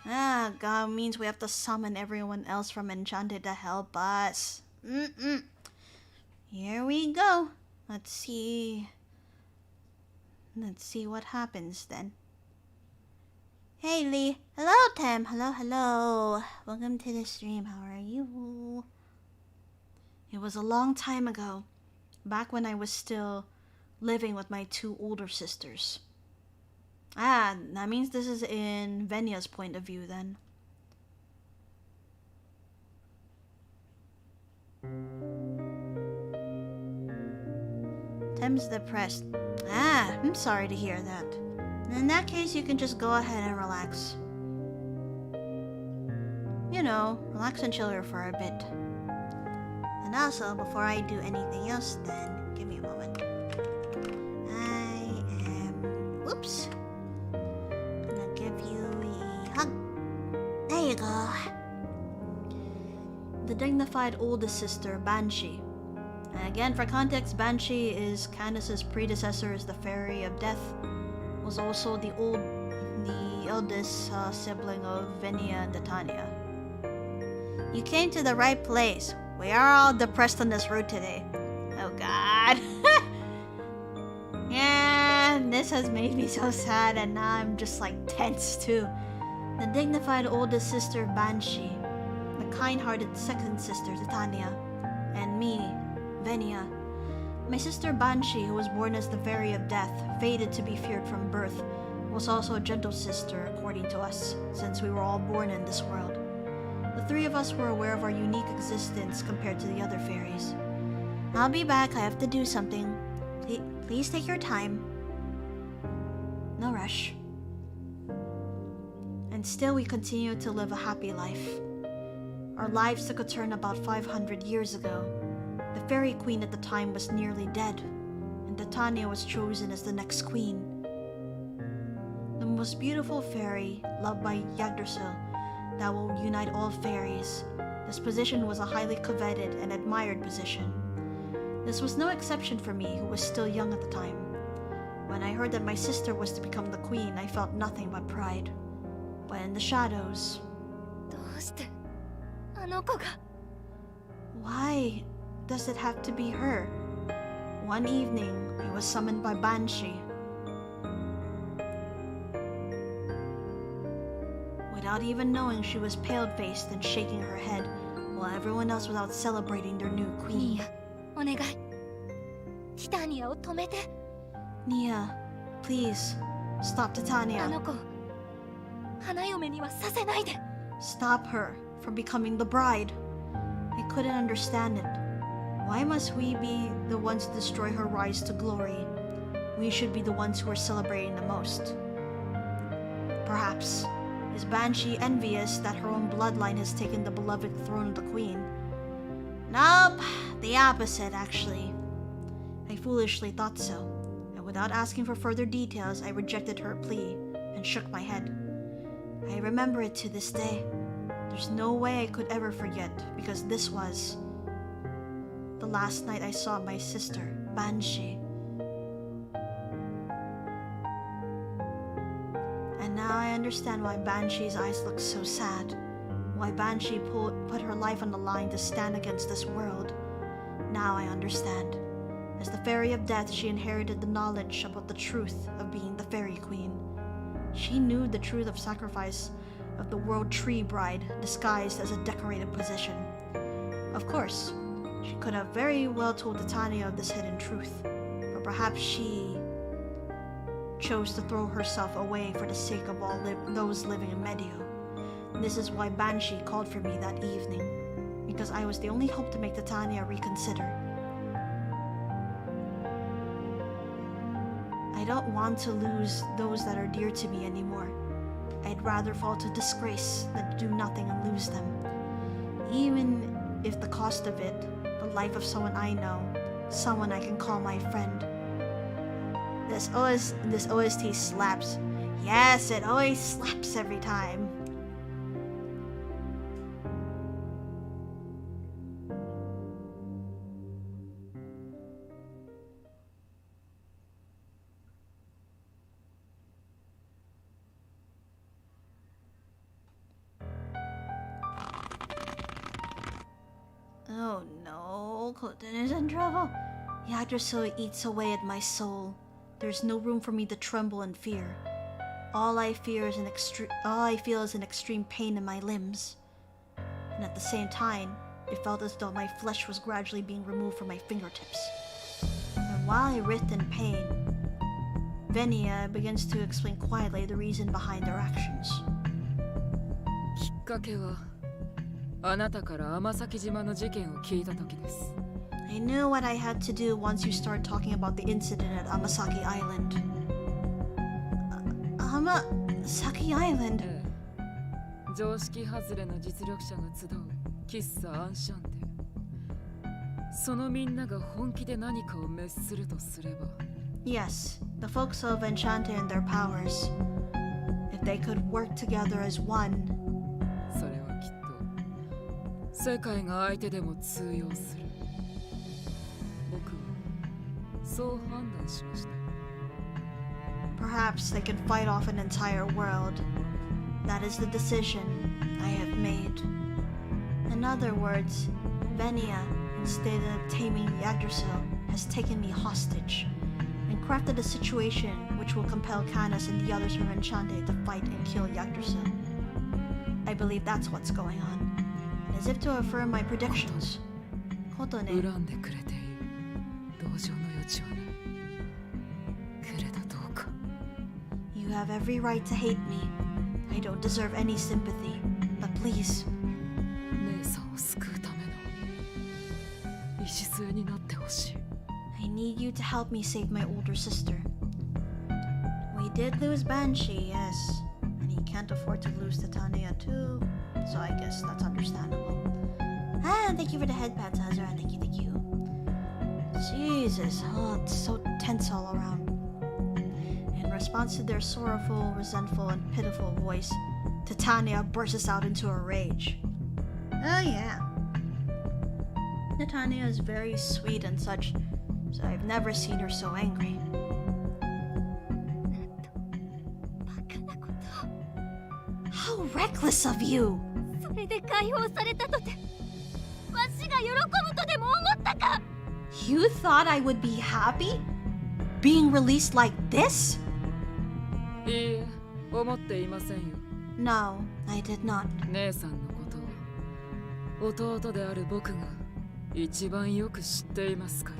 S1: Ah, God means we have to summon everyone else from Enchanté to help us. Here we go. Let's see what happens then. Hey Lee. Hello Tim. Hello. Welcome to the stream. How are you? It was a long time ago. Back when I was still living with my two older sisters. Ah, that means this is in Venia's point of view then. Tim's depressed. Ah, I'm sorry to hear that. In that case, you can just go ahead and relax. You know, relax and chill here for a bit. And also, before I do anything else then, give me a moment. Oops. Gonna give you a hug. There you go. The dignified oldest sister, Banshee. And again, for context, Banshee is CANUS'S predecessor as the Fairy of Death. Was also the eldest sibling of Venia and Titania. You came to the right place. We are all depressed on this road today. Oh God. Yeah, this has made me so sad, and now I'm just like tense too. The dignified oldest sister Banshee, the kind-hearted second sister Titania, and me, Venia. My sister Banshee, who was born as the Fairy of Death, fated to be feared from birth, was also a gentle sister according to us, since we were all born in this world. The three of us were aware of our unique existence compared to the other fairies. I'll be back, I have to do something. Please take your time. No rush. And still we continued to live a happy life. Our lives took a turn about 500 years ago. The fairy queen at the time was nearly dead, and Titania was chosen as the next queen. The most beautiful fairy, loved by Yggdrasil, that will unite all fairies. This position was a highly coveted and admired position. This was no exception for me, who was still young at the time. When I heard that my sister was to become the queen, I felt nothing but pride. But in the shadows...
S6: どうしてあの子が
S1: Why does it have to be her? One evening, I was summoned by Banshee. Without even knowing, she was pale-faced and shaking her head, while everyone else was out celebrating their new queen.
S6: お願いティタニアを止めて
S1: Nia, please, stop
S6: あ
S1: Titania.
S6: の子花嫁にはさせないで
S1: Stop her from becoming the bride. I couldn't understand it. Why must we be the ones to destroy her rise to glory? We should be the ones who are celebrating the most. Perhaps, is Banshee envious that her own bloodline has taken the beloved throne of the queen? Nope, the opposite actually. I foolishly thought so, and without asking for further details, I rejected her plea and shook my head. I remember it to this day. There's no way I could ever forget, because this was the last night I saw my sister, Banshee. And now I understand why Banshee's eyes look so sad. Why Banshee put her life on the line to stand against this world. Now I understand. As the Fairy of Death, she inherited the knowledge about the truth of being the Fairy Queen. She knew the truth of sacrifice of the World Tree Bride disguised as a decorated position. Of course, she could have very well told Titania of this hidden truth, but perhaps she chose to throw herself away for the sake of all those living in Medio. This is why Banshee called for me that evening, because I was the only hope to make Titania reconsider. I don't want to lose those that are dear to me anymore. I'd rather fall to disgrace than do nothing and lose them. Even if the cost of it, the life of someone I know, someone I can call my friend. This OST slaps. Yes, it always slaps every time. Oh no, Clinton is in trouble. Yggdrasil eats away at my soul. There's no room for me to tremble in fear. All I feel is an extreme pain in my limbs. And at the same time, it felt as though my flesh was gradually being removed from my fingertips. And while I writhed in pain, Venia begins to explain quietly the reason behind their actions.
S4: きっかけはあなたから天崎島の事件を聞いた時です。
S1: I knew what I had to do once you started talking about the incident at Amasaki Island. Amasaki Island?
S4: 常識外れの実力者が集う喫茶アンシャンテ。そのみんなが本気で何かを滅するとすれば。
S1: Yes, the folks of ENCHANTÉ and their powers. If they could work together as one.
S4: それはきっと世界が相手でも通用する。 僕はそう判断しました。
S1: Perhaps they could fight off an entire world. That is the decision I have made. In other words, Venia, instead of taming Yggdrasil, has taken me hostage and crafted a situation which will compel CANUS and the others from Enchanté to fight and kill Yakuza. I believe that's what's going on. And as if to affirm my predictions, Kotone,
S4: 恨んでくれている。同情の余地はない。けれどどうか。
S1: you have every right to hate me. I don't deserve any sympathy, but please,
S4: 姉さんを救うための礎になってほしい。
S1: I need you to help me save my older sister. We did lose Banshee, yes, and he can't afford to lose Titania too, so I guess that's understandable. Ah, thank you for the head pats, Azra. Thank you, thank you. Jesus, oh, it's so tense all around. In response to their sorrowful, resentful, and pitiful voice, Titania bursts out into a rage. Oh yeah. Titania is very sweet and such, so I've never seen her so angry.
S6: バカなこと
S1: How reckless of you!
S6: それで解放されたとてわしが喜ぶとでも思ったか
S1: You thought I would be happy? Being released like this?
S4: いいえ、思っていませんよ。
S1: No, I did not.
S4: 姉さんのことは弟である僕が一番よく知っていますから。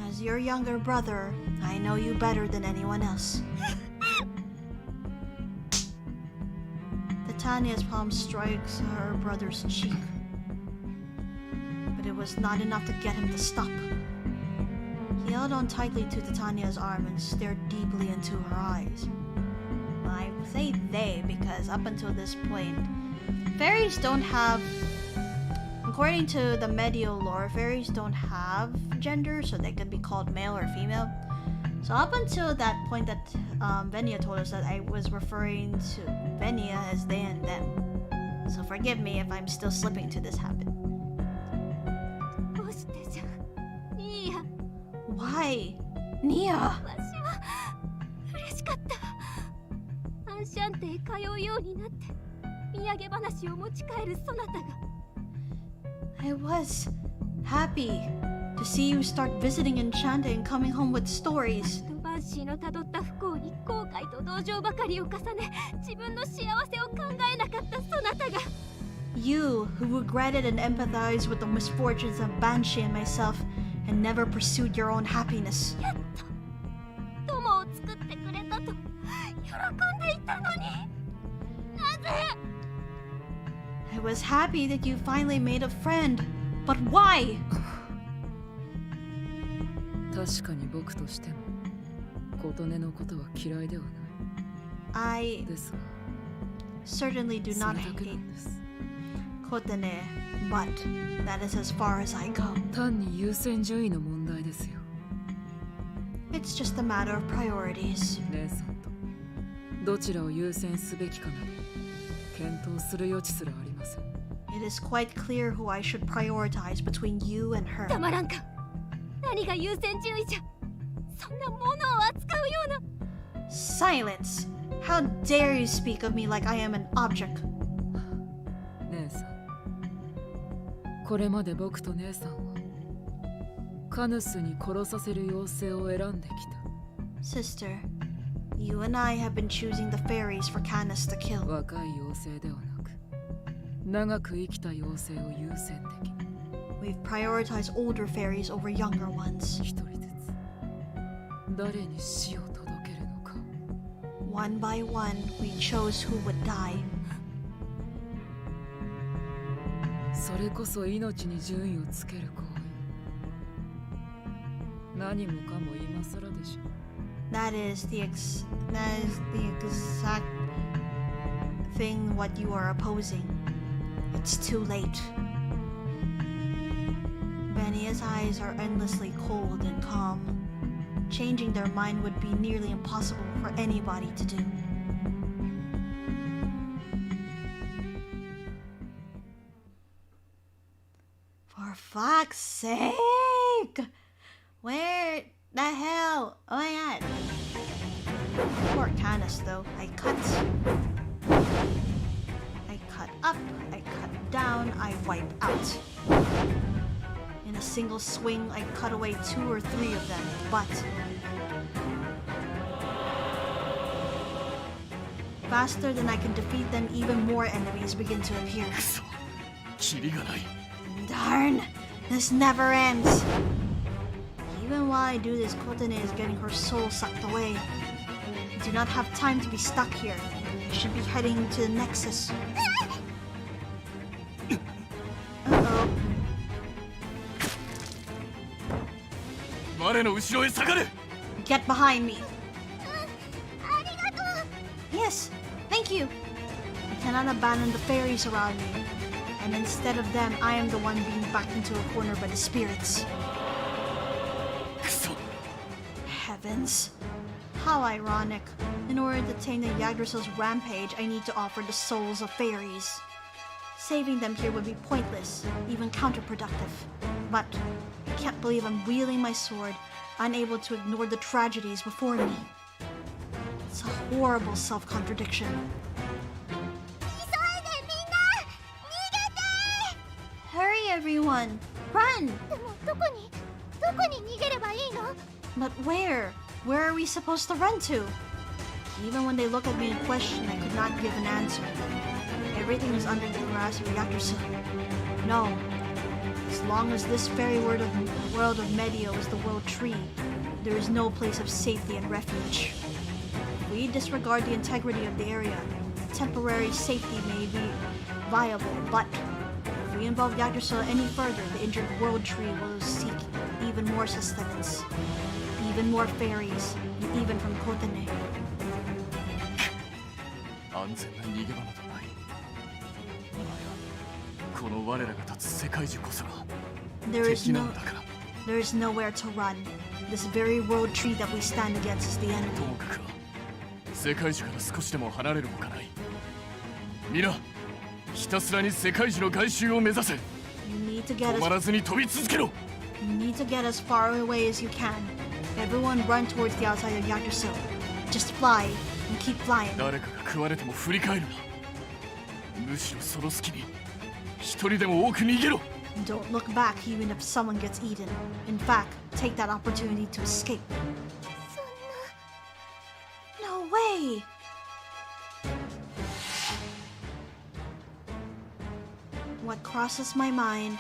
S1: As your younger brother, I know you better than anyone else. Titania's palm strikes her brother's cheek. But it was not enough to get him to stop. He held on tightly to Titania's arm and stared deeply into her eyes. I say they because up until this point, fairies don't have, according to the medieval lore, fairies don't have gender, so they could be called male or female. So up until that point that Venia told us that I was referring to Venia as they and them. So forgive me if I'm still slipping to this habit.
S6: どうしてじゃいいや
S1: Why? Nia!
S6: わしは嬉しかったアンシャンテへ通うようになって土産話を持ち帰るそなたが
S1: I was happy to see you start visiting Enchanté and coming home with stories.
S6: とバンシーのたどった不幸に後悔と同情ばかりを重ね自分の幸せを考えなかったそなたが
S1: You, who regretted and empathized with the misfortunes of Banshee and myself and never pursued your own happiness.
S6: やっと友を作ってくれたと喜んでいたのになぜ
S1: I was happy that you finally made a friend. But why?
S4: 確かに僕としても琴音のことは嫌いではな
S1: I
S4: い。ですが、
S1: certainly do
S4: そ
S1: not
S4: れだけ
S1: hate
S4: なんです。
S1: Kotane, but that is as far as I go.
S4: 単に優先順位の問題ですよ。
S1: It's just a matter of priorities.
S4: 姉さんとどちらを優先すべきかなど検討する余地すらありません。
S1: It is quite clear who I should prioritize between you and her.
S6: たまらんか何が優先順位じゃそんなものを扱うような
S1: Silence! How dare you speak of me like I am an object?
S4: 姉さん、これまで僕と姉さんはカヌスに殺させる妖精を選んできた。
S1: Sister, you and I have been choosing the fairies for CANUS to kill.
S4: 若い妖精ではなく長く生きた妖精を優先的に
S1: We've prioritized older fairies over younger ones.
S4: 一人ずつ誰に死を届けるのか。
S1: One by one, we chose who would die.
S4: それこそ命に順位をつける行為。何もかも今更でしょ。
S1: That is the exact thing what you are opposing. It's too late. Venia's eyes are endlessly cold and calm. Changing their mind would be nearly impossible for anybody to do. For fuck's sake! Where the hell? Oh my god. Poor CANUS though. I cut up, I cut down, I wipe out. In a single swing, I cut away 2 or 3 of them, but Faster than I can defeat them, even more enemies begin to appear.
S5: くそ、キリがない。
S1: Darn! This never ends! Even while I do this, Kotane is getting her soul sucked away. I do not have time to be stuck here. I should be heading to the Nexus. Uh-oh.
S5: 我の後ろへ下がれ。
S1: Get behind me! Yes, thank you! I cannot abandon the fairies around me. And instead of them, I am the one being backed into a corner by the spirits.
S5: くそ。
S1: Heavens. How ironic. In order to tame the Yggdrasil's rampage, I need to offer the souls of fairies. Saving them here would be pointless, even counterproductive. But I can't believe I'm wielding my sword, unable to ignore the tragedies before me. It's a horrible self-contradiction. Hurry, everyone! Run!
S6: でもどこに逃げればいいの？
S1: But where? Where are we supposed to run to? Even when they look at me in question, I could not give an answer. Everything is under the grasp of Yggdrasil. No. As long as this very world of Medio is the world tree, there is no place of safety and refuge. If we disregard the integrity of the area, temporary safety may be viable, but if we involve Yggdrasil any further, the injured world tree will seek even more sustenance, even more fairies, and even from Kotane.
S5: 安全な逃げ場などない。今やこの我らが立つ世界樹こそが
S1: There is
S5: 敵なのだから。
S1: There is nowhere to run. This very world tree that we stand against is the enemy.
S5: ともかくは世界樹から少しでも離れるほかない。皆、ひたすらに世界樹の外周を目指せ。
S1: You need to get
S5: 止ま
S1: as
S5: らずに飛び続けろ。
S1: you need to get as far away as you can. Everyone run towards the outside of Yggdrasil. Just fly and keep flying.
S5: 誰かが食われても振り返るな。むしろその隙に一人でも多く逃げろ。
S1: Don't look back even if someone gets eaten. In fact, take that opportunity to escape. No way! What crosses my mind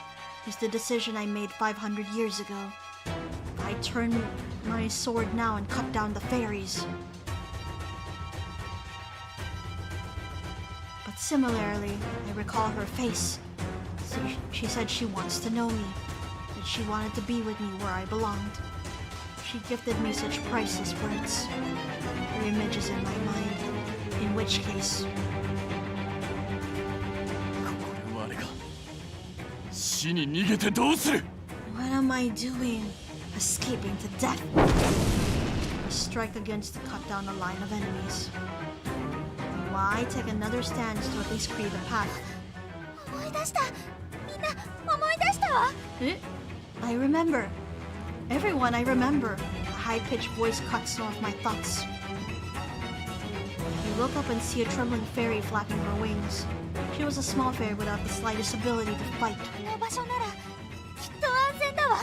S1: is the decision I made 500 years ago. I turn my sword now and cut down the fairies. But similarly, I recall her face. So she said she wants to know me, that she wanted to be with me where I belonged. She gifted me such priceless words. Her image is in my mind. In which case,
S5: ここで我が死に逃げてどうする。
S1: what am I doing? Escaping to death. I strike against to cut down a line of enemies. Why take another stance to at least create a path?
S6: 思い出した。みんな思い出したわ。
S1: Eh? I remember. Everyone, I remember. A high-pitched voice cuts off my thoughts. I look up and see a trembling fairy flapping her wings. She was a small fairy without the slightest ability to fight.
S6: この場所ならきっと安全だわ。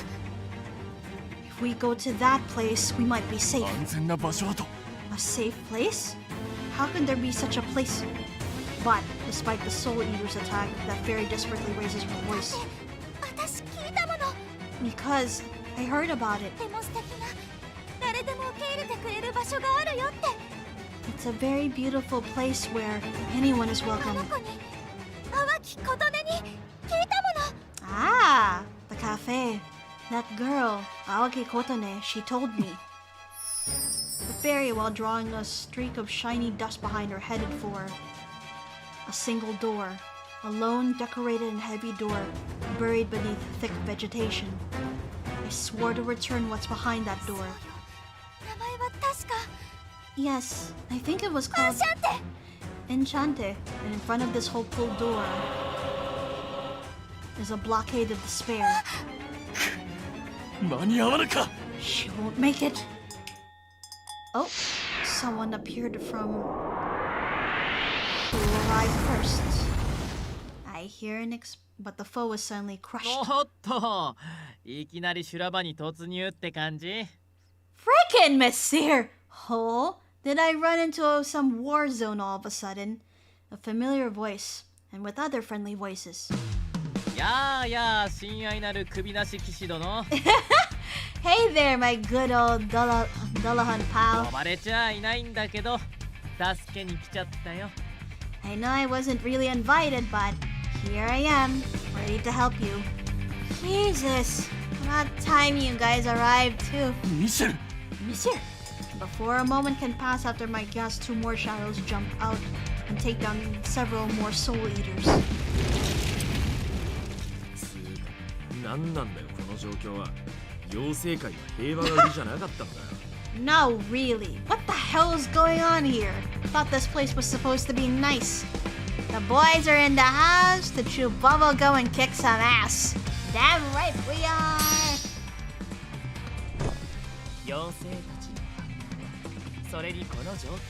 S1: If we go to that place, we might be safe.
S5: 安全な場所だと。
S1: A safe place? How can there be such a place? But, despite the Soul Eater's attack, that fairy desperately raises her voice.
S6: 私聞いたもの。
S1: Because I heard about it.
S6: でも素敵な誰でも受け入れてくれる場所があるよって。
S1: It's a very beautiful place where anyone is
S6: あ
S1: welcome.
S6: の子に淡き琴音に聞いたもの。
S1: Ah, the cafe. That girl, Aoki Kotone, she told me. The fairy, while drawing a streak of shiny dust behind her, headed for a single door. A lone, decorated and heavy door, buried beneath thick vegetation. I swore to return what's behind that door.
S6: 名前は確か
S1: Yes, I think it was
S6: ア
S1: called
S6: ンシャンテ。
S1: Enchante, and in front of this hopeful door is a blockade of despair.
S5: 間に合わぬか。
S1: She won't make it. Oh, someone appeared from... Who arrived first? I hear an but the foe is suddenly crushed.
S3: おっと、いきなり修羅場に突入って感じ。
S1: Frickin' Messir! Oh, Did I run into some war zone all of a sudden? A familiar voice, and with other friendly voices.
S3: やあやあ親愛なる首なし騎士殿
S1: Hey there, my good old Dullahan pal.
S3: 呼ばれちゃいないんだけど助けに来ちゃったよ
S1: I know I wasn't really invited, but here I am, ready to help you. Jesus, about time you guys arrived too.
S5: ミシェル
S1: Monsieur! Before a moment can pass after my guests, 2 more shadows jump out and take down several more soul eaters.
S7: つうか何なんだよこの状況は妖精界は平和が売りじゃなかったのかよ
S1: No, really. What the hell is going on here? Thought this place was supposed to be nice. The boys are in the house to chew bubble gum and kick some ass. Damn right we are!
S3: 妖精たちの反応それにこの状況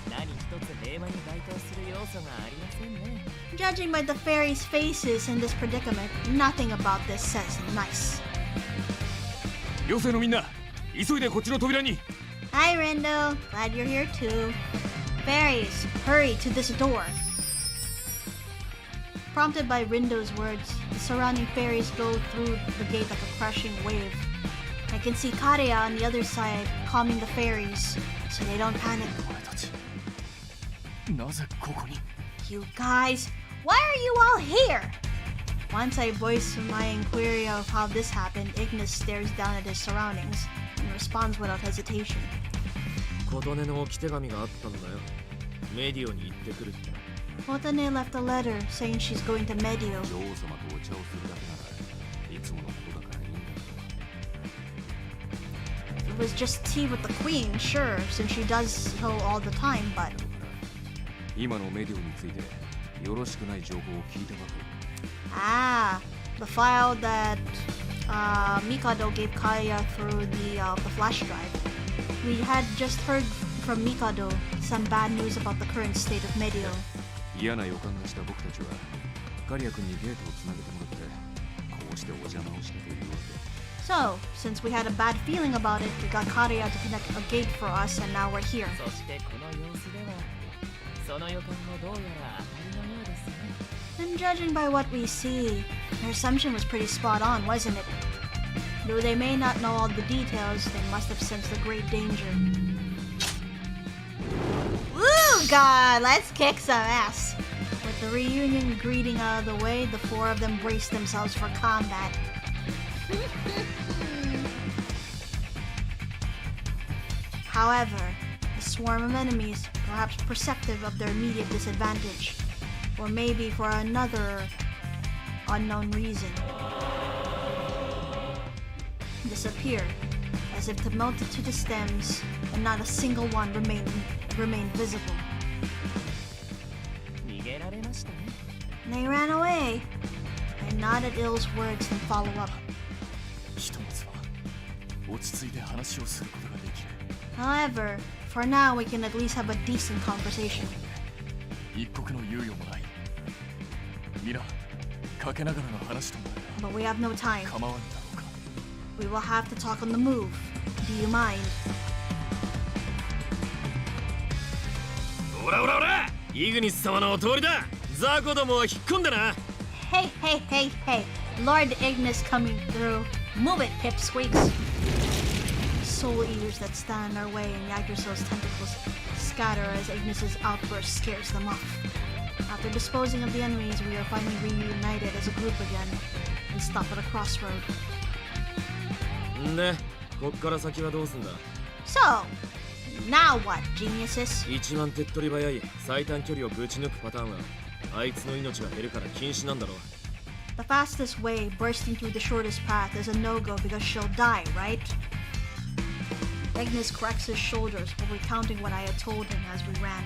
S3: 何一つ平和に該当する要素がありませんね
S1: Judging by the fairies' faces in this predicament, nothing about this says nice.
S7: 妖精のみんな急いでこっちの扉に
S1: Hi, Rendo. Glad you're here too. Fairies, hurry to this door. Prompted by Rindo's words, the surrounding fairies go through the gate like a crashing wave. I can see Karia on the other side, calming the fairies, so they don't panic.
S5: お前たちなぜここに
S1: You guys, why are you all here? Once I voice my inquiry of how this happened, Ignis stares down at his surroundings and responds without hesitation.
S7: 琴音の置き手紙があったんだよメディオに行ってくるって
S1: Otane left a letter saying she's going to Medio.
S7: 女王様とお茶をするだけならいつものことだからいいんだけど
S1: It was just tea with the queen, sure, since she does so all the time, but
S7: 今のメディオについてよろしくない情報を聞いたばかり
S1: ah, the file that Mikado gave Kaya through the flash drive. We had just heard from Mikado some bad news about the current state of Medio.
S7: 嫌な予感がした僕たちはカリア君にゲートをつなげてもらってこうしてお邪魔をしてというわけ
S1: So, since we had a bad feeling about it, we got Kaya to connect a gate for us, and now we're here.
S3: そしてこの様子ではその予感もどうやら当たりのようですね
S1: And judging by what we see, their assumption was pretty spot on, wasn't it? Though they may not know all the details, they must have sensed the great danger. Woo, God, let's kick some ass! With the reunion greeting out of the way, the 4 of them braced themselves for combat. However, a swarm of enemies, perhaps perceptive of their immediate disadvantage, or maybe for another unknown reason, disappeared, as if to melt into the stems, and not a single one remained visible.
S3: 逃げられましたね
S1: They ran away. I nodded Ill's words and follow up.
S5: ひとまずは落ち着いて話をすることができる
S1: However, for now we can at least have a decent conversation.
S5: 一刻の猶予もない皆かけながらの話となる
S1: But we have no time.
S5: が構わんだろうか
S1: We will have to talk on the move. Do you mind?
S7: オラオラオライグニス様のお通りだザコどもは引っ込んでな
S1: Hey, hey, hey, hey. Lord Ignis coming through. Move it, pipsqueaks. Soul eaters that stand in our way and Yggdrasil's tentacles scatter as Ignis's outburst scares them off. After disposing of the enemies, we are finally reunited as a group again and stop at a crossroad.
S7: んでこっから先はどうすんだ
S1: So, now what, geniuses?
S7: 一番手っ取り早い最短距離をぶち抜くパターンはあいつの命が減るから禁止なんだろう
S1: The fastest way, bursting through the shortest path, is a no-go because she'll die, right? Ignis cracks his shoulders while recounting what I had told him as we ran.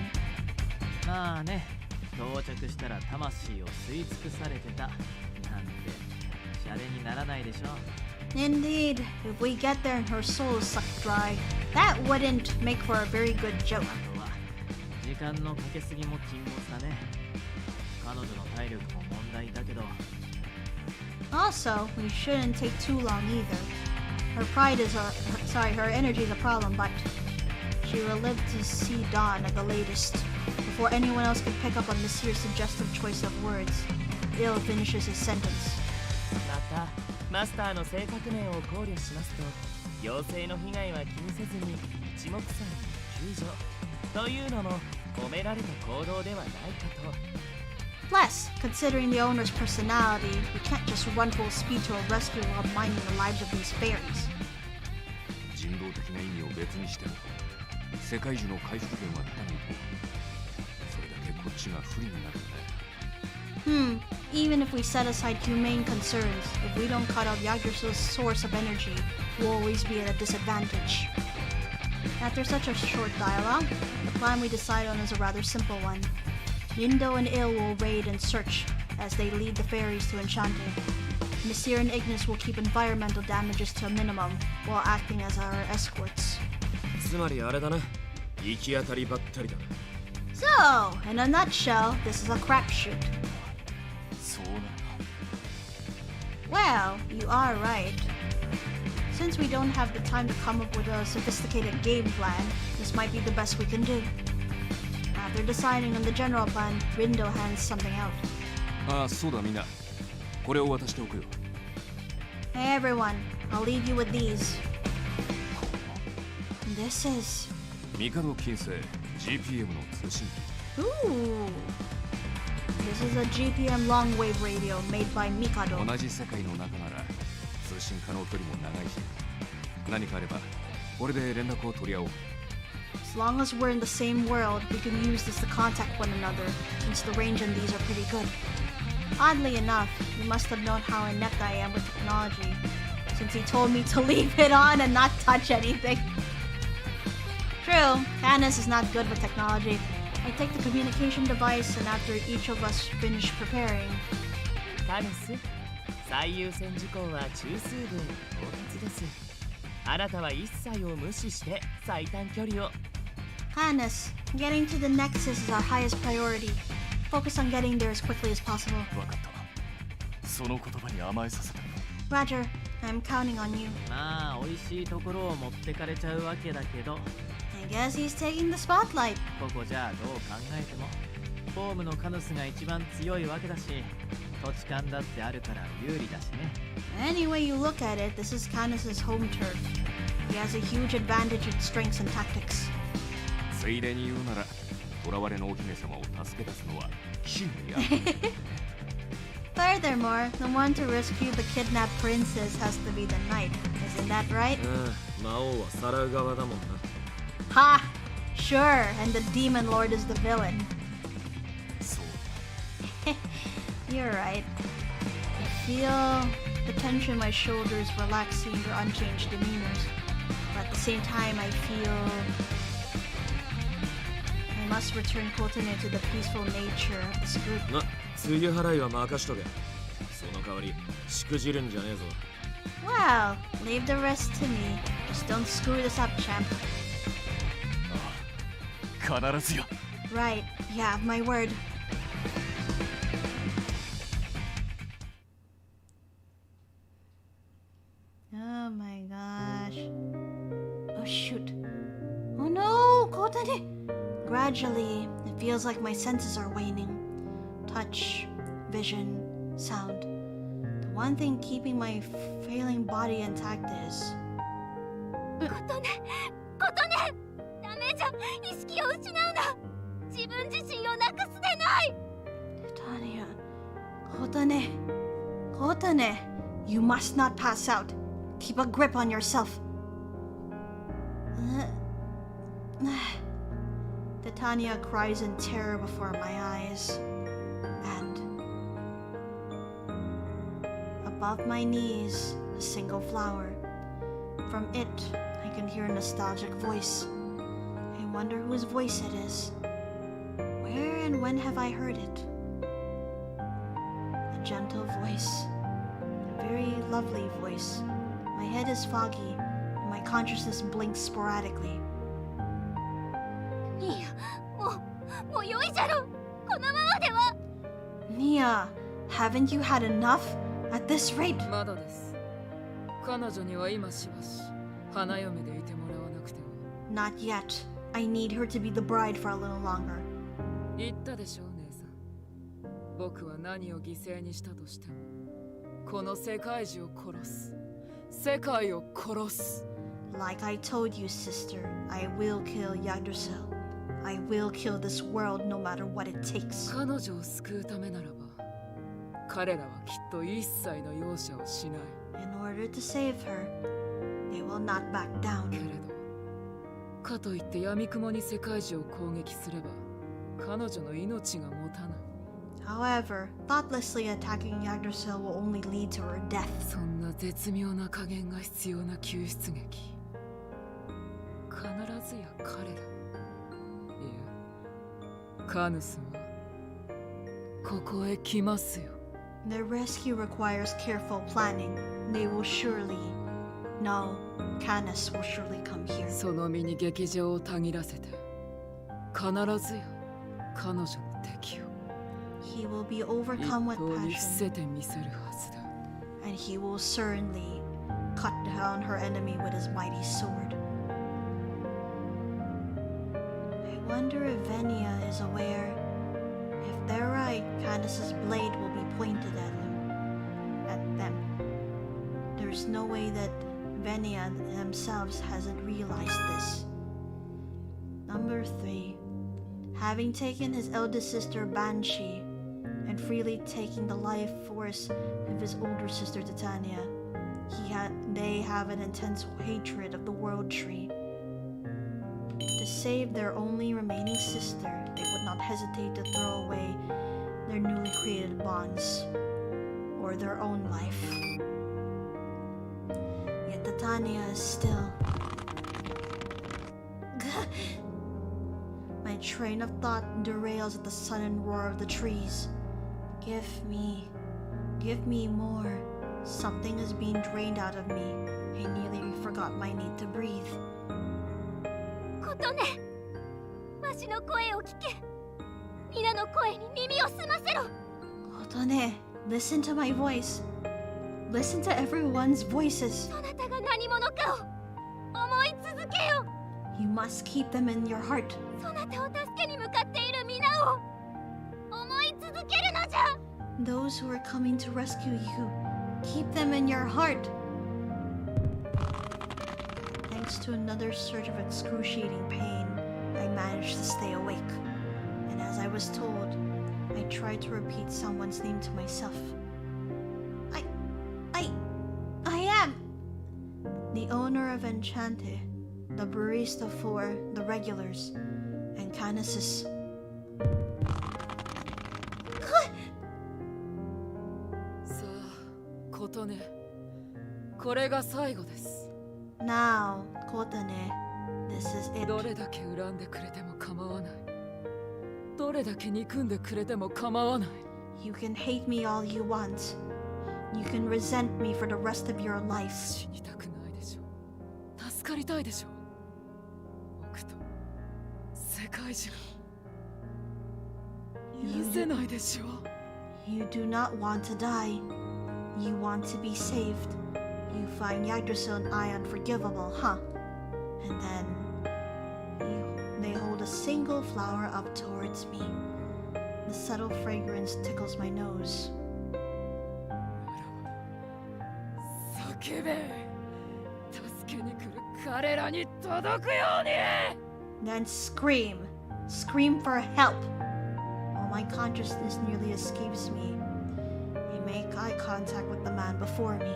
S3: まあね到着したら魂を吸い尽くされてたなんてシャレにならないでしょ
S1: Indeed, if we get there and her soul is sucked dry, that wouldn't make for a very good joke.
S3: あとは時間のかけすぎも禁物だね彼女の体力も問題だけど
S1: Also, we shouldn't take too long either. Her pride is her energy is a problem, but she she will live to see dawn at the latest. Before anyone else can pick up on Monsieur's suggestive choice of words, Il finishes his sentence.
S3: またマスターの性格面を考慮しますと妖精の被害は気にせずに一目散に救助というのも褒められた行動ではないかと。
S1: Plus, considering the owner's personality, we can't just run full speed to a rescue while minding the lives of these fairies.
S7: 人道的な意味を別にしても世界樹の回復源は立たないとそれだけこっちが不利になるんだ。
S1: Even if we set aside humane concerns, if we don't cut out Yggdrasil's source of energy, we'll always be at a disadvantage. After such a short dialogue, the plan we decide on is a rather simple one. Rindo and Il will raid and search as they lead the fairies to Enchanté. Monsieur and Ignis will keep environmental damages to a minimum while acting as our escorts.
S7: つまりあれだな、行き当たりばったりだ。
S1: So, in a nutshell, this is a crapshoot.
S5: そうなんだ。
S1: Well, you are right. Since we don't have the time to come up with a sophisticated game plan, this might be the best we can do. After deciding on the general plan, Rindo hands something out.
S7: ああ、そうだみんな。これを渡しておくよ。
S1: Hey everyone, I'll leave you with these. This is...
S7: 帝金星 GPM の通信機。
S1: Ooh! This is a GPM long-wave radio made by Mikado.
S7: 同じ世界の中なら通信可能距離も長いし、何かあればこれで連絡を取り合おう。
S1: As long as we're in the same world, we can use this to contact one another, since the range on these are pretty good. Oddly enough, you must have known how inept I am with technology, since he told me to leave it on and not touch anything. True, CANUS is not good with technology. I take the communication device, and after each of us finish preparing...
S3: カヌス、最優先事項は中枢部への到達です。あなたは一切を無視して最短距離を。
S1: CANUS, getting to the Nexus is our highest priority. Focus on getting there as quickly as possible.
S5: わかったわ。その言葉に甘えさせた。
S1: Roger, I'm counting on you.
S3: まあ美味しいところを持ってかれちゃうわけだけど、
S1: I guess he's taking the spotlight.
S3: ここじゃあどう考えてもホームのカヌスが一番強いわけだし、土地勘だってあるから有利だしね。
S1: Any way you look at it, this is CANUS'S home turf. He has a huge advantage in strengths and tactics.
S7: ついでに言うなら、囚われのお姫様を助け出すのは騎士の役目。
S1: Furthermore, the one to rescue the kidnapped princess has to be the knight. Isn't that right?
S7: 魔王はさらう側だもんな。
S1: Ha! Sure, and the demon lord is the villain.
S5: そう
S1: You're right. I feel the tension in my shoulders relaxing under unchanged demeanors. But at the same time, I feel I must return Kotane to the peaceful nature of this group.
S7: な、梅雨払いは任しとけ。その代わり、しくじるんじゃねえぞ。
S1: Well, leave the rest to me. Just don't screw this up, champ.
S5: 必ずよ。
S1: Right, you have my word. Oh my gosh. Oh shoot. Oh no, Kotane! Gradually, it feels like my senses are waning. Touch, vision, sound. The one thing keeping my failing body intact is...
S6: 琴音ダメじゃ、意識を失うな。自分自身をなくすでない。
S1: Tanya, Kotane, Kotane, you must not pass out. Keep a grip on yourself. Titania cries in terror before my eyes. And above my knees, a single flower. From it, I can hear a nostalgic voice. I wonder whose voice it is. Where and when have I heard it? A gentle voice. A very lovely voice. My head is foggy, and my consciousness blinks sporadically.
S6: いや、もう良いじゃろ。このままでは。
S1: Nia, haven't you had enough? At this rate?
S4: まだです。彼女には今しばし花嫁でいてもらわなくても。
S1: Not yet. I need her to be the bride for a little longer.
S4: 言ったでしょ姉さん。僕は何を犠牲にしたとしてもこの世界中を殺す。世界を殺す。
S1: Like I told you, sister, I will kill Yggdrasil. I will kill this world no matter what it takes.
S4: 彼女を救うためならば彼らはきっと一切の容赦をしない。
S1: In order to save her, they will not back down.
S4: けれどかといって闇雲に世界中を攻撃すれば彼女の命が持たない。
S1: However, thoughtlessly attacking Yggdrasil will only lead to her death.
S4: そんな絶妙な加減が必要な救出劇。必ずや彼ら。いや、カヌスはここへ来ますよ。
S1: Their rescue requires careful planning. They will surely... No, CANUS will surely come here.
S4: その身に劇場をたぎらせて必ずや彼女の敵を
S1: He will be
S4: 一
S1: overcome with
S4: 刀に伏せ
S1: passion,
S4: てみせるはずだ。
S1: and he will certainly cut down her enemy with his mighty sword. I wonder if Venia is aware. If they're right, CANUS'S blade will be pointed at them. There's no way that Venia themselves hasn't realized this. Number 3. Having taken his eldest sister Banshee and freely taking the life force of his older sister Titania, they have an intense hatred of the World Tree. To save their only remaining sister, they would not hesitate to throw away their newly created bonds or their own life. Yet Titania is still... My train of thought derails at the sudden roar of the trees. Give me more. Something is being drained out of me. I nearly forgot my need to breathe.
S6: ことね、わしの声を聞け。皆の声に耳を澄ませろ。
S1: Otone, listen to my voice. Listen to everyone's voices.
S6: そなたが何者かを思い続けよ。
S1: You must keep them in your heart.
S6: そなたを助けに向かっている皆を思い続けるのじゃ。
S1: Those who are coming to rescue you, keep them in your heart. Thanks to another surge of excruciating pain, I managed to stay awake. And as I was told, I tried to repeat someone's name to myself. I am the owner of ENCHANTÉ, the barista for the regulars, and CANUS'S.
S4: さあ、ことね。これが最後です。
S1: Now, Kotane, this is it.
S4: どれだけ恨んでくれても構わない。どれだけ憎んでくれても構わない。
S1: You can hate me all you want. You can resent me for the rest of your life.
S4: 死にたくないでしょ。助かりたいでしょ。僕と世界中許せないでしょ。
S1: You do not want to die. You want to be saved. You find Yggdrasil and I unforgivable, huh? And then they hold a single flower up towards me. The subtle fragrance tickles my nose.
S4: 叫べ。助けに来る彼らに届くように。
S1: Then scream. Scream for help. While my consciousness nearly escapes me, I make eye contact with the man before me.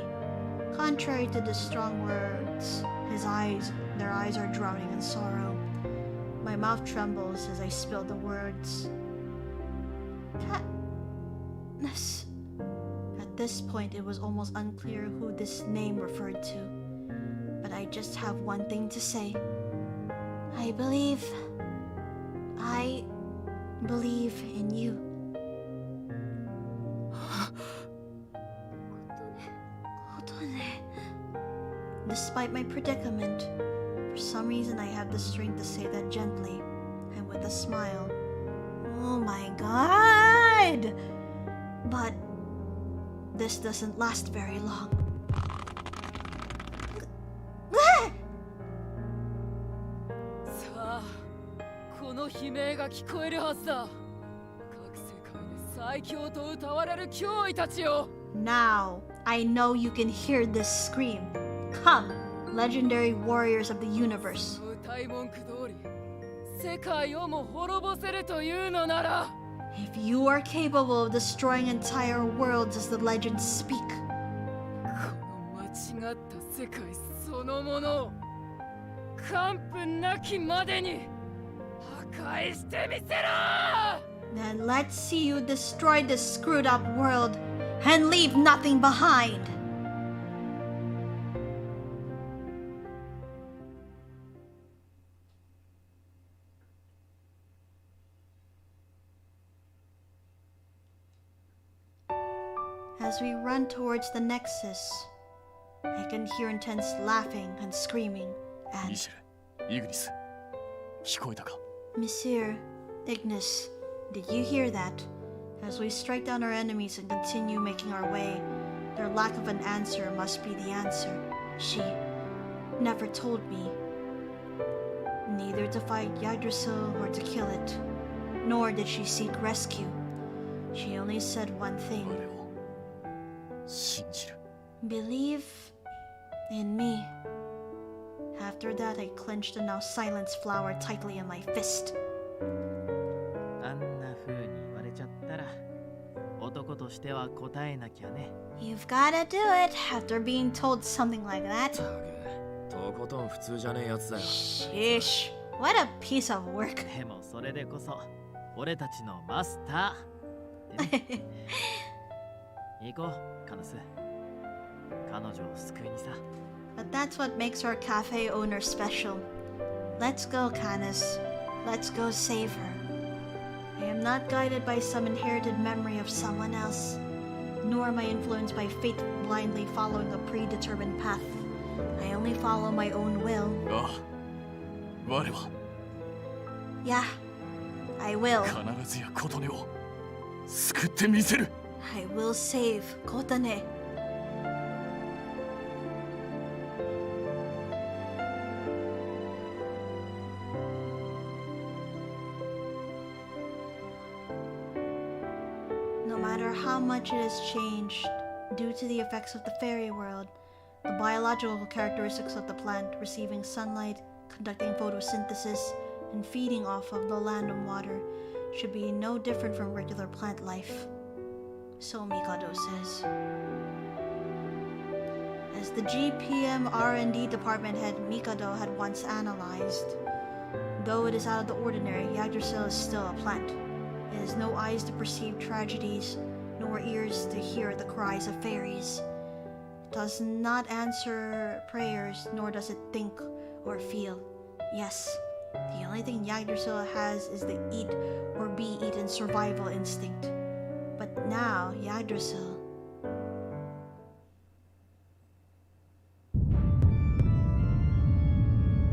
S1: Contrary to the strong words, their eyes are drowning in sorrow. My mouth trembles as I spill the words. Katniss. At this point, it was almost unclear who this name referred to. But I just have one thing to say. I believe in you. Despite my predicament, for some reason I have the strength to say that gently and with a smile. Oh my god! But this doesn't last very long.
S4: 悲鳴が聞こえるはずだ。各世界で最強と歌われる脅威たちよ。
S1: Now, I know you can hear this scream. Come, legendary warriors of the universe.
S4: 歌い文句通り世界をも滅ぼせるというのなら
S1: If you are capable of destroying entire worlds as the legends speak,
S4: この間違った世界そのものを完膚なきまでに破壊してみせろ
S1: then let's see you destroy this screwed up world and leave nothing behind. As we run towards the Nexus, I can hear intense laughing and screaming
S5: ミ
S1: and
S5: シェル、イグニス、聞こえたか？
S1: Monsieur, Ignis, did you hear that? As we strike down our enemies and continue making our way, their lack of an answer must be the answer. She never told me. Neither to fight Yggdrasil or to kill it, nor did she seek rescue. She only said one thing.
S5: 我を信じる。
S1: Believe in me. After that, I clenched the now silenced flower tightly in my fist.
S3: あんな風に言われちゃったら男としては答えなきゃね。
S1: You've gotta do it after being told something like that.
S7: とことん普通じゃねえやつだよ。
S1: Sheesh. What a piece of work.
S3: でもそれでこそ俺たちのマスター。でね行こう、カヌス。彼女を救いにさ。
S1: But that's what makes our cafe owner special. Let's go, Canus. Let's go save her. I am not guided by some inherited memory of someone else, nor am I influenced by fate blindly following a predetermined path. I only follow my own will.
S5: ああ、我は
S1: Yeah, I will.
S5: 必ずや琴音を救ってみせる。
S1: I will save Kotane. No matter how much it has changed, due to the effects of the fairy world, the biological characteristics of the plant receiving sunlight, conducting photosynthesis, and feeding off of the land and water should be no different from regular plant life. So Mikado says. As the GPM R&D department head Mikado had once analyzed, though it is out of the ordinary, Yggdrasil is still a plant. It has no eyes to perceive tragedies, nor ears to hear the cries of fairies. It does not answer prayers, nor does it think or feel. Yes, the only thing Yggdrasil has is the eat or be eaten survival instinct. But now, Yggdrasil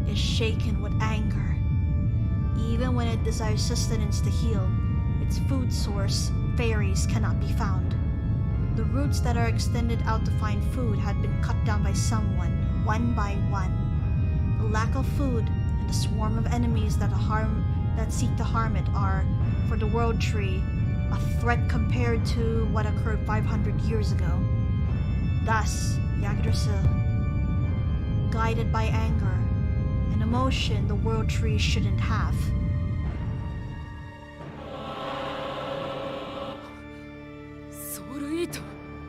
S1: is shaken with anger. Even when it desires sustenance to heal, its food source, fairies, cannot be found. The roots that are extended out to find food had been cut down by someone, one by one. The lack of food and the swarm of enemies that seek to harm it are, for the world tree, a threat compared to what occurred 500 years ago. Thus, Yggdrasil, guided by anger, an emotion the world tree shouldn't have.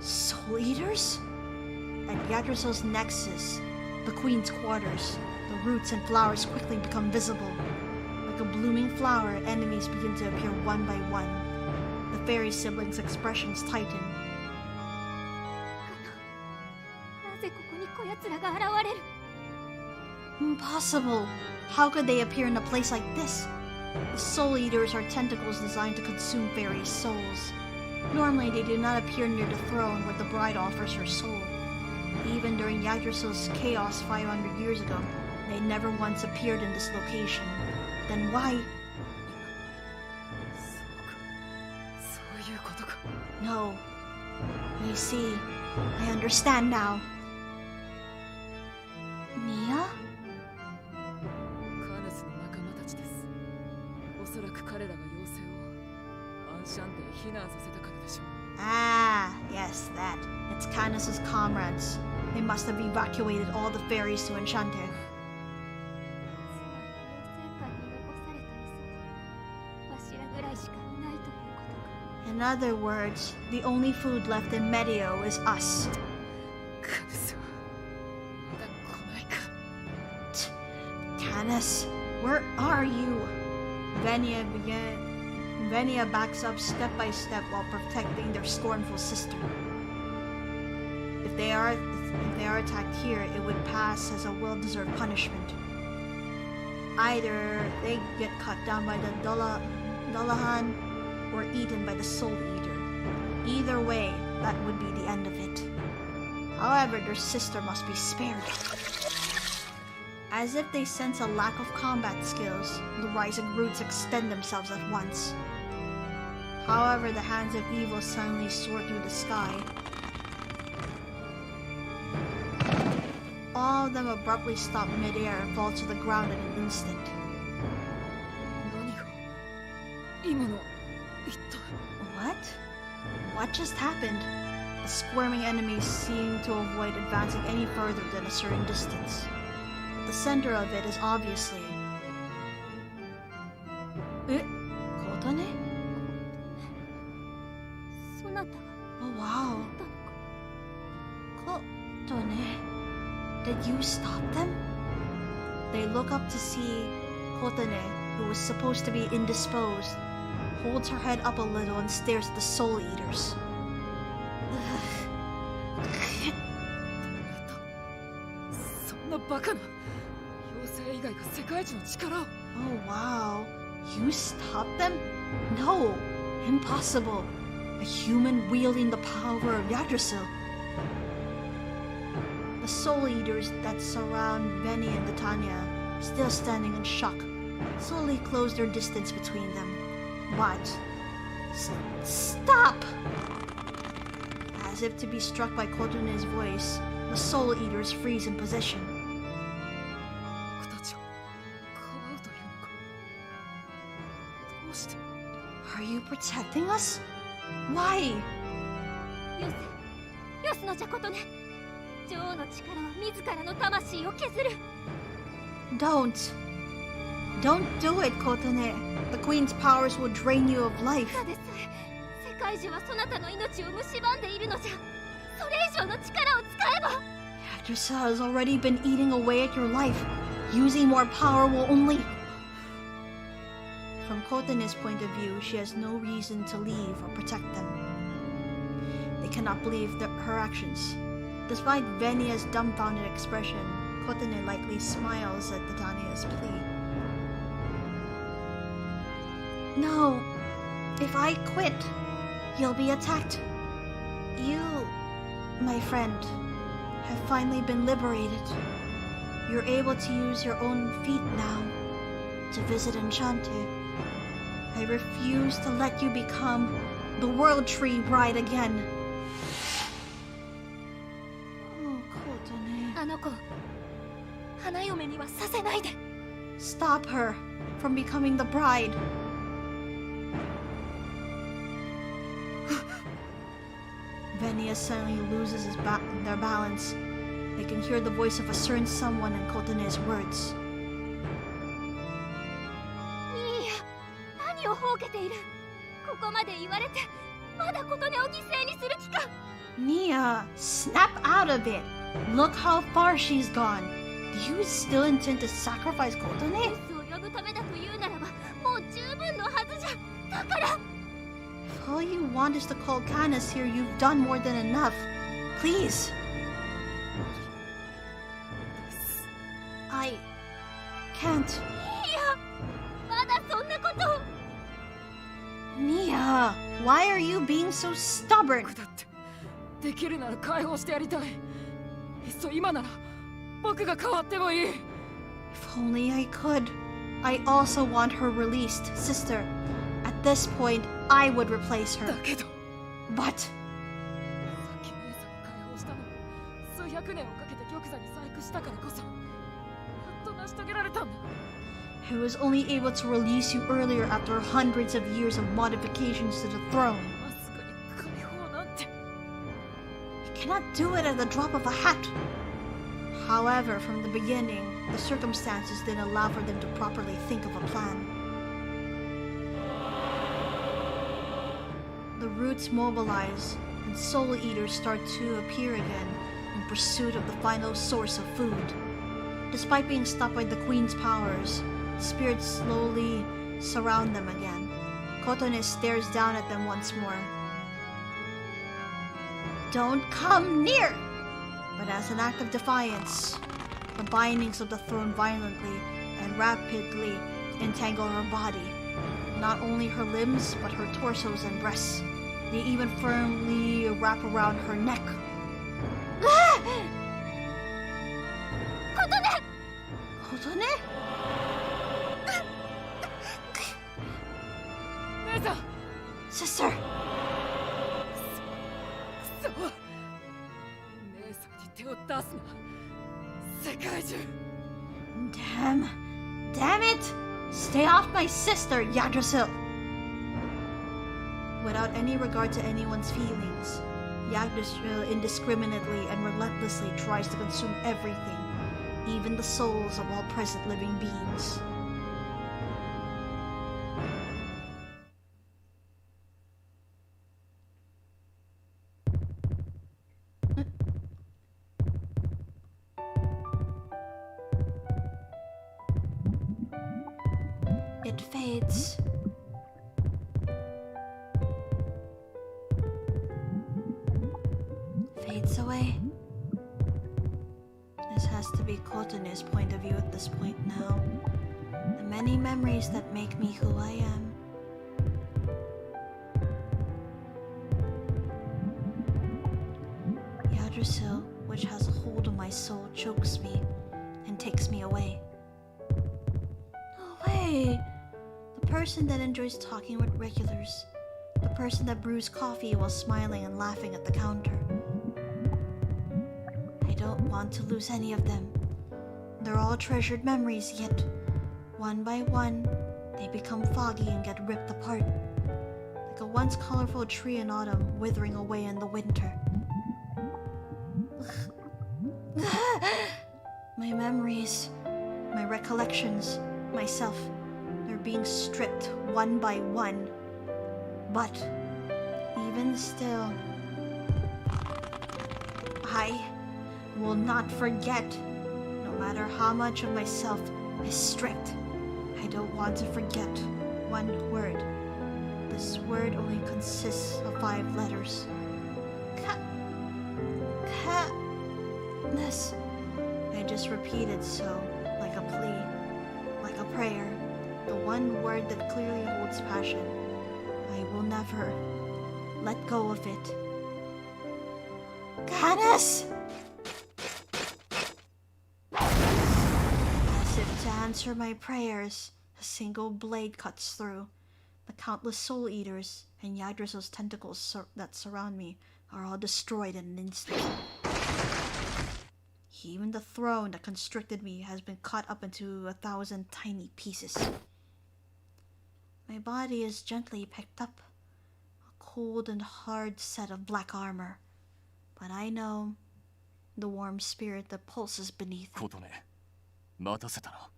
S1: Soul Eaters? At Yggdrasil's nexus, the Queen's quarters, the roots and flowers quickly become visible. Like a blooming flower, enemies begin to appear one by one. The fairy siblings' expressions tighten.
S6: なぜここにこやつらが現れる
S1: Impossible! How could they appear in a place like this? The Soul Eaters are tentacles designed to consume fairies' souls. Normally, they do not appear near the throne where the bride offers her soul. Even during Yggdrasil's chaos 500 years ago, they never once appeared in this location. Then why? No. I see. I understand now. Nia?
S4: カヌスの仲間たちです。おそアンシャンテへ避難させたからでしょう。
S1: Ah, yes, that. It's CANUS'S comrades. They must have evacuated all the ferries to Enchante.
S6: つまり妖精界に残された餌はわしらぐらいしかいないということか。
S1: In other words, the only food left in Medio is us.
S4: カヌスはまだ来ないか。
S1: CANUS, where are you? Venia backs up step by step while protecting their scornful sister. If they are attacked here, it would pass as a well-deserved punishment. Either they get cut down by the Dullahan or eaten by the Soul Eater. Either way, that would be the end of it. However, their sister must be spared. As if they sense a lack of combat skills, the rising roots extend themselves at once. However, the hands of evil suddenly soar through the sky. All of them abruptly stop midair and fall to the ground in an instant.
S4: 何が今の一体。
S1: What? What just happened? The squirming enemies seem to avoid advancing any further than a certain distance. The center of it is obviously... Kotone?
S6: そなたが
S1: Oh
S6: や
S1: wow.
S6: ったのか。
S1: Kotone? Did you stop them? They look up to see Kotone, who was supposed to be indisposed, holds her head up a little and stares at the Soul Eaters.
S4: そんなバカな妖精以外が世界一の力を。
S1: Oh wow. You stopped them? No. Impossible. A human wielding the power of Yggdrasil. The Soul Eaters that surround Veni and Titania, still standing in shock, slowly close their distance between them. But... Stop! As if to be struck by Kotone's voice, the Soul Eaters freeze in position.
S4: 僕たちをかばうというのか。どうして。
S1: Are you protecting us? Why?
S6: よせ、よすのじゃことね。女王の力は自らの魂を削る。
S1: Don't do it, Kotone. The Queen's powers will drain you of life.
S6: ただでさえ世界中はそなたの命を蝕んでいるのじゃ。それ以上の力を使えば。
S1: Yggdrasil has already been eating away at your life. Using more power will only... From Kotone's point of view, she has no reason to leave or protect them. They cannot believe her actions. Despite Venia's dumbfounded expression, Kotone lightly smiles at Titania's plea. No, if I quit, you'll be attacked. You, my friend, have finally been liberated. You're able to use your own feet now to visit Enchante. I refuse to let you become the World Tree Bride again. Oh, Kotone.
S6: あの子、花嫁にはさせないで。
S1: Stop her from becoming the bride. Venia suddenly loses their balance. They can hear the voice of a certain someone in Kotone's words.
S6: いいや、何をほうけている。ここまで言われて、まだことねを犠牲にする気か。
S1: Nia, snap out of it. Look how far she's gone. Do you still intend to sacrifice
S6: エ
S1: Kotone?
S6: ースを呼ぶためだというならば、もう十分のはずじゃ。だから。
S1: If all you want is to call CANUS here, you've done more than enough. Please. I can't.
S6: いや、まだそんなことを。
S1: Nia, why are you being so stubborn?
S4: 僕だってできるなら解放してやりたい。いっそ今なら僕が変わってもいい。
S1: If only I could. I also want her released, sister. At this point, I would replace her.
S4: だけど
S1: But
S4: さっき姉さんを解放したのは数百年をかけて玉座に細工したからこそやっと成し遂げられたんだ。
S1: I was only able to release you earlier after hundreds of years of modifications to the throne.
S4: マスクに解放なんて。
S1: You cannot do it at the drop of a hat. However, from the beginning, the circumstances didn't allow for them to properly think of a plan. The roots mobilize, and soul eaters start to appear again in pursuit of the final source of food. Despite being stopped by the queen's powers, spirits slowly surround them again. Kotone stares down at them once more. Don't come near! But as an act of defiance, the bindings of the throne violently and rapidly entangle her body. Not only her limbs, but her torsos and breasts. They even firmly wrap around her neck. Kotone! Kotone?
S4: 姉さん。
S1: Sister!
S4: くそ。姉さんに手を出すな。世界中。
S1: Damn it! Stay off my sister, Yggdrasil! Without any regard to anyone's feelings, Yggdrasil indiscriminately and relentlessly tries to consume everything, even the souls of all present living beings. It fades. Fades away. This has to be Kotone's point of view at this point now. The many memories that make me who I am. Yggdrasil, which has a hold of my soul, chokes me and takes me away. No way! The person that enjoys talking with regulars. The person that brews coffee while smiling and laughing at the counter. I don't want to lose any of them. They're all treasured memories, yet, one by one, they become foggy and get ripped apart. Like a once colorful tree in autumn withering away in the winter. My memories, my recollections, myself, they're being stripped one by one. But, even still, I will not forget. No matter how much of myself is stripped, I don't want to forget one word. This word only consists of 5 letters. This. I just repeated so, like a plea, like a prayer. The one word that clearly holds passion. I will never let go of it. CANUS! As if to answer my prayers, a single blade cuts through. The countless soul eaters and Yggdrasil's tentacles that surround me are all destroyed in an instant. Even the throne that constricted me has been cut up into 1,000 tiny pieces. My body is gently picked up, a cold and hard set of black armor. But I know the warm spirit that pulses beneath it.
S5: Kotone, 待たせたな。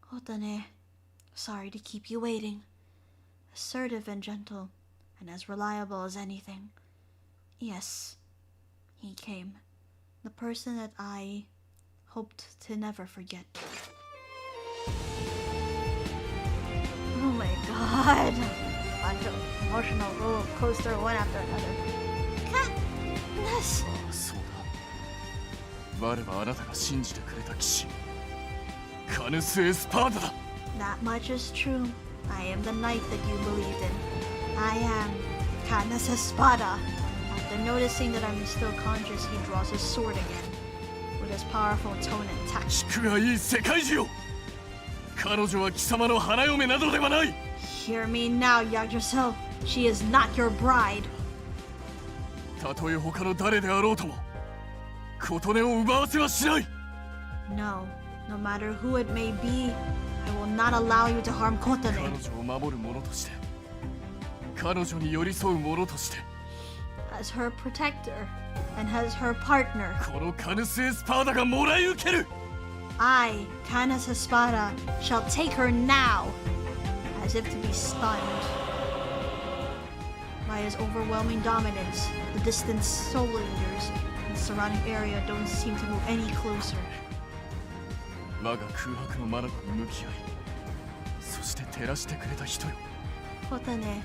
S1: Kotone, sorry to keep you waiting. Assertive and gentle, and as reliable as anything. Yes, he came. The person that I hoped to never forget. Oh my god. Bunch of emotional roller coaster one after another. CANUS!
S5: ああ、そうだ。我はあなたが信じてくれた騎士。カヌス・エスパーダだ。
S1: That much is true. I am the knight that you believed in. I am CANUS'S Espada. After noticing that I'm still conscious, he draws his sword again. With his powerful tone and tact.
S5: 聞くがいい世界中。彼女は貴様の花嫁などではない。
S1: Hear me now, Yggdrasil. She is not your bride.
S5: たとえ他の誰であろうとも、琴音を奪わせはしない。
S1: No, no matter who it may be, I will not allow you to harm
S5: 彼
S1: Kotane.
S5: 女を守る者として彼女に寄り添う者として
S1: As her protector and as her partner,
S5: このカヌス・エスパーダがもらい受ける
S1: I, CANUS'S Espada, shall take her now, as if to be stunned. By his overwhelming dominance, the distant soul leaders in the surrounding area don't seem to move any closer.
S5: 我が空白の眼に向き合いそして照らしてくれた人よ
S1: Kotane,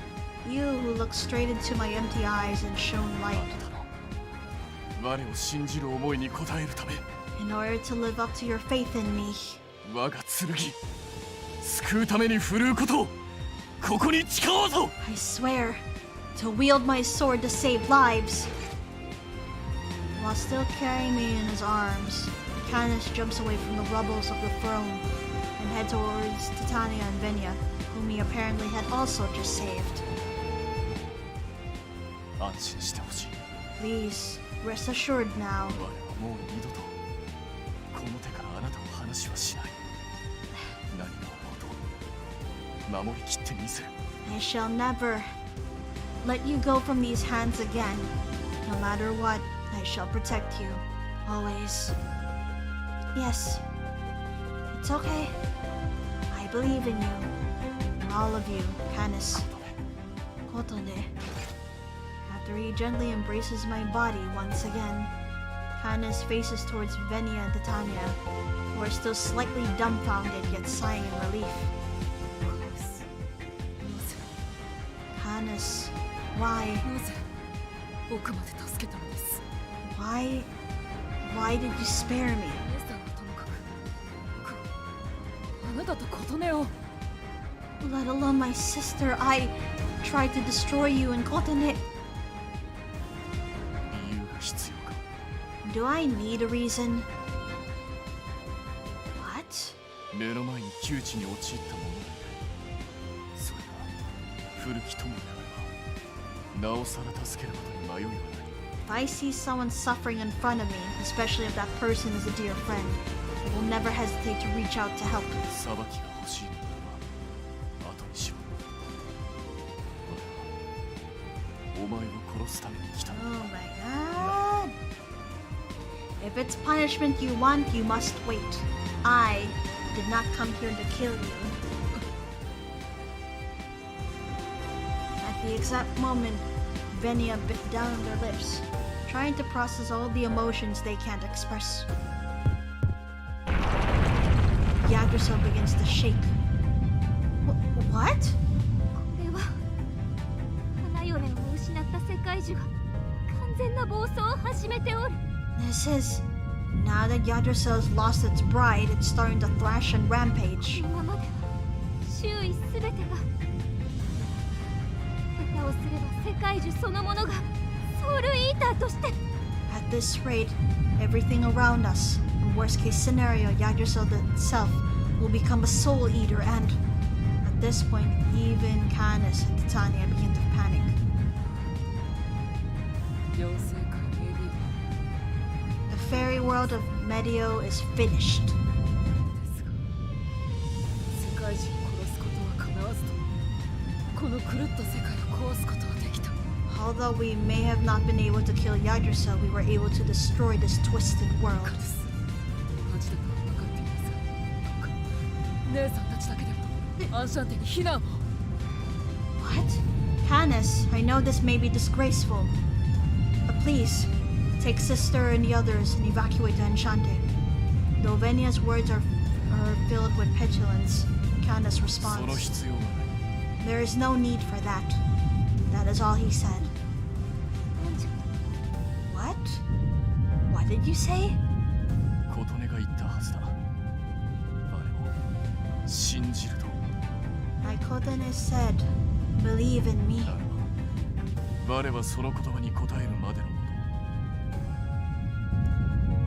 S1: you who looked straight into my empty eyes and shone light.
S5: 我を信じる思いに応えるため
S1: In order to live up to your faith in me,
S5: 我が剣救うために振るうことをここに誓おうぞ
S1: I swear to wield my sword to save lives. While still carrying me in his arms, CANUS jumps away from the rubbles of the throne and head towards Titania and Venya, whom he apparently had also just saved.
S5: 安心してほしい
S1: Please, rest assured now.
S5: 我はもう二度とこの手からあなたを話はしない何が起こうと守りきってみせる
S1: I shall never let you go from these hands again. No matter what, I shall protect you. Always. Yes. It's okay. I believe in you. And all of you, CANUS. Kotone. After he gently embraces my body once again, CANUS faces towards Venya and Titania, who are still slightly dumbfounded yet sighing in relief. CANUS, why?
S4: なぜ奥まで助けたのです。
S1: Why did you spare me?
S4: 姉さんはともかくあなたと琴音を
S1: Let alone my sister, I tried to destroy you and Kotane.
S5: 理由が必要か
S1: Do I need a reason? What?
S5: 目の前に窮地に陥った者がいるそれが古き友であればなおさら助けることに迷いはない
S1: If I see someone suffering in front of me, especially if that person is a dear friend, I will never hesitate to reach out to help.
S5: 裁きが欲しいのならば後にしろ我はお前を殺すために来た
S1: Oh my god. If it's punishment you want, you must wait. I did not come here to kill you. At the exact moment, Venya bit down on their lips, trying to process all the emotions they can't express. Yagdrasil begins to shake. What?
S6: これは花嫁を失った世界樹が完全な暴走を始めておる。
S1: This is... Now that Yagdrasil has lost its bride, it's starting to thrash and rampage.
S6: このままでは周囲すべてが下手をすれば世界樹そのものがソウルイーターとして
S1: At this rate, everything around us, in worst case scenario, Yagdrasil itself, will become a soul eater and... At this point, even CANUS and Titania begin to panic.
S4: 妖精界メディ
S1: The fairy world of Medio is finished.
S4: アですが世界人を殺すことは叶わずとこの狂った世界を壊すことはできた。
S1: Although we may have not been able to kill Yagdrasil, we were able to destroy this twisted world.
S4: です。マジだとは分かっていますが、どうか姉さんたちだけでもアンシャンテに避難を。
S1: What? CANUS, I know this may be disgraceful, but please, take sister and the others and evacuate to Enchante. Though Venya's words are filled with petulance, CANUS
S5: その
S1: responds,
S5: 必要はない
S1: There is no need for that. That is all he said. What? What did you say?
S5: 琴音が言ったはずだあれを信じると
S1: Like Kotane said, believe in me.
S5: ならば我はその言葉に応えるまでのこ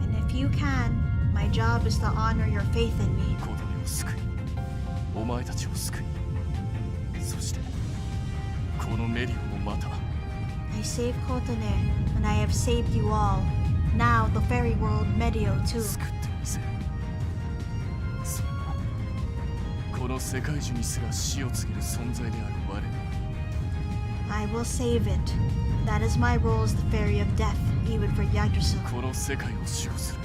S1: And if you can, my job is to honor your faith in me.
S5: と琴音を救いお前たちを救いそしてこのメリオもまた
S1: I saved Kotane, and I have saved you all. Now the fairy world Medio too.
S5: 救ってみせるそれがの世界樹にすら死を告げる存在である我。
S1: I will save it. That is my role as the Fairy of Death, even for Yggdrasil.
S5: この世界を守護する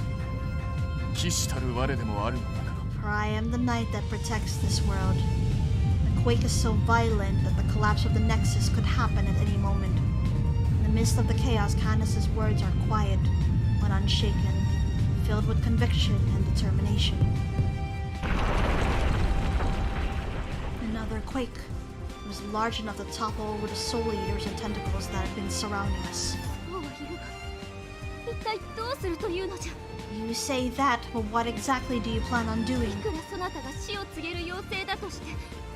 S5: 騎士たる我でもあるのだから。
S1: For I am the knight that protects this world. The quake is so violent that the collapse of the Nexus could happen at any moment. In the midst of the chaos, CANUS'S words are quiet, but unshaken, filled with conviction and determination. Another quake. It was large enough to topple over the soul eaters and tentacles that had been surrounding us.
S6: そうは言うが一体どうするというのじゃ。
S1: You say that, but what exactly do you plan on doing?
S6: いくらそなたが死を告げる妖精だとして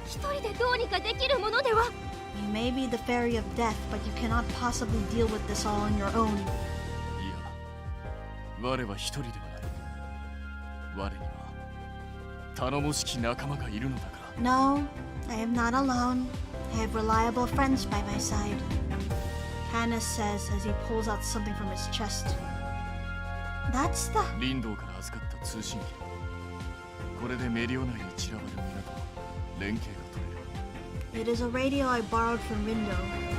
S6: 一人でどうにかできるものでは。
S1: You may be the Fairy of Death, but you cannot possibly deal with this all on your own.
S5: いや、我は一人ではない。我には頼もしき仲間がいるのだから。
S1: No, I am not alone. I have reliable friends by my side. CANUS says as he pulls out something from his chest. That's the...
S5: リンドウから預かった通信機。これでメリオ内に散らばる港と連携が取れる。
S1: It is a radio I borrowed from Rindo.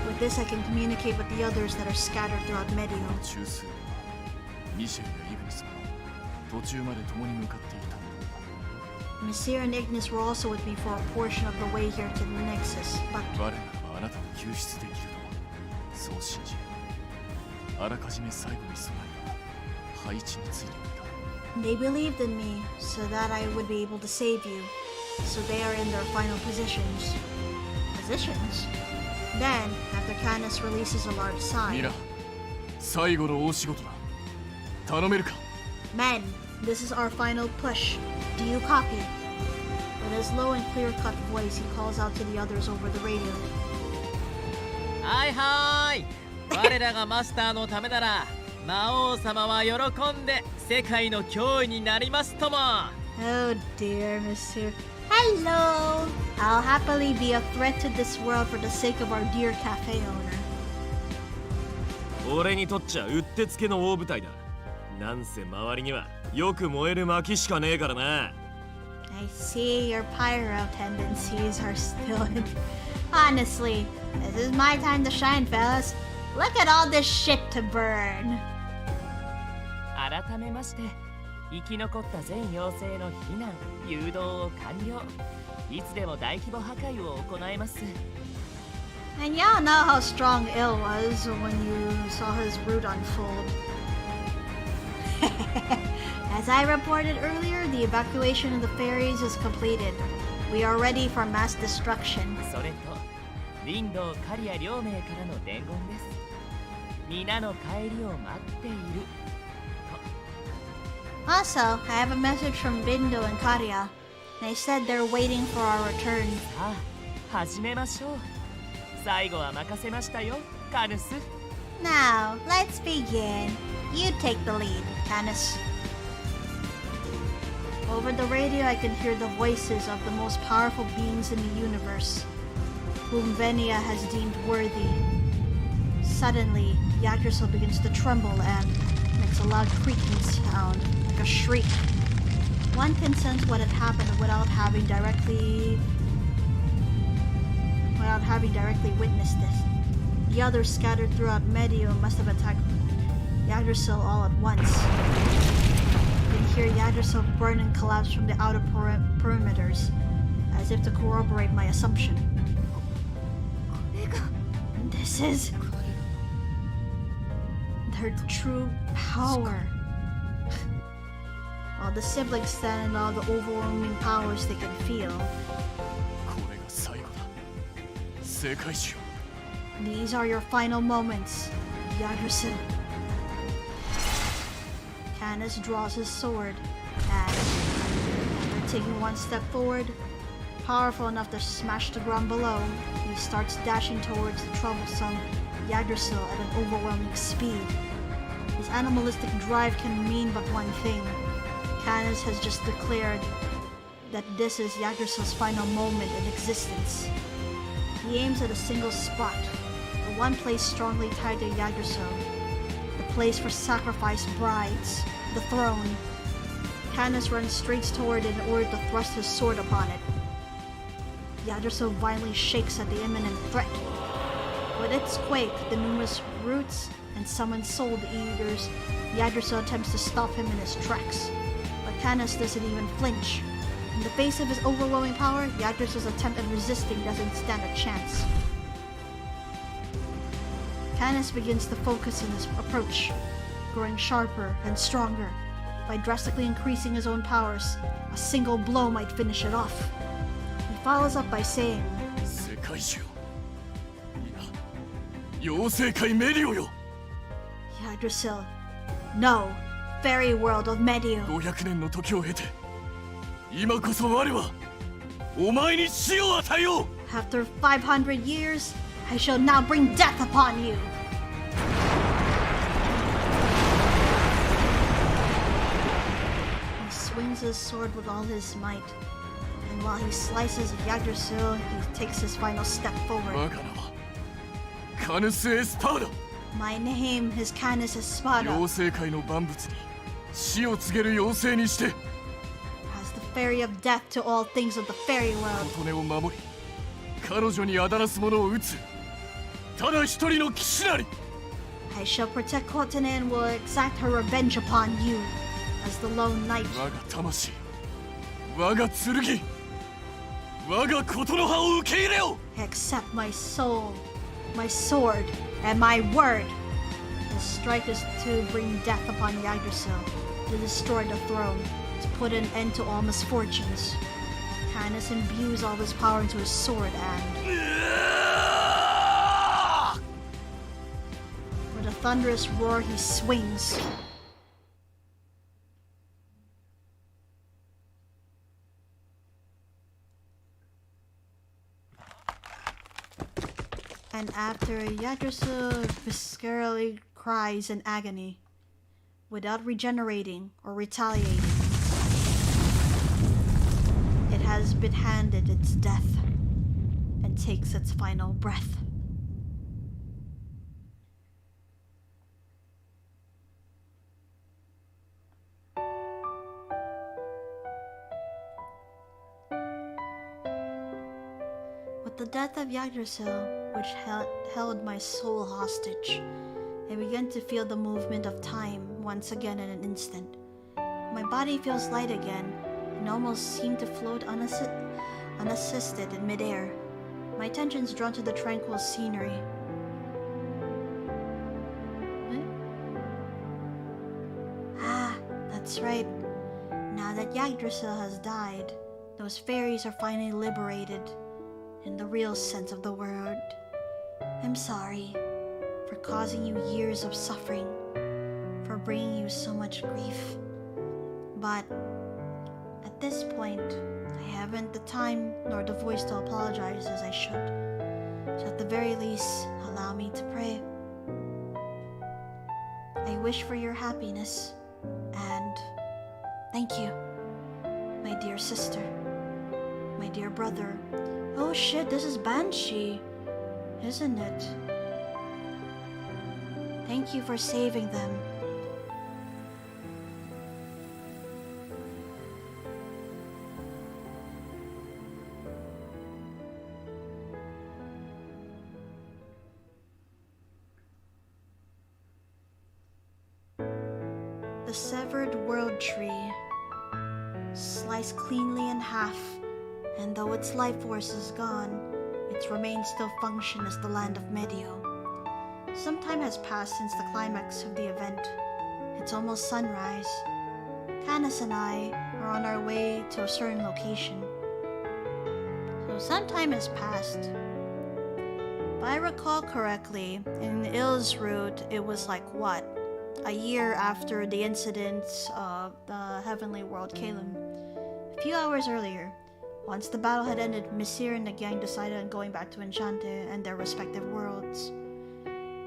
S1: With this I can communicate with the others that are scattered throughout Medio.
S5: 中枢ではミシェルやイグニスも途中まで共に向かっていたんだ。
S1: Messire and Ignis were also with me for a portion of the way here to the Nexus, but...
S5: 我ならばあなたを救出できるとそう信じ、あらかじめ最後に備えた配置についていた。
S1: They believed in me so that I would be able to save you. So they are in their final positions. Positions? Then, after CANUS releases a large
S5: ミ
S1: sigh,
S5: ラ、最後の大仕事だ。頼めるか。
S1: Men, this is our final push. Do you copy? With his low and clear-cut voice, he calls out to the others over the radio.
S3: はいはーい。我らがマスターのためなら魔王様は喜んで世界の脅威になりますとも。
S1: Oh dear, Monsieur. Hello! I'll happily be a threat to this world for the sake of our dear cafe owner.
S7: 俺にとっちゃうってつけの大舞台だ。なんせ周りにはよく燃える薪しかねえからな。
S1: I see your pyro tendencies are still in. Honestly, this is my time to shine, fellas. Look at all this shit to burn.
S3: 改めまして生き残った全妖精の避難誘導を完了。いつでも大規模破壊を行えます。
S1: And y'all know how strong Il was when you saw his root unfold. As I reported earlier, the evacuation of the fairies is completed. We are ready for mass destruction.
S3: それとリンドウカリア両名からの伝言です。皆の帰りを待っている。
S1: Also, I have a message from Bindo and Karya. They said they're waiting for our return.
S3: さあ始めましょう。最後は任せましたよ、カヌス。
S1: Now, let's begin. You take the lead, CANUS. Over the radio, I can hear the voices of the most powerful beings in the universe, whom Venia has deemed worthy. Suddenly, Yggdrasil begins to tremble and makes a loud creaking sound, like a shriek. One can sense what had happened without having directly witnessed this. The others scattered throughout Medio must have attacked Yggdrasil all at once. You can hear Yggdrasil burn and collapse from the outer perimeters, as if to corroborate my assumption. This is their true power. All the siblings stand in all the overwhelming powers they can feel.
S5: これが最後だ。世界中。
S1: These are your final moments, Yggdrasil. CANUS draws his sword, and after taking one step forward, powerful enough to smash the ground below, he starts dashing towards the troublesome Yggdrasil at an overwhelming speed. His animalistic drive can mean but one thing. CANUS has just declared that this is Yggdrasil's final moment in existence. He aims at a single spot, the one place strongly tied to Yggdrasil, the place for sacrificed brides, the throne. CANUS runs straight toward it in order to thrust his sword upon it. Yggdrasil violently shakes at the imminent threat. With its quake, the numerous roots and summoned soul eaters, Yggdrasil attempts to stop him in his tracks. But Canus doesn't even flinch. In the face of his overwhelming power, Yggdrasil's attempt at resisting doesn't stand a chance. Canus begins to focus on his approach, growing sharper and stronger. By drastically increasing his own powers, a single blow might finish it off. He follows up by saying,
S5: 世界中いや妖精界メディオよ
S1: Yggdrasil, no, fairy world of Medio.
S5: 500年の時を経て今こそ我はお前に死を与えよう
S1: After 500 years, I shall now bring death upon you. He swings his sword with all his might, and while he slices Yggdrasil, he takes his final step
S5: 我
S1: forward.
S5: が名はカヌス・エスパーダ
S1: My name is Canis Espada.
S5: 妖精界の万物に死を告げる妖精にして
S1: As the fairy of death to all things of the fairy world,
S5: 琴音を守り彼女にあだなす者を撃つただ一人の騎士なり
S1: I shall protect Kotane and will exact her revenge upon you as the lone knight.
S5: 我が魂我が剣我が琴の葉を受け入れよ
S1: Accept my soul, my sword, and my word. The strike is to bring death upon Yggdrasil, to destroy the throne, to put an end to all misfortunes. Canis imbues all his power into his sword and, with a thunderous roar, he swings. And after Yggdrasil viscerally cries in agony, without regenerating or retaliating, it has been handed its death and takes its final breath. With the death of Yggdrasil, which held my soul hostage, I began to feel the movement of time once again in an instant. My body feels light again and almost seemed to float unassisted in midair. My attention's drawn to the tranquil scenery. Ah, that's right. Now that Yggdrasil has died, those fairies are finally liberated. In the real sense of the word. I'm sorry for causing you years of suffering, for bringing you so much grief. But at this point, I haven't the time nor the voice to apologize as I should. So at the very least, allow me to pray. I wish for your happiness, and thank you, my dear sister, my dear brother. Oh shit, this is Banshee, isn't it? Thank you for saving them. The severed world tree, sliced cleanly in half, and though its life force is gone, its remains still function as the land of Medio. Some time has passed since the climax of the event. It's almost sunrise. Canis and I are on our way to a certain location. So some time has passed. If I recall correctly, in Il's route, it was like what? A year after the incidents of the Heavenly World Kalem. A few hours earlier, once the battle had ended, Messire and the gang decided on going back to Enchanté and their respective worlds.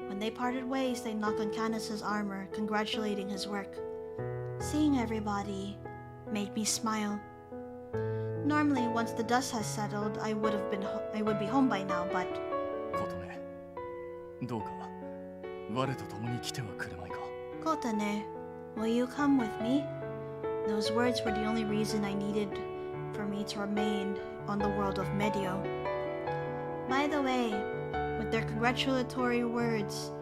S1: When they parted ways, they knocked on Canus's armor, congratulating his work. Seeing everybody made me smile. Normally, once the dust has settled, I would be home by now, but
S5: 琴音どうか我と共に来てはくれまいか
S1: Kotane, will you come with me? Those words were the only reason I needed for me to remain on the world of Medio. By the way, with their congratulatory words,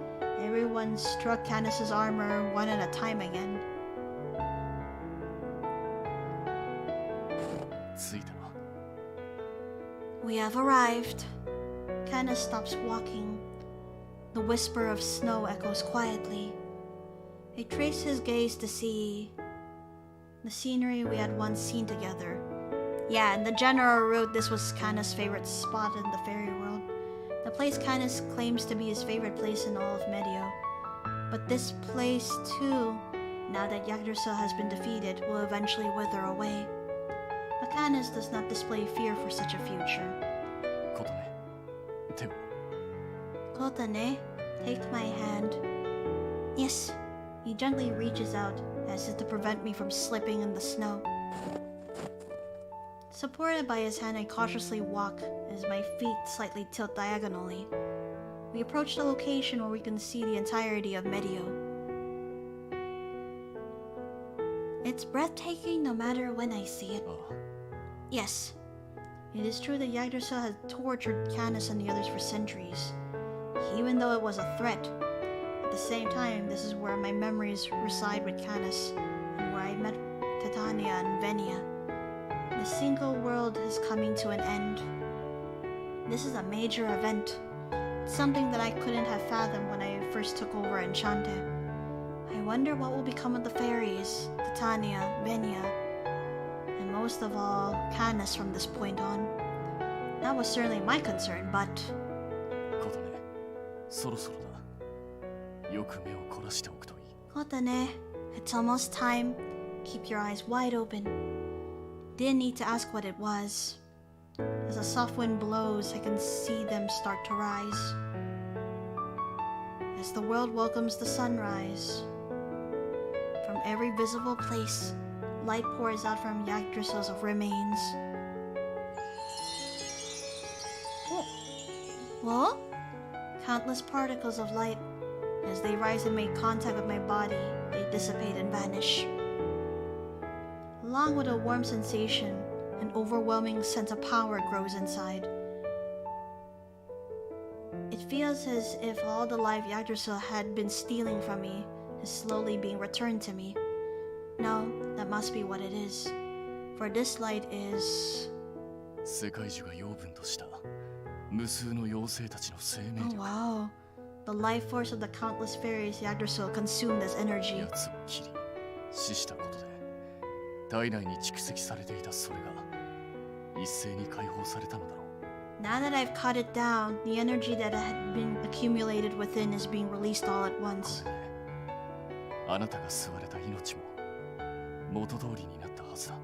S1: everyone struck CANUS'S armor one at a time again.
S5: 着いたな。
S1: We have arrived. CANUS stops walking. The whisper of snow echoes quietly. I trace his gaze to see the scenery we had once seen together. Yeah, in the general route, this was CANUS' favorite spot in the fairy world. The place CANUS claims to be his favorite place in all of Medio. But this place too, now that Yggdrasil has been defeated, will eventually wither away. But CANUS does not display fear for such a future.
S5: ことね。手を。
S1: Kotane, take my hand. Yes. He gently reaches out, as if to prevent me from slipping in the snow. Supported by his hand, I cautiously walk as my feet slightly tilt diagonally. We approach the location where we can see the entirety of Medio. It's breathtaking no matter when I see it.
S5: ああ。
S1: Yes, it is true that Yggdrasil had tortured CANUS and the others for centuries, even though it was a threat. At the same time, this is where my memories reside with CANUS, and where I met Titania and Venia. The single world is coming to an end. This is a major event. It's something that I couldn't have fathomed when I first took over ENCHANTÉ. I wonder what will become of the fairies, Titania, Venia, and most of all, CANUS from this point on. That was certainly my concern, but...
S5: ことね。そろそろだ。よく目を凝らしておくといい。
S1: Kotane, it's almost time. Keep your eyes wide open. Didn't need to ask what it was. As a soft wind blows, I can see them start to rise. As the world welcomes the sunrise, from every visible place, light pours out from Yggdrasil's remains. What? Countless particles of light. As they rise and make contact with my body, they dissipate and vanish. Along with a warm sensation, an overwhelming sense of power grows inside. It feels as if all the life Yggdrasil had been stealing from me is slowly being returned to me. No, that must be what it is. For this light is...
S5: 世界中が養分とした無数の妖精たちの生命
S1: Oh
S5: 力。
S1: wow. The life force of the countless fairies Yggdrasil consumed as energy.
S5: 奴を切り死したことで体内に蓄積されていたそれが一斉に解放されたのだろう。
S1: Now that I've cut it down, the energy that had been accumulated within is being released all at once.
S5: これであなたが吸われた命も元通りになったはずだ。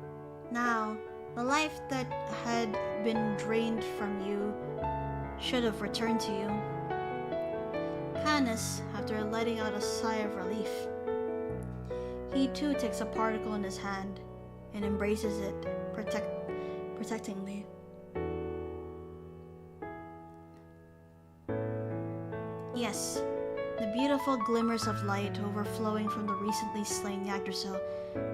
S1: Now, the life that had been drained from you should have returned to you. CANUS, after letting out a sigh of relief, he too takes a particle in his hand and embraces it protectingly. Yes, the beautiful glimmers of light overflowing from the recently slain Yggdrasil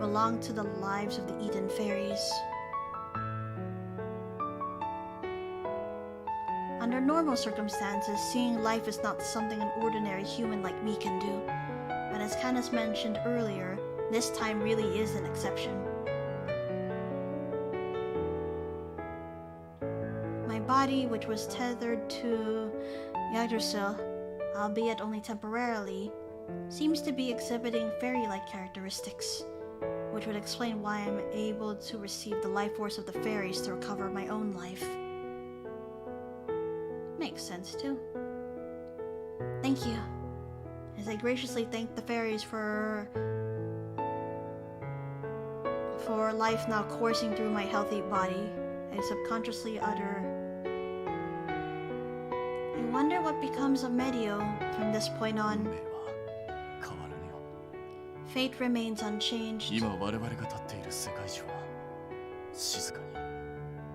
S1: belong to the lives of the Eden fairies. Under normal circumstances, seeing life is not something an ordinary human like me can do. But as CANUS mentioned earlier, this time really is an exception. My body, which was tethered to Yggdrasil, albeit only temporarily, seems to be exhibiting fairy-like characteristics, which would explain why I'm able to receive the life force of the fairies to recover my own life. Makes sense too. Thank you. As I graciously thank the fairies for life now coursing through my healthy body, I subconsciously utter, I wonder what becomes of Medio from this point
S5: 運
S1: on.
S5: 命は変わらぬよ。
S1: Fate remains unchanged.
S5: 今我々が立っている世界中は静かに、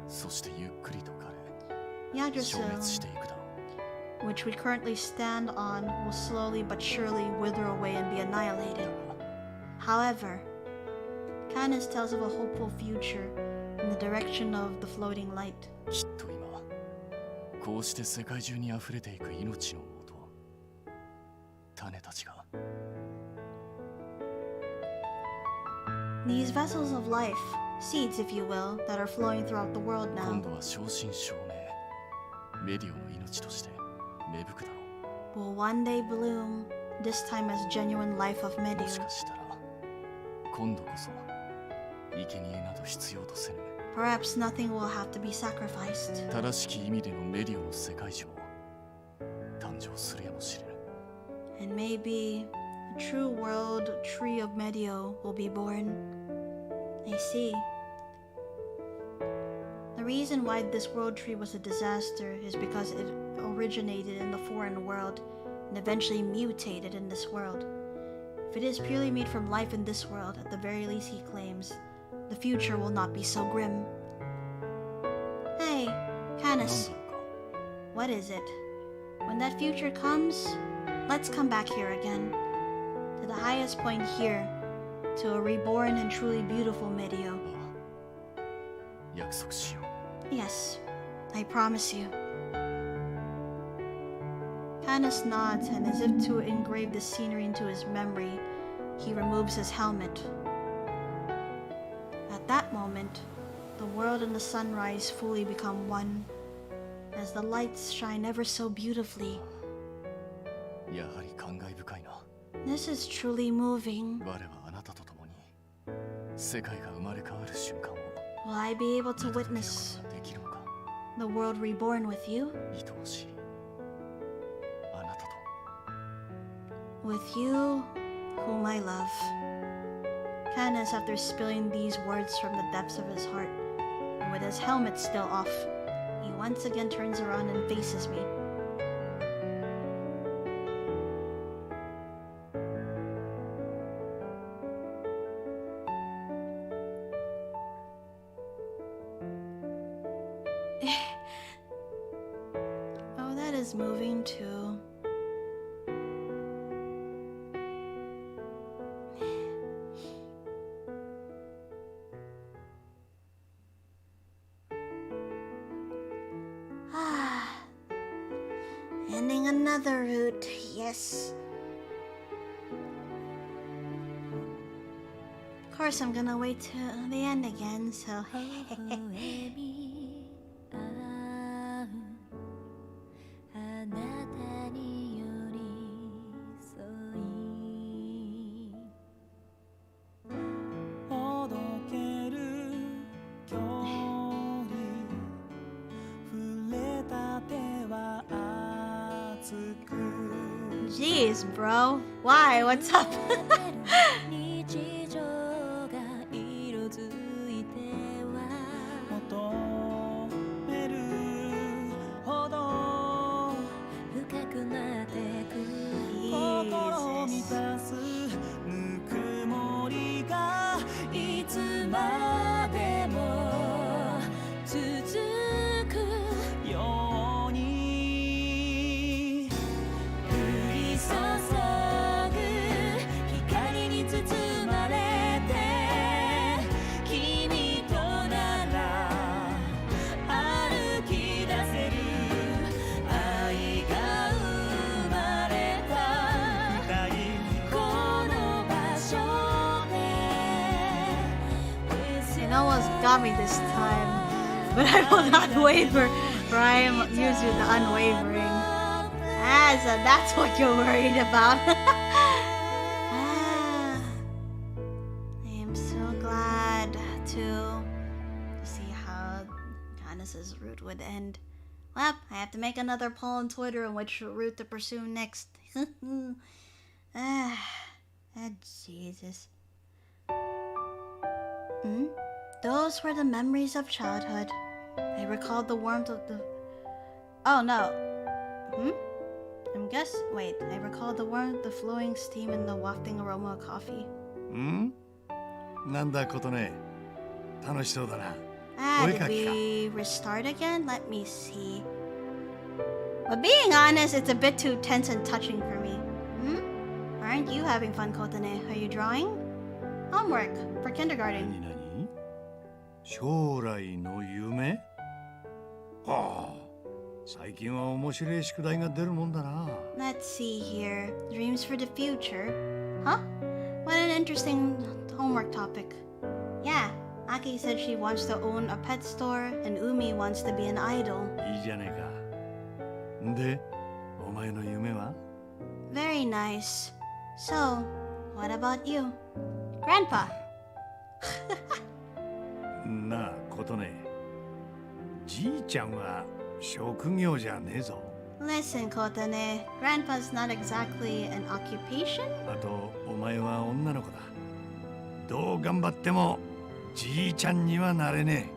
S5: そしてゆっくりと枯れ、消滅し
S1: Yggdrasil,
S5: ていくだろう。
S1: which we currently stand on, will slowly but surely wither away and be annihilated. However, CANUS tells of a hopeful future in the direction of the floating light.
S5: きっと今こうして世界中に溢れていく命の元種たちが
S1: These vessels of life, seeds if you will, that are flowing throughout the world
S5: 今
S1: now,
S5: 度は正真正銘メディオの命として芽吹くだろ
S1: will one day bloom, this time as genuine life of
S5: う。も
S1: Medio.
S5: しかしたら今度こそ生贄など必要とせぬ
S1: Perhaps nothing will have to be sacrificed.
S5: 正しき意味でのメディオの世界樹も誕生するやもしれぬ。
S1: And maybe a true world tree of Medio will be born. I see. The reason why this world tree was a disaster is because it originated in the foreign world and eventually mutated in this world. If it is purely made from life in this world, at the very least he claims, the future will not be so grim. Hey,
S5: なんだ
S1: Canis,
S5: ろうか
S1: what is it? When that future comes, let's come back here again. To the highest point here, to a reborn and truly beautiful Medio.
S5: ああ約束しよう。
S1: Yes, I promise you. Canis nods, and as if to engrave the scenery into his memory, he removes his helmet. At that moment, the world and the sunrise fully become one, as the lights shine ever so beautifully.
S5: やはり感慨深いな。
S1: This is truly moving.
S5: 我はあなたと共に世界が生まれ変わる瞬間を
S1: Will I be able to
S5: 見届ける
S1: witness
S5: ことができるのか。
S1: the world reborn with you?
S5: 愛おしいあなたと
S1: With you, whom I love. Canis, after spilling these words from the depths of his heart, and with his helmet still off, he once again turns around and faces me. Oh, that is moving too. Ah, ending another route, yes. Of course, I'm gonna wait till the end again, so.
S6: あなたに寄り添い
S8: ほどける距離触れた手は熱く
S1: Jeez, bro. Why? What's up?
S6: 日常が色づいては
S8: 求めるほど
S6: 深くなってく
S8: 心を満たすぬくもりがいつまでも続くように降り注ぐ光に包まれて君となら歩き出せる愛が生まれたこの場所で
S1: You know what's got me this time, but I will not waver, for I am used to the unwavering. So that's what you're worried about. Ah, I am so glad to see how Canis's route would end. Well, I have to make another poll on Twitter on which route to pursue next. Jesus. Those were the memories of childhood. I recalled the warmth of the... Oh, no. Wait, I recalled the warmth, the flowing steam, and the wafting aroma of coffee.
S9: んなんだことね楽しそうだな
S1: Did we restart again? Let me see. But being honest, it's a bit too tense and touching for me. Aren't you having fun, Kotane? Are you drawing? Homework for kindergarten.
S9: 何将来の夢？はあ、最近は面白い宿題が出るもんだな。
S1: Let's see here. Dreams for the future. Huh? What an interesting homework topic. Yeah, Aki said she wants to own a pet store and Umi wants to be an idol.
S9: いいじゃねえか。で、お前の夢は？
S1: Very nice. So, what about you? Grandpa!
S9: なあ、ことね。じいちゃんは職業じゃねえぞ。
S1: Listen, Kotane, Grandpa's not exactly an occupation?
S9: あと、お前は女の子だ。どう頑張ってもじいちゃんにはなれね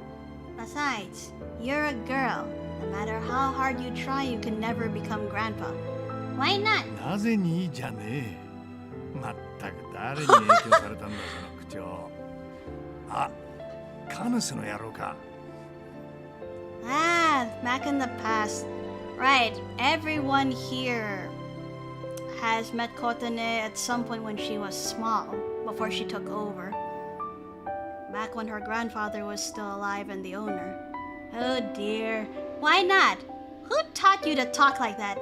S1: Besides, you're a girl. No matter how hard you try, you can never become Grandpa. Why not?
S9: え。なぜにじゃねえ。まったく誰に影響されたんだ、その口調。あ、カヌスの野郎か。
S1: Ah, back in the past. Right, everyone here has met Kotane at some point when she was small, before she took over. Back when her grandfather was still alive and the owner. Oh dear, why not? Who taught you to talk like that?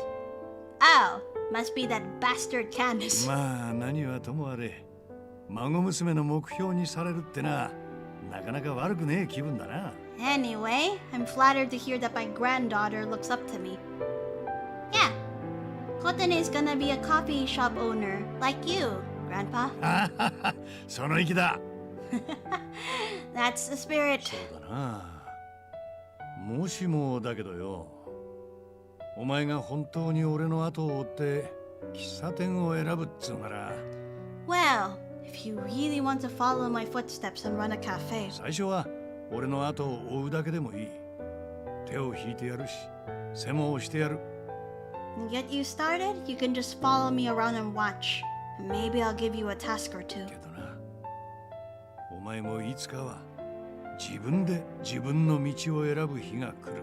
S1: Oh, must be that bastard Candace.
S9: まあ何はともあれ、孫娘の目標にされるってな、なかなか悪くねえ気分だな。
S1: Anyway, I'm flattered to hear that my granddaughter looks up to me. Yeah, Kotane is gonna be a coffee shop owner, like you, Grandpa.
S9: その意気だ。
S1: That's the spirit.
S9: そうだな。もしもだけどよ、お前が本当に俺の後を追って喫茶店を選ぶっつうなら、
S1: Well, if you really want to follow my footsteps and run a cafe,
S9: 最初は俺の後を追うだけでもいい。手を引いてやるし、世話をしてやる。
S1: and get you started, you can just follow me around and watch. And maybe I'll give you a task or two.
S9: けどな、お前もいつかは自分で自分の道を選ぶ日が来る。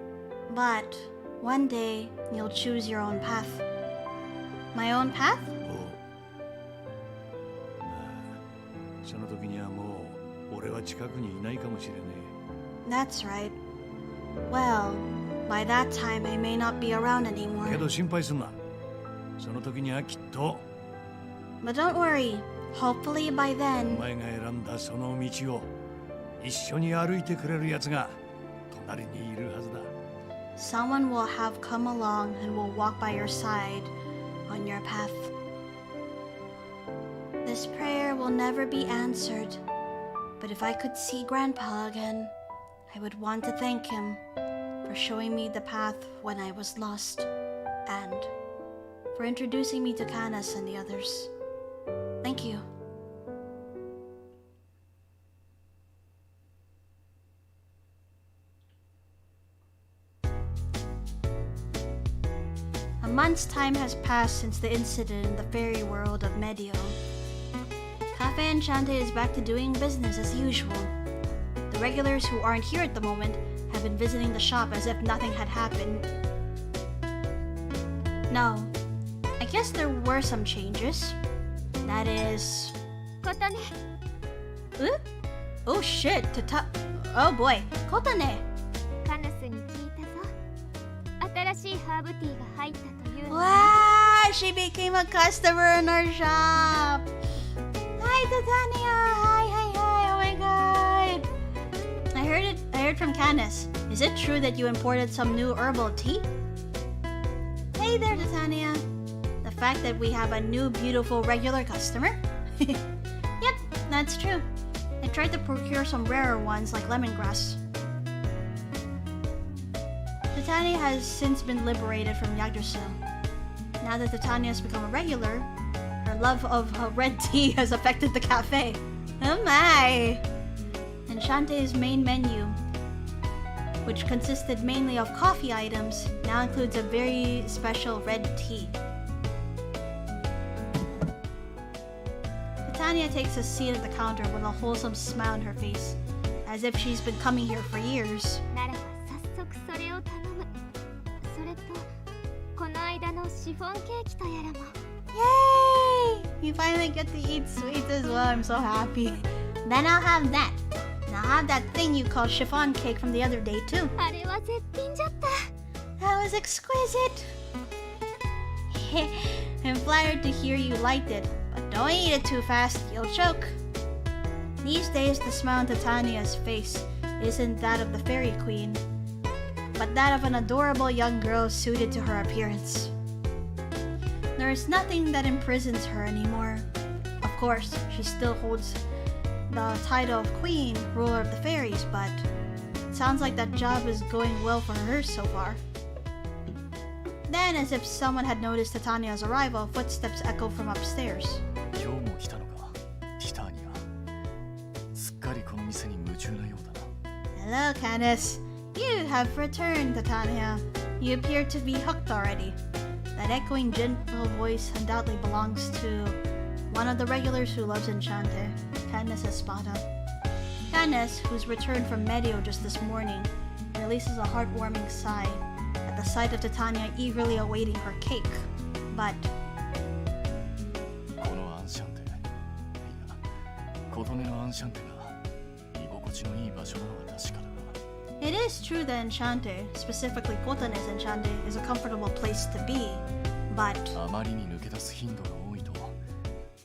S1: But one day, you'll choose your own path. My own path?
S9: おう。まあ、その時にはもう俺は近くにいないかもしれね
S1: That's right. Well, by that time, I may not be around
S9: え。け
S1: anymore.
S9: ど心配すんな。その時にはきっと
S1: But don't worry. Hopefully by
S9: お
S1: then,
S9: 前が選んだその道を一緒に歩いてくれるやつが隣にいるはずだ。
S1: someone will have come along and will walk by your side on your path. This prayer will never be answered, but if I could see Grandpa again, I would want to thank him for showing me the path when I was lost, and for introducing me to CANUS and the others. Thank you. A month's time has passed since the incident in the fairy world of Medio. CAFÉ ENCHANTÉ is back to doing business as usual. The regulars who aren't here at the moment have been visiting the shop as if nothing had happened. No, I guess there were some changes. That is...
S6: 琴音、
S1: Oh shit, Oh boy, Kotane!
S6: カヌスに聞いたぞ。新しいハーブティーが入ったというの。
S1: Wow, she became a customer in our shop! Hi, Titania! Hi! Oh my god! I heard from Canis. Is it true that you imported some new herbal tea? Hey there, Titania. The fact that we have a new beautiful regular customer? Yep, that's true. I tried to procure some rarer ones like lemongrass. Titania has since been liberated from Yggdrasil. Now that Titania has become a regular, her love of red tea has affected the cafe. Oh my! Enchanté's main menu, which consisted mainly of coffee items, now includes a very special red tea. Titania takes a seat at the counter with a wholesome smile on her face, as if she's been coming here for years.
S6: ならば早速それを頼む。それとこの間のシフォンケーキとやらも。
S1: Yay! You finally get to eat sweets as well. I'm so happy. Then I'll have that. Now have that thing you call chiffon cake from the other day too.
S6: あれは絶品じゃった。
S1: That was exquisite. I'm flattered to hear you liked it, but don't eat it too fast, you'll choke. These days, the smile on Titania's face isn't that of the fairy queen, but that of an adorable young girl suited to her appearance. There is nothing that imprisons her anymore. Of course, she still holds the title of queen, ruler of the fairies, but it sounds like that job is going well for her so far. Then, as if someone had noticed Titania's arrival, footsteps echoed from upstairs.
S5: 今日も来たのか、ティターニア。すっかりこの店に夢中なようだな。
S1: Hello, Canus. You have returned, Titania. You appear to be hooked already. That echoing gentle voice undoubtedly belongs to one of the regulars who loves Enchanté, Canus Espada. Canus, who's returned from Medio just this morning, releases a heartwarming sigh at the sight of Titania eagerly awaiting her cake. But
S5: このアンシャンテ、いや、琴音のアンシャンテが居心地のいい場所なのは確かだな。
S1: it is true that Enchante, specifically Kotane's Enchante, is a comfortable place to be, but
S5: あまりに抜け出す頻度が多いと、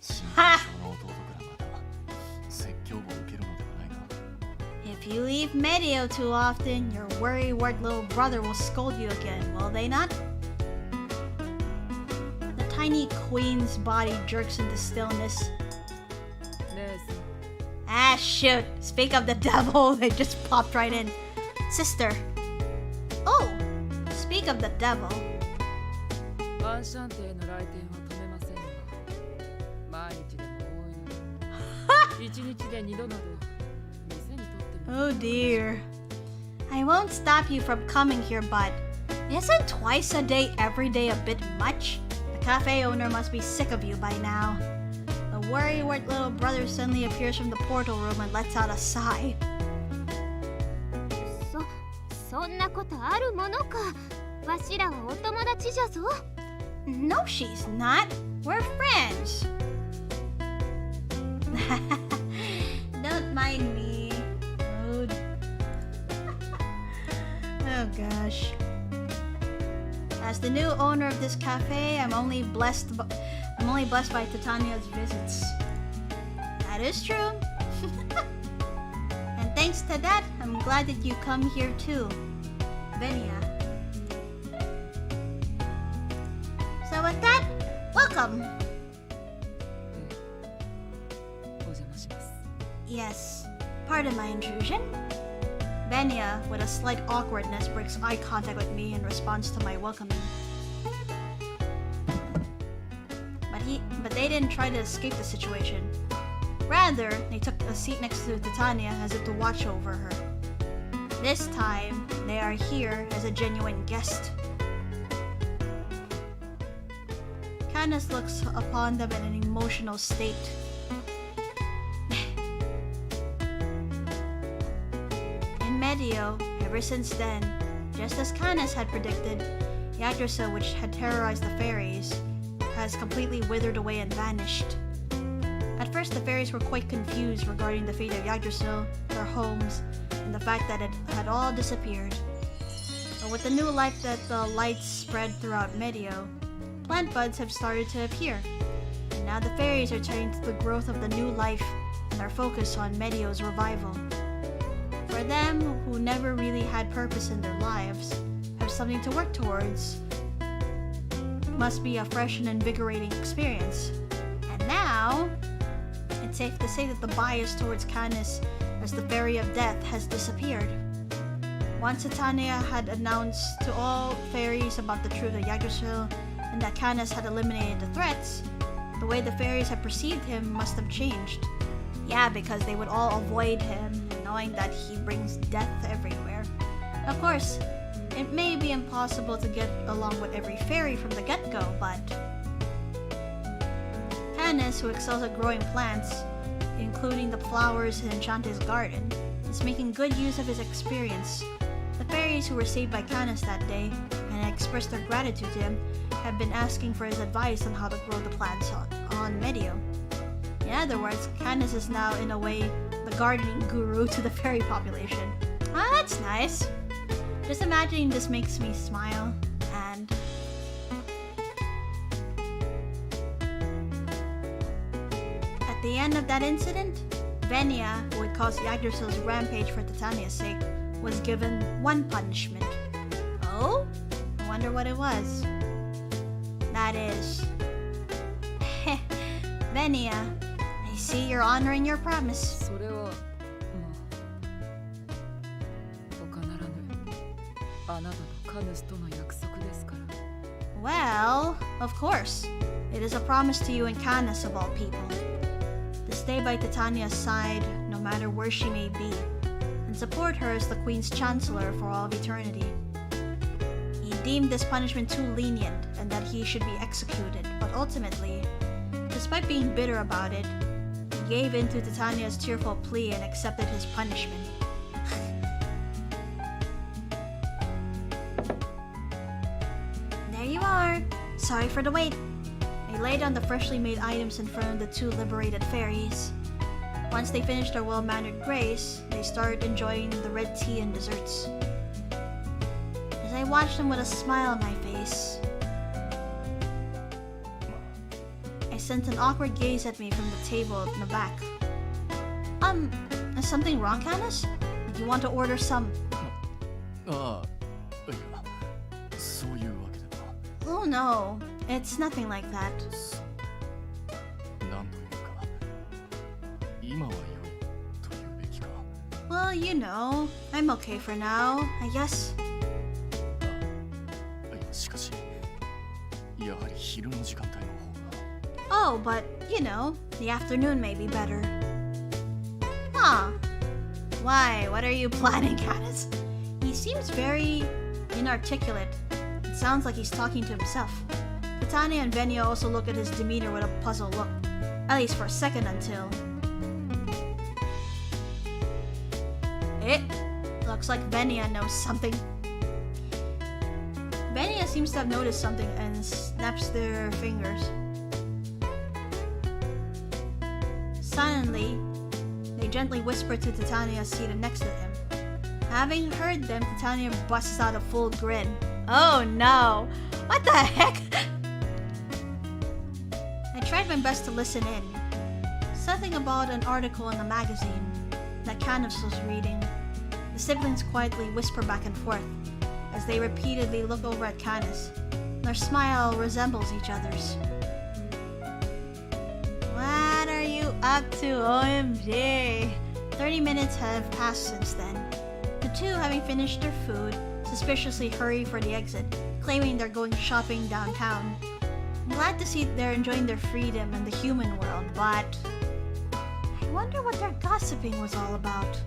S5: 心配性の弟からまた説教を受けるのではないか。
S1: if you leave Medio too often, your worrywart little brother will scold you again, will they not? The tiny queen's body jerks into stillness.
S4: 姉さん、
S1: Ah, shoot. Speak of the devil. They just popped right in. Sister. Oh, speak of the devil.
S4: アンシャンテへの来店は止めませんが、毎日でも多いので、一日で2度など店にとっても
S1: Oh dear. I won't stop you from coming here, but isn't twice a day every day a bit much? The cafe owner must be sick of you by now. The worrywart little brother suddenly appears from the portal room and lets out a sigh.
S6: そんなことあるものか。わしらはお友達じゃぞ。
S1: No, she's not. We're friends. Don't mind me. Oh. Oh gosh. As the new owner of this cafe, I'm only blessed by Titania's visits. That is true. And thanks to that, I'm glad that you come here too, Venia. So with that, welcome.
S4: お邪魔します。
S1: Yes, pardon my intrusion. Venia, with a slight awkwardness, breaks eye contact with me in response to my welcoming. But they didn't try to escape the situation. Rather, they took a seat next to Titania as if to watch over her. This time, they are here as a genuine guest. Canus looks upon them in an emotional state. In Medio, ever since then, just as Canus had predicted, Yggdrasil, which had terrorized the fairies, has completely withered away and vanished. At first, the fairies were quite confused regarding the fate of Yggdrasil, their homes, and the fact that it had all disappeared. But with the new life that the lights spread throughout Medio, plant buds have started to appear, and now the fairies are turning to the growth of the new life and are focused on Medio's revival. For them, who never really had purpose in their lives, have something to work towards. Must be a fresh and invigorating experience. And now, it's safe to say that the bias towards Canus as the Fairy of Death has disappeared. Once Titania had announced to all fairies about the truth of Yggdrasil and that Canus had eliminated the threats, the way the fairies had perceived him must have changed. Yeah, because they would all avoid him, knowing that he brings death everywhere. Of course, it may be impossible to get along with every fairy from the get-go, but Canus, who excels at growing plants, including the flowers in Enchanté's garden, is making good use of his experience. The fairies who were saved by Canus that day and expressed their gratitude to him have been asking for his advice on how to grow the plants on Medio. In other words, Canus is now, in a way, the gardening guru to the fairy population. Ah, that's nice. Just imagining this makes me smile. And at the end of that incident, Venia, who had caused Yggdrasil's rampage for Titania's sake, was given one punishment. Oh? I wonder what it was. That is... Venia, I see you're honoring your promise.
S4: それは他ならぬあなたとカヌスとの約束ですから。
S1: Well, of course. It is a promise to you and Canis of all people. To stay by Titania's side, no matter where she may be, and support her as the Queen's Chancellor for all of eternity. He deemed this punishment too lenient and that he should be executed, but ultimately, despite being bitter about it, he gave in to Titania's tearful plea and accepted his punishment. There you are. Sorry for the wait. They laid down the freshly made items in front of the two liberated fairies. Once they finished their well-mannered grace, they started enjoying the red tea and desserts. As I watched them with a smile on my face, I sent an awkward gaze at me from the table in the back. Is something wrong, Canis? Do you want to order some?
S5: ああ、いや、そういうわけでは。
S1: Oh no, it's nothing like that.
S5: なんというか、今は良いというべきか。
S1: Well, you know, I'm okay for now, I guess.
S5: いや、しかし、やはり昼の時間帯の方が。
S1: Oh, but, you know, the afternoon may be better. Huh. Why? What are you planning, Canis? He seems very inarticulate. It sounds like he's talking to himself. Titania and Venia also look at his demeanor with a puzzled look. At least for a second until... It looks like Venia knows something. Venia seems to have noticed something and snaps their fingers. Silently, they gently whisper to Titania seated next to him. Having heard them, Titania busts out a full grin. Oh no! What the heck? I tried my best to listen in. Something about an article in the magazine that CANUS'S was reading. The siblings quietly whisper back and forth as they repeatedly look over at CANUS. Their smile resembles each other's. What are you up to, OMG? 30 minutes have passed since then. The two, having finished their food, suspiciously hurry for the exit, claiming they're going shopping downtown. I'm glad to see they're enjoying their freedom in the human world, but... I wonder what their gossiping was all about.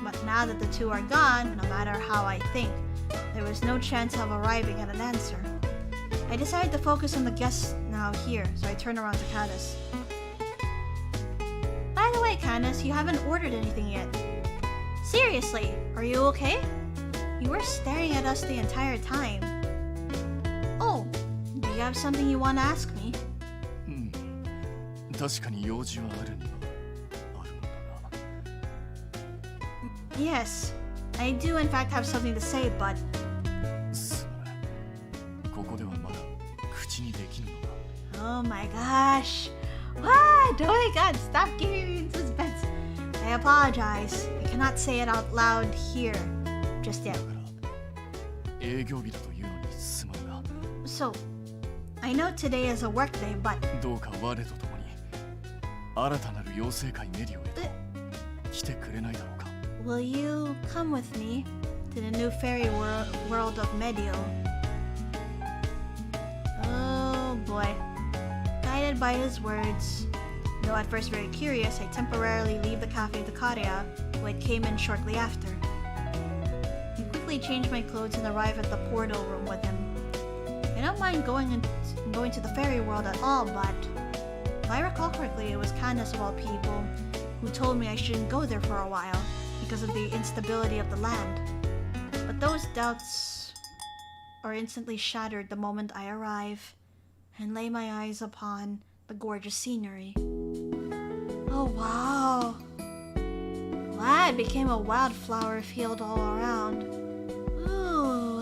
S1: But now that the two are gone, no matter how I think, there was no chance of arriving at an answer. I decided to focus on the guests now here, so I turn around to Canis. By the way, Canis, you haven't ordered anything yet. Seriously, are you okay? You were staring at us the entire time. Oh, do you have something you want to ask me?
S5: 確かに用事はあるにはあるのだが。
S1: Yes, I do in fact have something to say, but...
S5: すまない。ここではまだ口にできぬのだ。
S1: Oh my gosh. What? Oh my god, stop giving me suspense. I apologize. I cannot say it out loud here just yet.
S5: だから営業日だというのにすまぬが。
S1: So, I know today is a work day, but...
S5: どうか我と共に新たなる妖精界メディオへと来てくれないだろうか。
S1: Will you come with me to the new fairy world of Medio? Oh boy. Guided by his words, though at first very curious, I temporarily leave the Café de Caria, who had came in shortly after. I quickly change my clothes and arrive at the portal room with him. I don't mind going to the fairy world at all, but if I recall correctly, it was Canus of all people who told me I shouldn't go there for a while because of the instability of the land. But those doubts are instantly shattered the moment I arrive and lay my eyes upon the gorgeous scenery. Oh wow. Wow, it became a wildflower field all around. Ooh.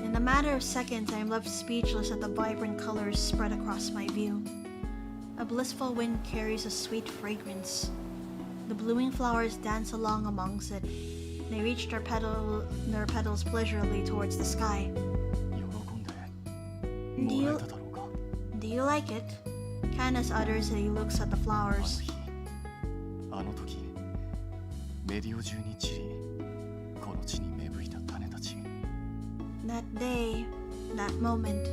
S1: In a matter of seconds, I am left speechless at the vibrant colors spread across my view. A blissful wind carries a sweet fragrance. The blooming flowers dance along amongst it. They reach their petals pleasurably towards the sky.
S5: 喜んでもらえただろうか。
S1: Do you like it? Canus utters as he looks at the
S5: あの
S1: flowers.
S5: 日、あの時、メディオ中に散り、この地に芽吹いた種たち。
S1: That day, that moment,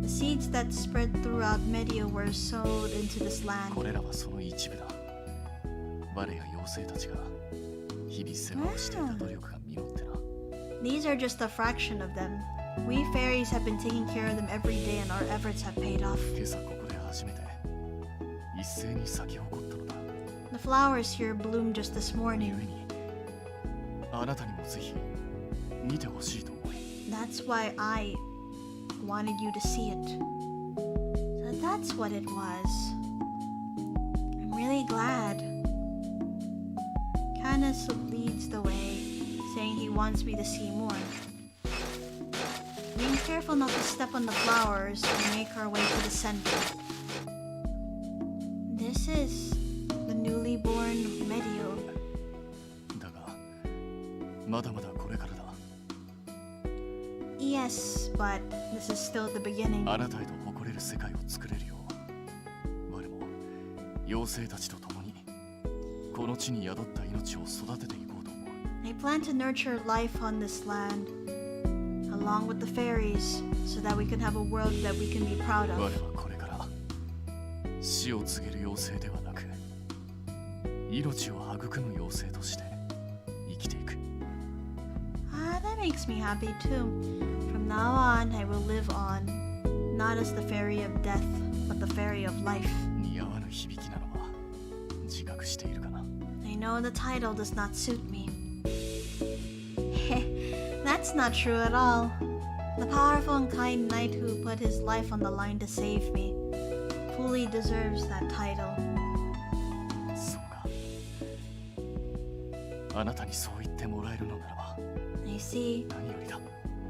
S1: the seeds that spread throughout Medio were sowed into this land.
S5: これらはその一部だ。我や妖精たちが日々世話をしていた努力が実ってな。
S1: These are just a fraction of them. We fairies have been taking care of them every day and our efforts have paid off.
S5: 今朝ここで初めて一斉に咲き誇ったのだ。
S1: The flowers here bloomed just this
S5: 故
S1: morning.
S5: にあなたにもぜひ見てほしいと思い。
S1: That's why I wanted you to see it. So that's what it was. I'm really glad. Canus leads the way, saying he wants me to see more. Being careful not to step on the flowers, we make our way to the center. This is the newly born Medio.
S5: だがまだまだこれからだ。
S1: Yes, but this is still the beginning.
S5: あなたへと誇れる世界を作れるよう、我も妖精たちと共にこの地に宿った命を育てていこうと思う。
S1: I plan to nurture life on this land, along with the fairies, so that we can have a world that we can be proud
S5: 我
S1: of.
S5: はこれから死を告げる妖精ではなく、命を育む妖精として生きていく。
S1: Ah, that makes me happy too. From now on, I will live on, not as the fairy of death, but the fairy of life.
S5: 似合わぬ響きなのは自覚しているかな。
S1: I know the title does not suit me. That's not true at all. The powerful and kind knight who put his life on the line to save me fully deserves that title.
S5: そうか。あなたにそう言ってもらえるのならば
S1: I see.
S5: 何よりだ。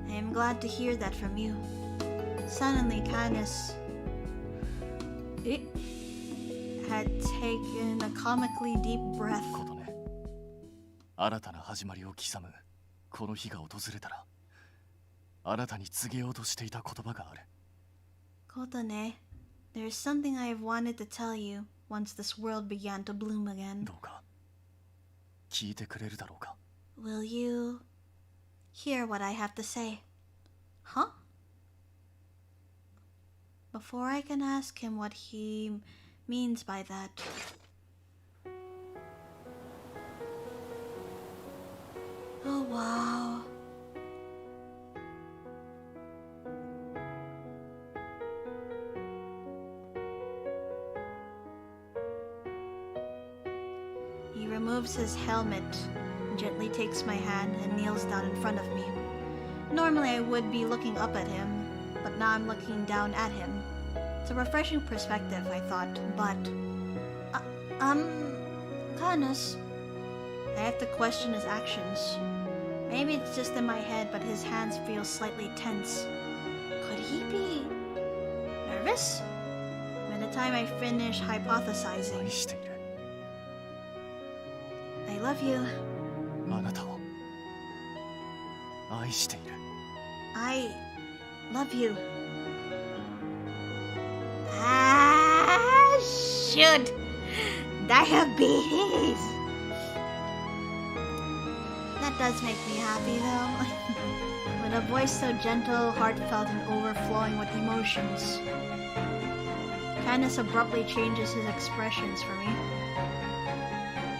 S1: I am glad to hear that from you. Suddenly, Canus had taken a comically deep breath.
S5: ことね。新たな始まりを刻むこの日が訪れたら、あなたに告げようとしていた言葉がある。
S1: Kotone, there's something I have wanted to tell you once this world began to bloom again.
S5: どうか聞いてくれるだろうか。
S1: Will you hear what I have to say? Huh? Before I can ask him what he means by that. Oh, wow. He removes his helmet, gently takes my hand, and kneels down in front of me. Normally I would be looking up at him, but now I'm looking down at him. It's a refreshing perspective, I thought, but... Canus. I have to question his actions. Maybe it's just in my head, but his hands feel slightly tense. Could he be... nervous? By the time I finish
S5: 愛
S1: hypothesizing,
S5: している。
S1: I love you.
S5: あなたを愛している。
S1: I love you. Ah, shoot! Diabetes! That does make me happy though. With a voice so gentle, heartfelt, and overflowing with emotions. Canus abruptly changes his expressions for me.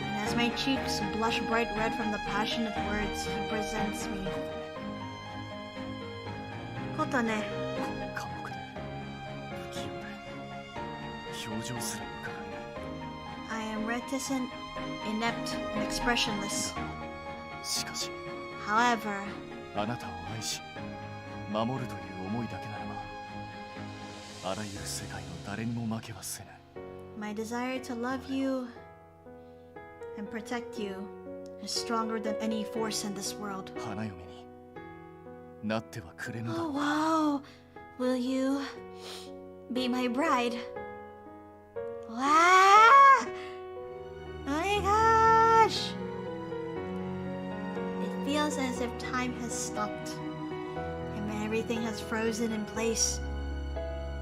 S1: And as my cheeks blush bright red from the passionate words he presents me. Kotone.
S5: 寡黙で不器用で表情すら浮かばない。
S1: I am reticent, inept, and expressionless.
S5: しかし
S1: However,
S5: あなたを愛し守るという思いだけならばあらゆる世界の誰にも負けはせぬ。
S1: My desire to love you and protect you is stronger than any force in this world.
S5: 花嫁になってはくれぬだろ
S1: Oh
S5: うか。
S1: wow! Will you be my bride? Wow! Oh my gosh! It feels as if time has stopped and everything has frozen in place.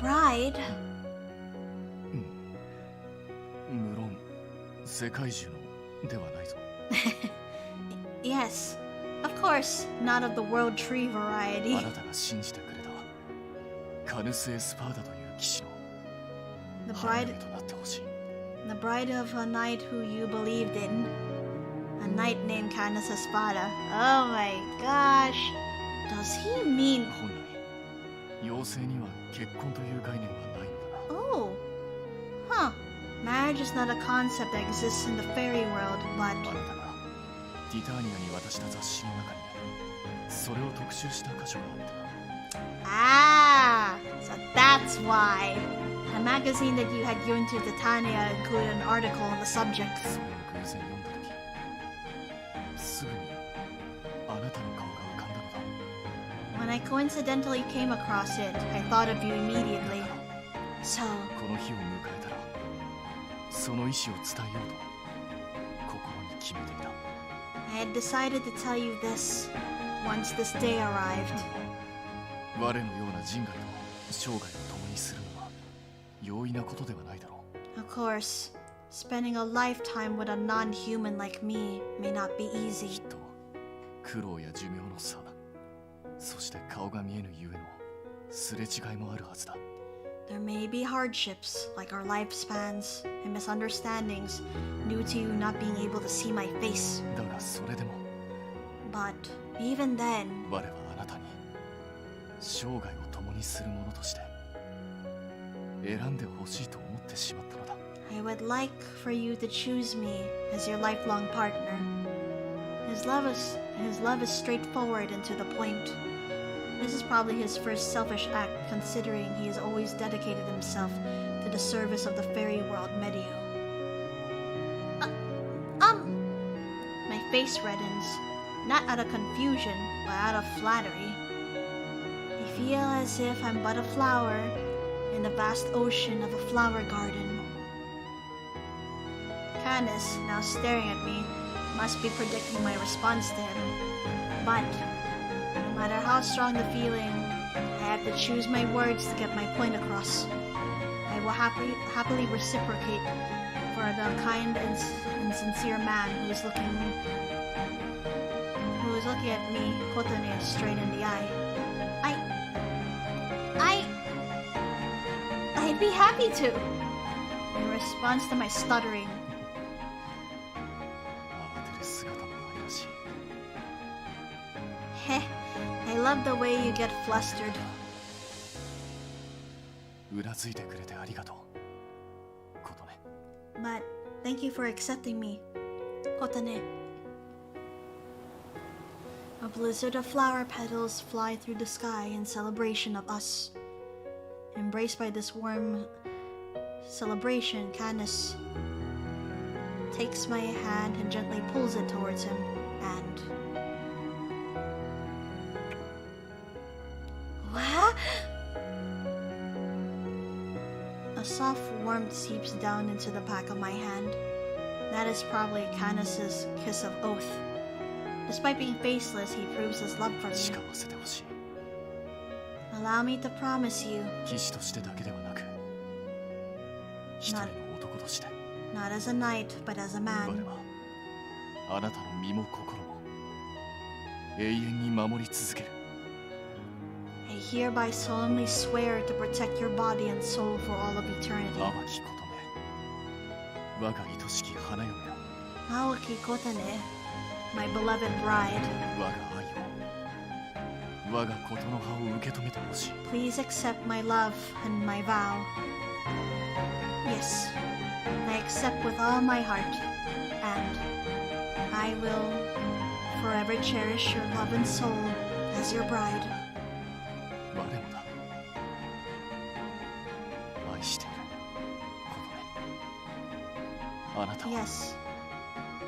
S1: Bride?
S5: 無論世界中のではないぞ。
S1: Yes, of course, not of the world tree
S5: あ
S1: variety.
S5: なたが信じてくれたカヌス・エスパーダという騎士の
S1: The
S5: 花
S1: bride,
S5: 嫁となってほしい。
S1: the bride of a knight who you believed in. A knight named CANUS'S Espada. Oh my gosh. Does he mean...
S5: 本来妖精には結婚という概念はないのだな。
S1: Oh. Huh. Marriage is not a concept that exists in the fairy world,
S5: あ
S1: but...
S5: なたがティターニアに渡した雑誌の中にそれを特集した箇所があってな。
S1: Ah! So that's why. The magazine that you had given to Titania included an article on the subject.
S5: それを偶然読んだ時すぐにあなたの顔が浮かんだのだ。
S1: When I coincidentally came across it, I thought of you immediately. So,
S5: この日を迎えたらその意志を伝えようと心に決めていた。
S1: I had decided to tell you this once this day arrived.
S5: 我のような人外と生涯を共にするのは容易なことではないだろう。
S1: Of course, spending a lifetime with a non-human like me may not be
S5: き
S1: easy.
S5: っと苦労や寿命の差、そして顔が見えぬゆえのすれ違いもあるはずだ。
S1: There may be hardships, like our lifespans, and misunderstandings due to you not being able to see my face.
S5: だがそれでも
S1: But even then,
S5: 我はあなたに生涯を共にする者として選んでほしいと思ってしまったのだ。
S1: I would like for you to choose me as your lifelong partner. His love is straightforward and to the point. This is probably his first selfish act, considering he has always dedicated himself to the service of the fairy world Medio. My face reddens, not out of confusion, but out of flattery. I feel as if I'm but a flower in the vast ocean of a flower garden. Canus, now staring at me, must be predicting my response to him. But no matter how strong the feeling, I have to choose my words to get my point across. I will happily reciprocate for the kind and sincere man who is looking at me, Kotone, straight in the eye. I'd be happy to. In response to my stuttering,
S5: 慌てる姿も愛らしい。
S1: heh, I love the way you get flustered.
S5: うなずいてくれてありがとう。ことね。
S1: But thank you for accepting me, Kotane. A blizzard of flower petals fly through the sky in celebration of us. Embraced by this warm celebration, Canus takes my hand and gently pulls it towards him, and... What? A soft warmth seeps down into the back of my hand. That is probably Canus's kiss of oath. Despite being faceless, he proves his love for
S5: 誓
S1: me.
S5: わせてほしい。
S1: Allow me to promise you,
S5: 騎士としてだけではなく一人の男として
S1: not as a knight, but as a
S5: 我
S1: man,
S5: はあなたの身も心も永遠に守り続ける。
S1: I hereby solemnly swear to protect your body and soul for all of eternity.
S5: 淡きことめ我が愛しき花嫁よ。
S1: Aoki Kotane, my beloved bride,
S5: 我が愛を我がことの葉を受け止めてほしい。
S1: please accept my love and my vow. Yes, I accept with all my heart, and I will forever cherish your love and soul as your bride.
S5: 我もだ。あなたは
S1: Yes,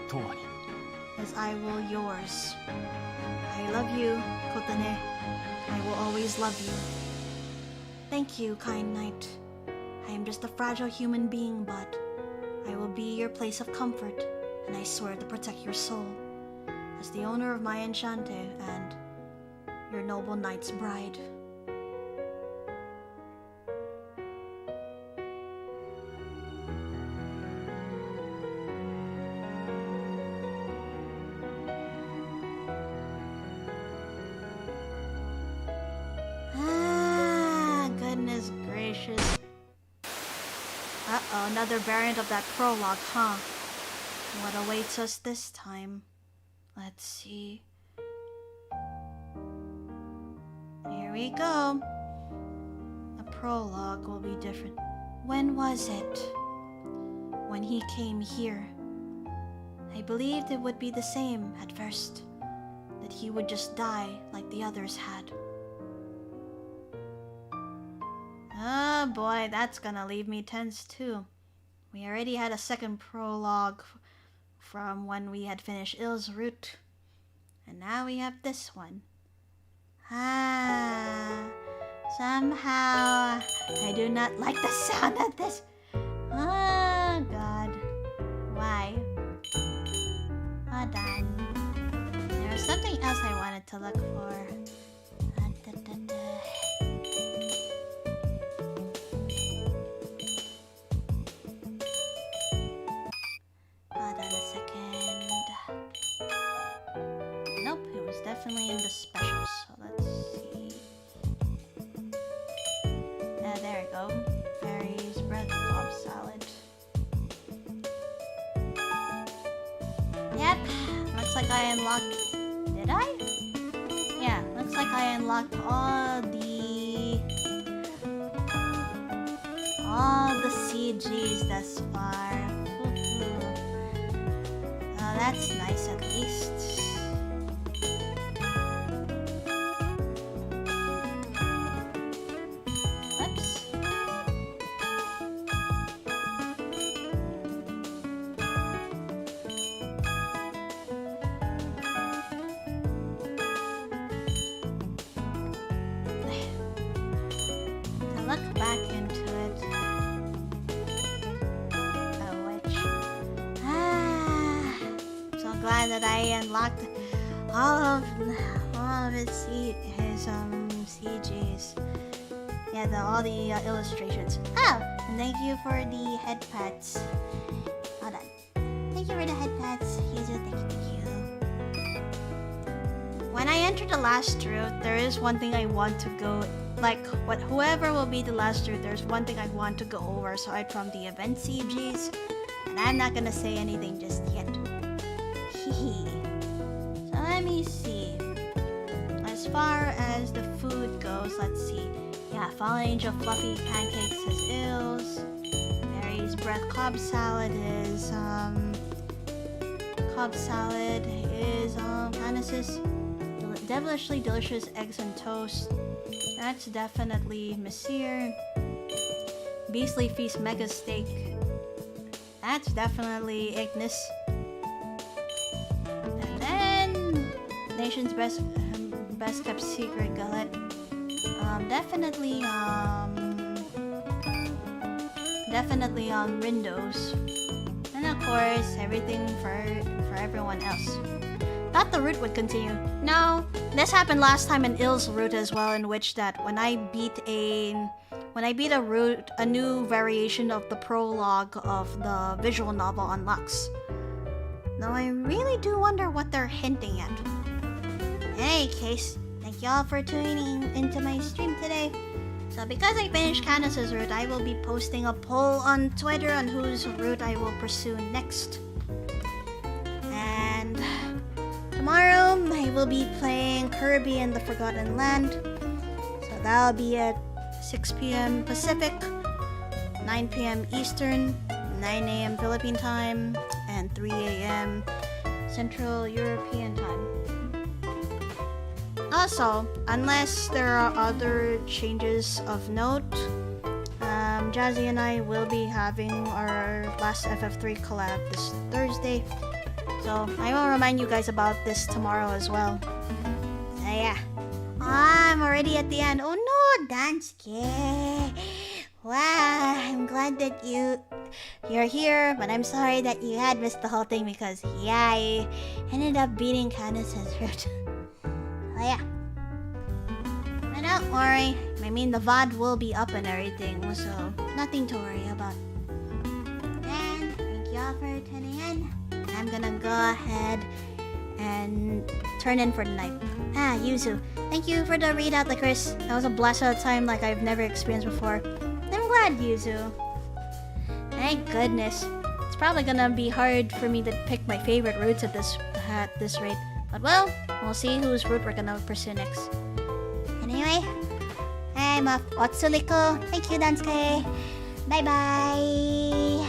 S5: 永遠に
S1: as I will yours. I love you, Kotane. I will always love you. Thank you, kind knight. I am just a fragile human being, but I will be your place of comfort, and I swear to protect your soul. As the owner of my Enchanté and your noble knight's bride. Goodness gracious. Uh-oh, another variant of that prologue, huh? What awaits us this time? Let's see. Here we go. The prologue will be different. When was it? When he came here. I believed it would be the same at first. That he would just die like the others had. Oh boy, that's gonna leave me tense too. We already had a second prologue from when we had finished Il's route. And now we have this one. Somehow I do not like the sound of this. Oh god. Why? Hold on. There was something else I wanted to look for. Hold on a second. Nope, it was definitely in the specials. So let's see. There we go. Berries, bread, cob salad. Yep, looks like I unlocked. Did I? Yeah, looks like I unlocked all the CGs thus far. Oh, that's nice at least. Oops. To look back into it. So glad that I unlocked all of his CGs. Yeah, all the illustrations. Oh, and thank you for the head pats. Hold on. Thank you for the head pats. Thank you. When I enter the last route, there is one thing I want to go. Like, whoever will be the last route, there's one thing I want to go over aside from the event CGs. And I'm not gonna say anything just yet. So let me see. As far as the food goes, let's see. Yeah, Fallen Angel Fluffy Pancakes is Il's. Mary's Bread Cobb Salad is CANUS'S. Devilishly Delicious Eggs and Toast. That's definitely Messire. Beastly Feast Mega Steak. That's definitely Ignis. And then Nation's Best Kept Secret Gullet. Definitely Rindo's. And of course everything for everyone else. Thought the route would continue. No, this happened last time in Il's route as well, in which that when I beat a route, a new variation of the prologue of the visual novel unlocks. Now I really do wonder what they're hinting at. In any case, thank y'all for tuning into my stream today. So because I finished CANUS'S route, I will be posting a poll on Twitter on whose route I will pursue next. And tomorrow I will be playing Kirby and the Forgotten Land. So that'll be at 6 p.m. Pacific, 9 p.m. Eastern, 9 a.m. Philippine time, and 3 a.m. Central European time. Also, unless there are other changes of note, Jazzy and I will be having our last FF3 collab this Thursday. So I will remind you guys about this tomorrow as well. So yeah. I'm already at the end. Oh no, Dansuke. Wow, I'm glad that you're here, but I'm sorry that you had missed the whole thing because yeah, I ended up beating CANUS'S route. Oh yeah. But don't worry. I mean, the VOD will be up and everything, so nothing to worry about. And thank y'all for tuning in. I'm gonna go ahead and turn in for the night. Ah, Yuzu. Thank you for the readout, Lycoris. That was a blast of a time like I've never experienced before. I'm glad, Yuzu. Thank goodness. It's probably gonna be hard for me to pick my favorite routes at this rate. But well, we'll see whose route we're gonna pursue next. Anyway, I'm off Otsuliko. Thank you, Dansuke. Bye bye.